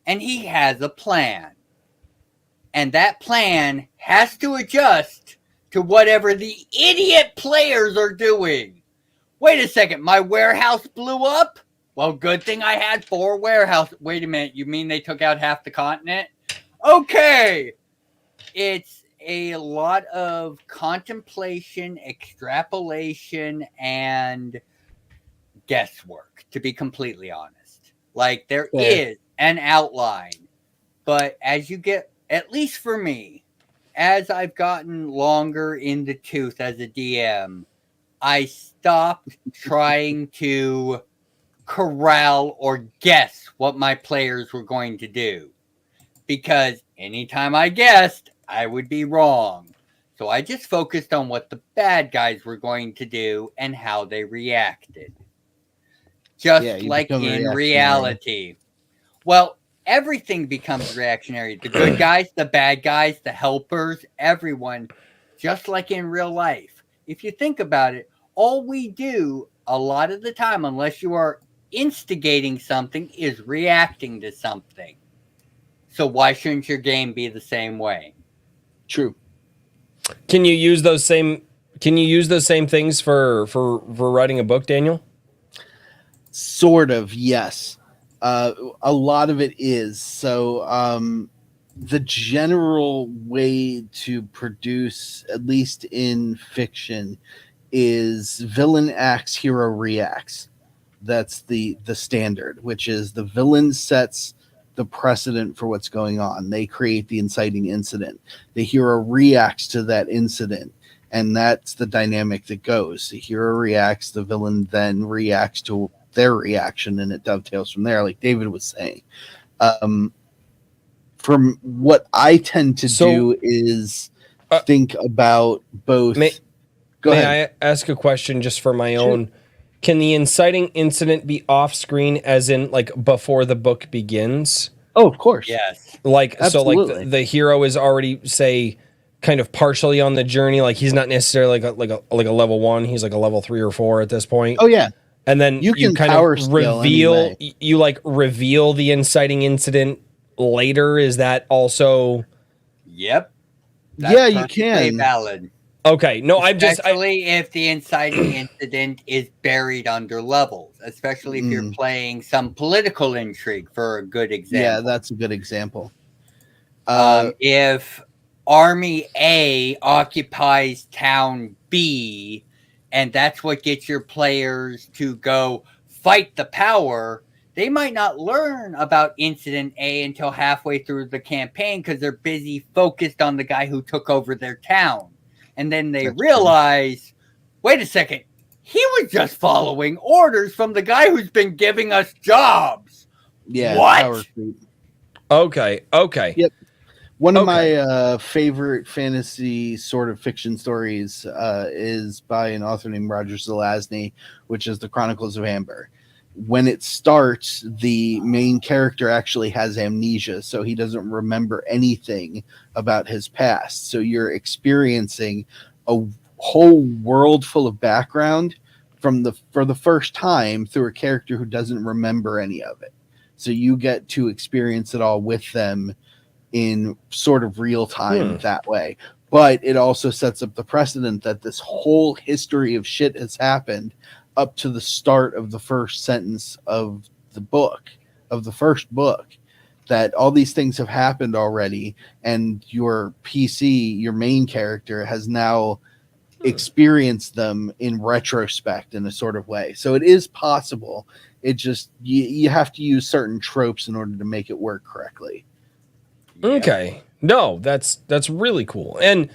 And he has a plan. And that plan has to adjust to whatever the idiot players are doing. Wait a second, my warehouse blew up? Well, good thing I had 4 warehouses. Wait a minute, you mean they took out half the continent? Okay. It's a lot of contemplation, extrapolation, and guesswork, to be completely honest. Like, there is an outline, but as you get, at least for me, as I've gotten longer in the tooth as a DM, I stopped trying to corral or guess what my players were going to do. Because anytime I guessed, I would be wrong. So I just focused on what the bad guys were going to do and how they reacted. Just Yeah, you like become a in reactionary. reality. Well, everything becomes reactionary. The good guys, the bad guys, the helpers, everyone, just like in real life. If you think about it, all we do a lot of the time, unless you are instigating something, is reacting to something. So why shouldn't your game be the same way? True. Can you use those same things for writing a book, Daniel? Sort of, yes. A lot of it is. So the general way to produce, at least in fiction, is villain acts, hero reacts. That's the standard, which is the villain sets the precedent for what's going on. They create the inciting incident. The hero reacts to that incident, and that's the dynamic that goes. The hero reacts, the villain then reacts to their reaction, and it dovetails from there, like David was saying. From what I tend to do is think about both. May I ask a question just for my own? Can the inciting incident be off screen, as in like before the book begins? Oh, of course. Yes. Like, absolutely. So like the hero is already, say, kind of partially on the journey. Like he's not necessarily like a level 1. He's like a level 3 or 4 at this point. Oh yeah. And then you kind of reveal, anyway. You like reveal the inciting incident later. Is that also? Yep. Yeah, you can. Valid. Okay. No, especially if the inciting incident is buried under levels, especially if you're playing some political intrigue, for a good example. Yeah, that's a good example. If Army A occupies town B, and that's what gets your players to go fight the power, they might not learn about Incident A until halfway through the campaign because they're busy focused on the guy who took over their town. And then they realize, wait a second, he was just following orders from the guy who's been giving us jobs. Yeah. What? Okay. Yep. One of my favorite fantasy sort of fiction stories is by an author named Roger Zelazny, which is The Chronicles of Amber. When it starts, the main character actually has amnesia, so he doesn't remember anything about his past. So you're experiencing a whole world full of background for the first time through a character who doesn't remember any of it. So you get to experience it all with them in sort of real time that way. But it also sets up the precedent that this whole history of shit has happened up to the start of the first sentence of the first book, that all these things have happened already, and your PC, your main character, has now experienced them in retrospect in a sort of way. So it is possible. It just, you have to use certain tropes in order to make it work correctly. Okay. No, that's really cool. And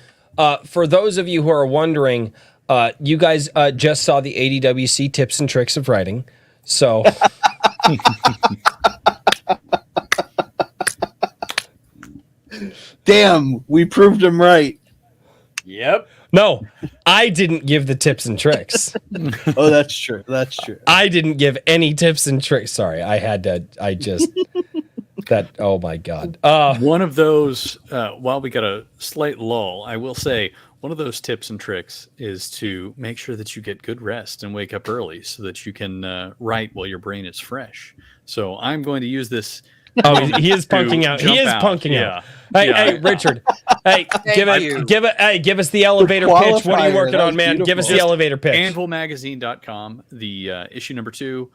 for those of you who are wondering, you guys just saw the ADWC tips and tricks of writing. So damn, we proved him right. Yep. No, I didn't give the tips and tricks. Oh, that's true. That's true. I didn't give any tips and tricks. Sorry, oh my God. One of those, while we got a slight lull, I will say one of those tips and tricks is to make sure that you get good rest and wake up early so that you can write while your brain is fresh. So I'm going to use this. Oh, he is punking out. He is punking out. Hey, Richard. Hey, give us the elevator pitch. What are you working on, man? Give us the elevator pitch. Anvilmagazine.com, the issue number 2.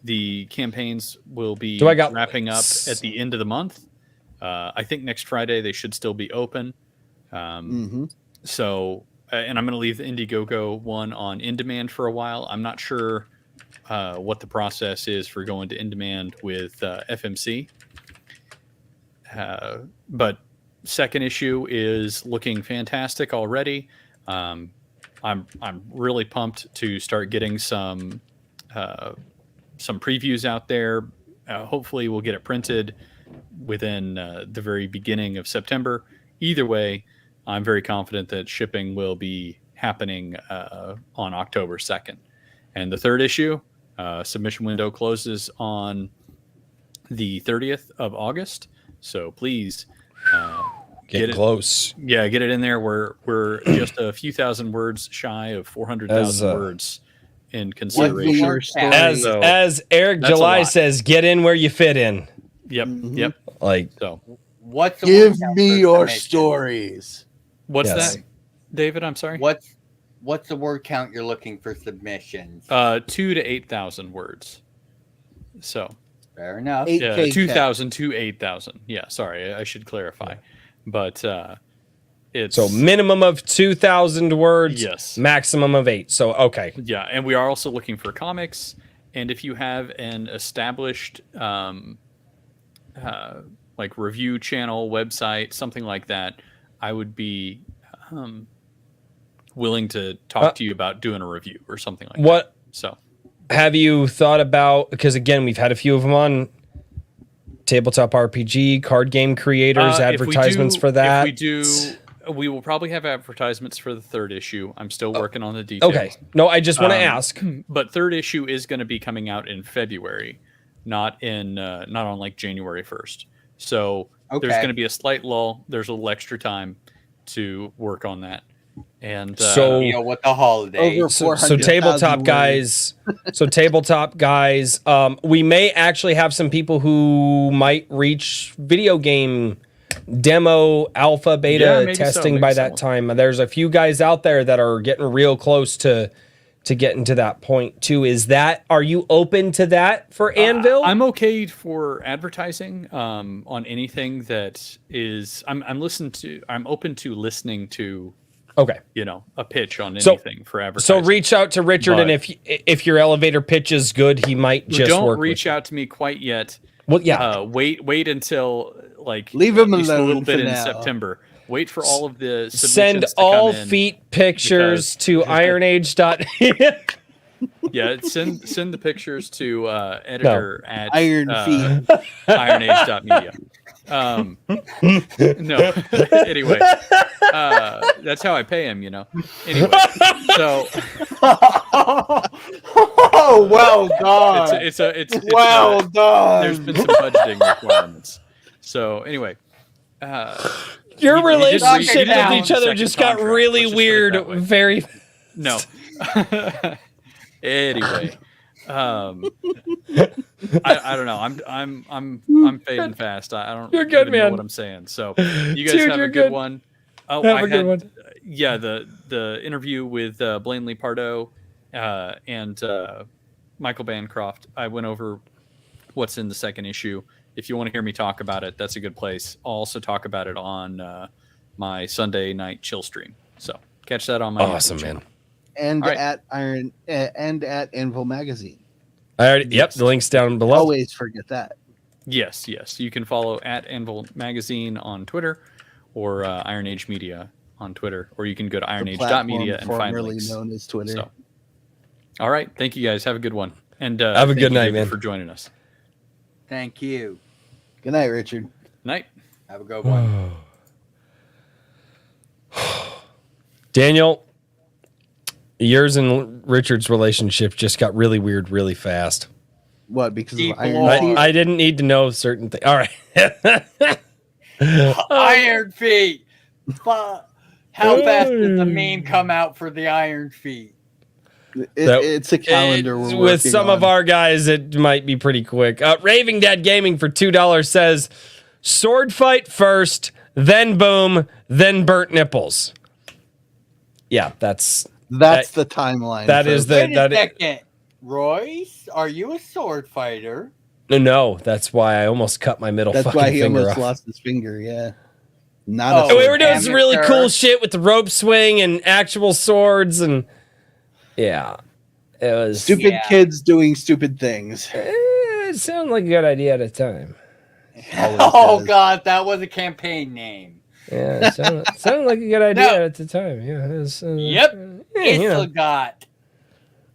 The campaigns will be wrapping up at the end of the month. I think next Friday they should still be open. So, and I'm going to leave the Indiegogo one on In Demand for a while. I'm not sure what the process is for going to In Demand with FMC. But second issue is looking fantastic already. I'm really pumped to start getting some previews out there. Hopefully we'll get it printed within the very beginning of September. Either way, I'm very confident that shipping will be happening on October 2nd. And the third issue, submission window closes on the 30th of August. So please Get close. Yeah, get it in there. We're just a few thousand words shy of 400,000 words in consideration. As Eric July says, get in where you fit in. Yep. Yep. Like, so what's the Give word count me for your submission? stories. what's Yes. that, David? I'm sorry. What's the word count you're looking for submissions? 2,000 to 8,000 words. So Fair enough. 8K 2,000 to 8,000. Yeah, sorry, I should clarify. But it's so minimum of 2,000 words. Yes. Maximum of 8. So, okay. Yeah, and we are also looking for comics. And if you have an established like review channel, website, something like that, I would be willing to talk to you about doing a review or something like that. So Have you thought about, because again, we've had a few of them on Tabletop RPG, card game creators, advertisements for that. If we do, we will probably have advertisements for the third issue. I'm still working on the details. Okay. No, I just want to ask. But third issue is going to be coming out in February, not on like January 1st. So there's going to be a slight lull. There's a little extra time to work on that. And So- You know what the holiday. Over So 400,000 tabletop words. guys, we may actually have some people who might reach video game demo, alpha, beta Yeah, maybe testing so, by maybe that so. time. There's a few guys out there that are getting real close to getting to that point too. Are you open to that for Anvil? I'm okay for advertising on anything that is. I'm open to listening to okay. a pitch on So- anything for advertising. So reach out to Richard, But- and if your elevator pitch is good, he might just don't work reach with out to me quite yet. Well, yeah. Wait until like Leave him at least a alone little bit for in now. September. Wait for all of the submissions Send to all come in. feet pictures to ironage. Yeah, send the pictures to editor at Iron Feet. ironage.media. No. Anyway, that's how I pay him. Anyway, so Oh, well done. it's well done. there's been some budgeting requirements. So anyway, Your You- you relationship just read with down each other second just got contract. really Let's just put it weird. that way. Very. no. Anyway, I don't know. I'm fading fast. I don't. You're good, even know man. what I'm saying. So you guys Dude, have you're a good good. one. Oh, Have a good one. Yeah, the interview with Blanley Pardo and Michael Bancroft. I went over what's in the second issue. If you want to hear me talk about it, that's a good place. I'll also talk about it on my Sunday night chill stream. So catch that on my Awesome, YouTube channel. man. And All right. at Iron and at Anvil Magazine. Yep, the link's down below. Always forget that. Yes. You can follow at Anvil Magazine on Twitter or Iron Age Media on Twitter, or you can go to The ironage.media and find formerly links. known as Twitter. So, all right. Thank you guys. Have a good one. And Have a thank good you, night, David, man. for joining us. Thank you. Good night, Richard. Night. Have a good one. Daniel, yours and Richard's relationship just got really weird really fast. What? Because Deep of Iron lore. Feet? I didn't need to know certain things. All right. Iron Feet. How fast did the meme come out for the Iron Feet? It's a calendar we're With working some of on. our guys, it might be pretty quick. Raving Dad Gaming for $2 says, sword fight first, then boom, then burnt nipples. Yeah, that's That's the timeline. that is folks. the- Wait a that- second. Royce, are you a sword fighter? no. That's why I almost cut my middle That's fucking why he finger almost off. lost his finger. Yeah. Not Oh, a And we sword were doing Damn some it, really sir. cool shit with the rope swing and actual swords, and yeah, it was stupid Yeah. kids doing stupid things. It sounded like a good idea at a time. Oh does. God, that was a campaign name. Yeah, it sounded like a good idea No. at the time. Yeah, it was, Yep. yeah, Isselgott.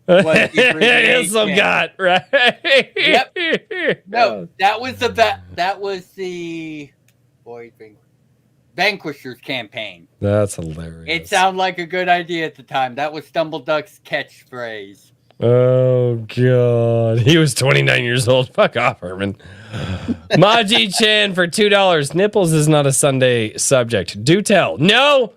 Was the abbreviation. Isselgott, right? Yep. No, that was the boy Vanquisher's campaign. That's hilarious. It sounded like a good idea at the time. That was Stumbleduck's catchphrase. Oh, God. He was 29 years old. Fuck off, Herman. Maji Chan for $2. Nipples is not a Sunday subject. Do tell. No.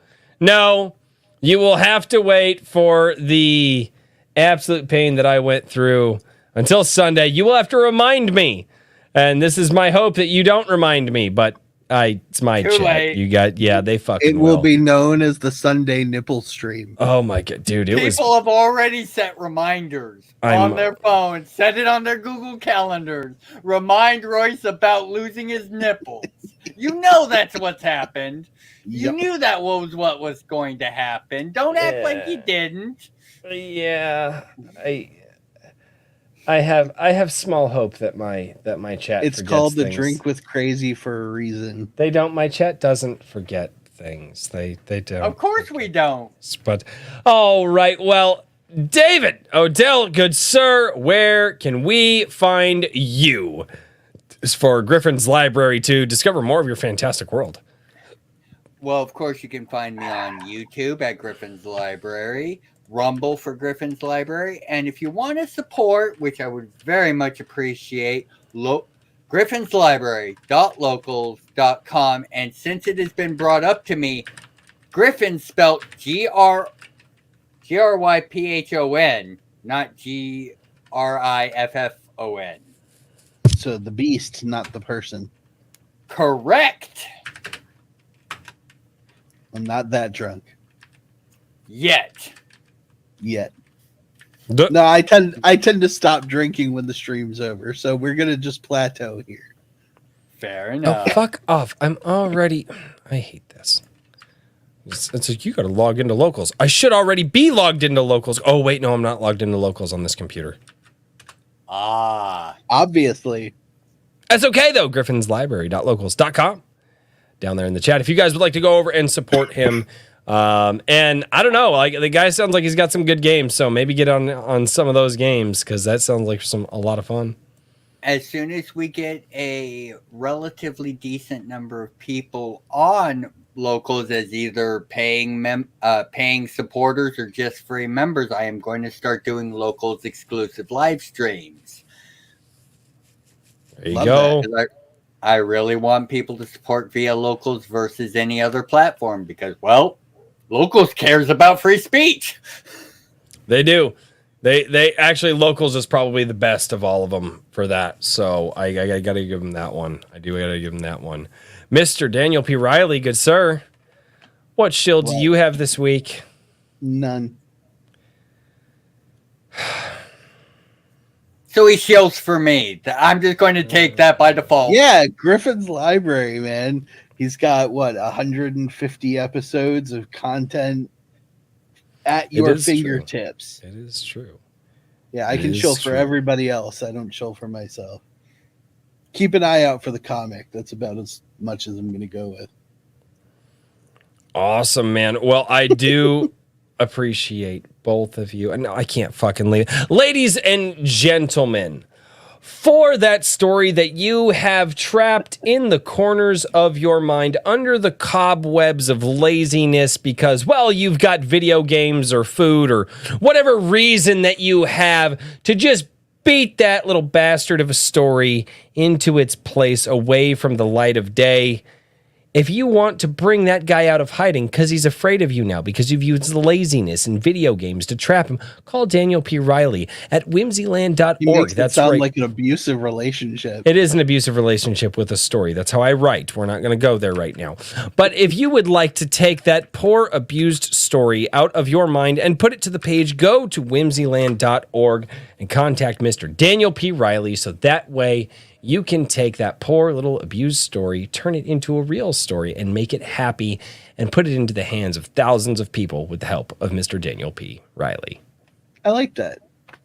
You will have to wait for the absolute pain that I went through until Sunday. You will have to remind me. And this is my hope that you don't remind me, but it's my Too chat. late. You got, they fucking It will be known as the Sunday nipple stream. Oh my God, dude. People have already set reminders on their phones, set it on their Google calendars. Remind Royce about losing his nipples. You know that's what's happened. You knew that was what was going to happen. Don't act like you didn't. Yeah. I have small hope that my chat. It's called the Drink with Crazy for a reason. They don't. My chat doesn't forget things. They don't. Of course we don't. But all right. Well, David Odell, good sir, where can we find you for Griffin's Library to discover more of your fantastic world? Well, of course you can find me on YouTube at Griffin's Library. Rumble for Griffin's Library, and if you want to support, which I would very much appreciate, Griffin's Library.locals.com, and since it has been brought up to me, Griffin spelt Gryphon, not Griffon. So the beast, not the person. Correct. I'm not that drunk Yet. No, I tend to stop drinking when the stream's over, so we're gonna just plateau here. Fair enough. Oh, fuck off! I'm already. I hate this. It's like you got to log into Locals. I should already be logged into Locals. Oh wait, no, I'm not logged into Locals on this computer. Obviously. That's okay though. GriffinsLibrary.locals.com. Down there in the chat, if you guys would like to go over and support him. And I don't know, like the guy sounds like he's got some good games, so maybe get on some of those games because that sounds like a lot of fun. As soon as we get a relatively decent number of people on Locals as either paying supporters or just free members, I am going to start doing Locals exclusive live streams. There you go. I really want people to support via Locals versus any other platform because, well, Locals cares about free speech. They do. They actually, Locals is probably the best of all of them for that. So I got to give them that one. I do got to give them that one. Mr. Daniel P. Riley, good sir. What shield do you have this week? None. So he shields for me. I'm just going to take that by default. Yeah, Griffin's Library, man. He's got 150 episodes of content at your fingertips. True. It is true. Yeah, I can chill for everybody else. I don't chill for myself. Keep an eye out for the comic. That's about as much as I'm going to go with. Awesome, man. Well, I do appreciate both of you. And no, I can't fucking leave. Ladies and gentlemen, for that story that you have trapped in the corners of your mind under the cobwebs of laziness because, well, you've got video games or food or whatever reason that you have to just beat that little bastard of a story into its place away from the light of day. If you want to bring that guy out of hiding because he's afraid of you now because you've used laziness in video games to trap him, call Daniel P. Riley at whimsyland.org. That's sound like an abusive relationship. It is an abusive relationship with a story. That's how I write. We're not going to go there right now. But if you would like to take that poor abused story out of your mind and put it to the page, go to whimsyland.org and contact Mr. Daniel P. Riley so that way you can take that poor little abused story, turn it into a real story, and make it happy and put it into the hands of thousands of people with the help of Mr. Daniel P. Riley. I like that.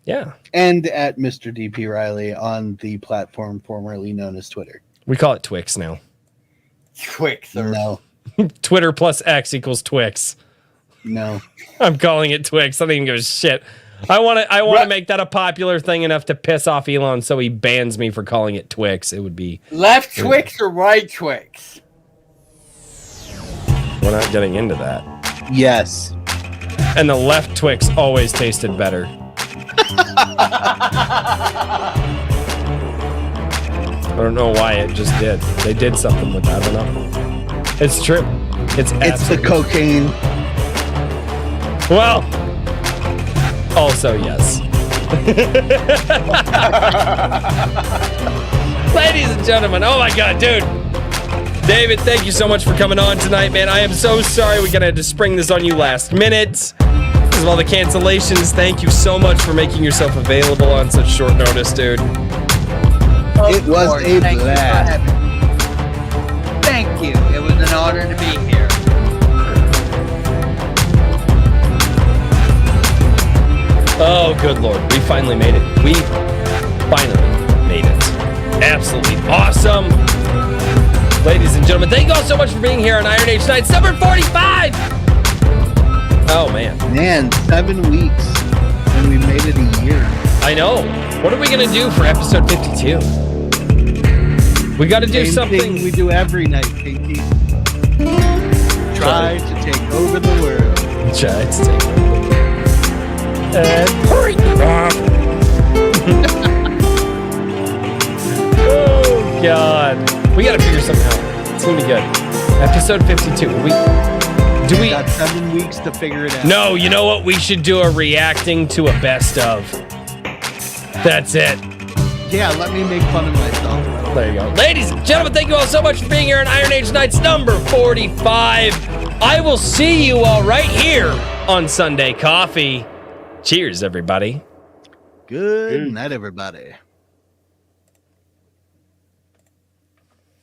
Yeah. And at Mr. DP Riley on the platform formerly known as Twitter. We call it Twix now. Twix. No. Twitter plus X equals Twix. No. I'm calling it Twix. I don't even give a shit. I want to make that a popular thing enough to piss off Elon so he bans me for calling it Twix. It would be left Twix or right Twix. We're not getting into that. Yes. And the left Twix always tasted better. I don't know why it just did. They did something with that. I don't know. It's true. It's It's the absolutely- cocaine. Well, also yes. Ladies and gentlemen, oh my God, dude. David, thank you so much for coming on tonight, man. I am so sorry we gotta have to spring this on you last minute. Because of all the cancellations, thank you so much for making yourself available on such short notice, dude. It was a Thank you for blast. having me. Thank you. It was an honor to be here. Oh, good Lord. We finally made it. We finally made it. Absolutely awesome. Ladies and gentlemen, thank you all so much for being here on Iron Age Nights, number 45. Oh, man. Man, 7 weeks. And we made it a year. I know. What are we going to do for episode 52? We got to do Same something. thing we do every night, KT. Try to take over the world. Try to take hurry. Oh, God. We got to figure something out. It's going to be good. Episode 52. Do we got 7 weeks to figure it out. No, you know what? We should do a reacting to a best of. That's it. Yeah, let me make fun of myself. There you go. Ladies and gentlemen, thank you all so much for being here on Iron Age Nights number 45. I will see you all right here on Sunday Coffee. Cheers, everybody. Good night, everybody.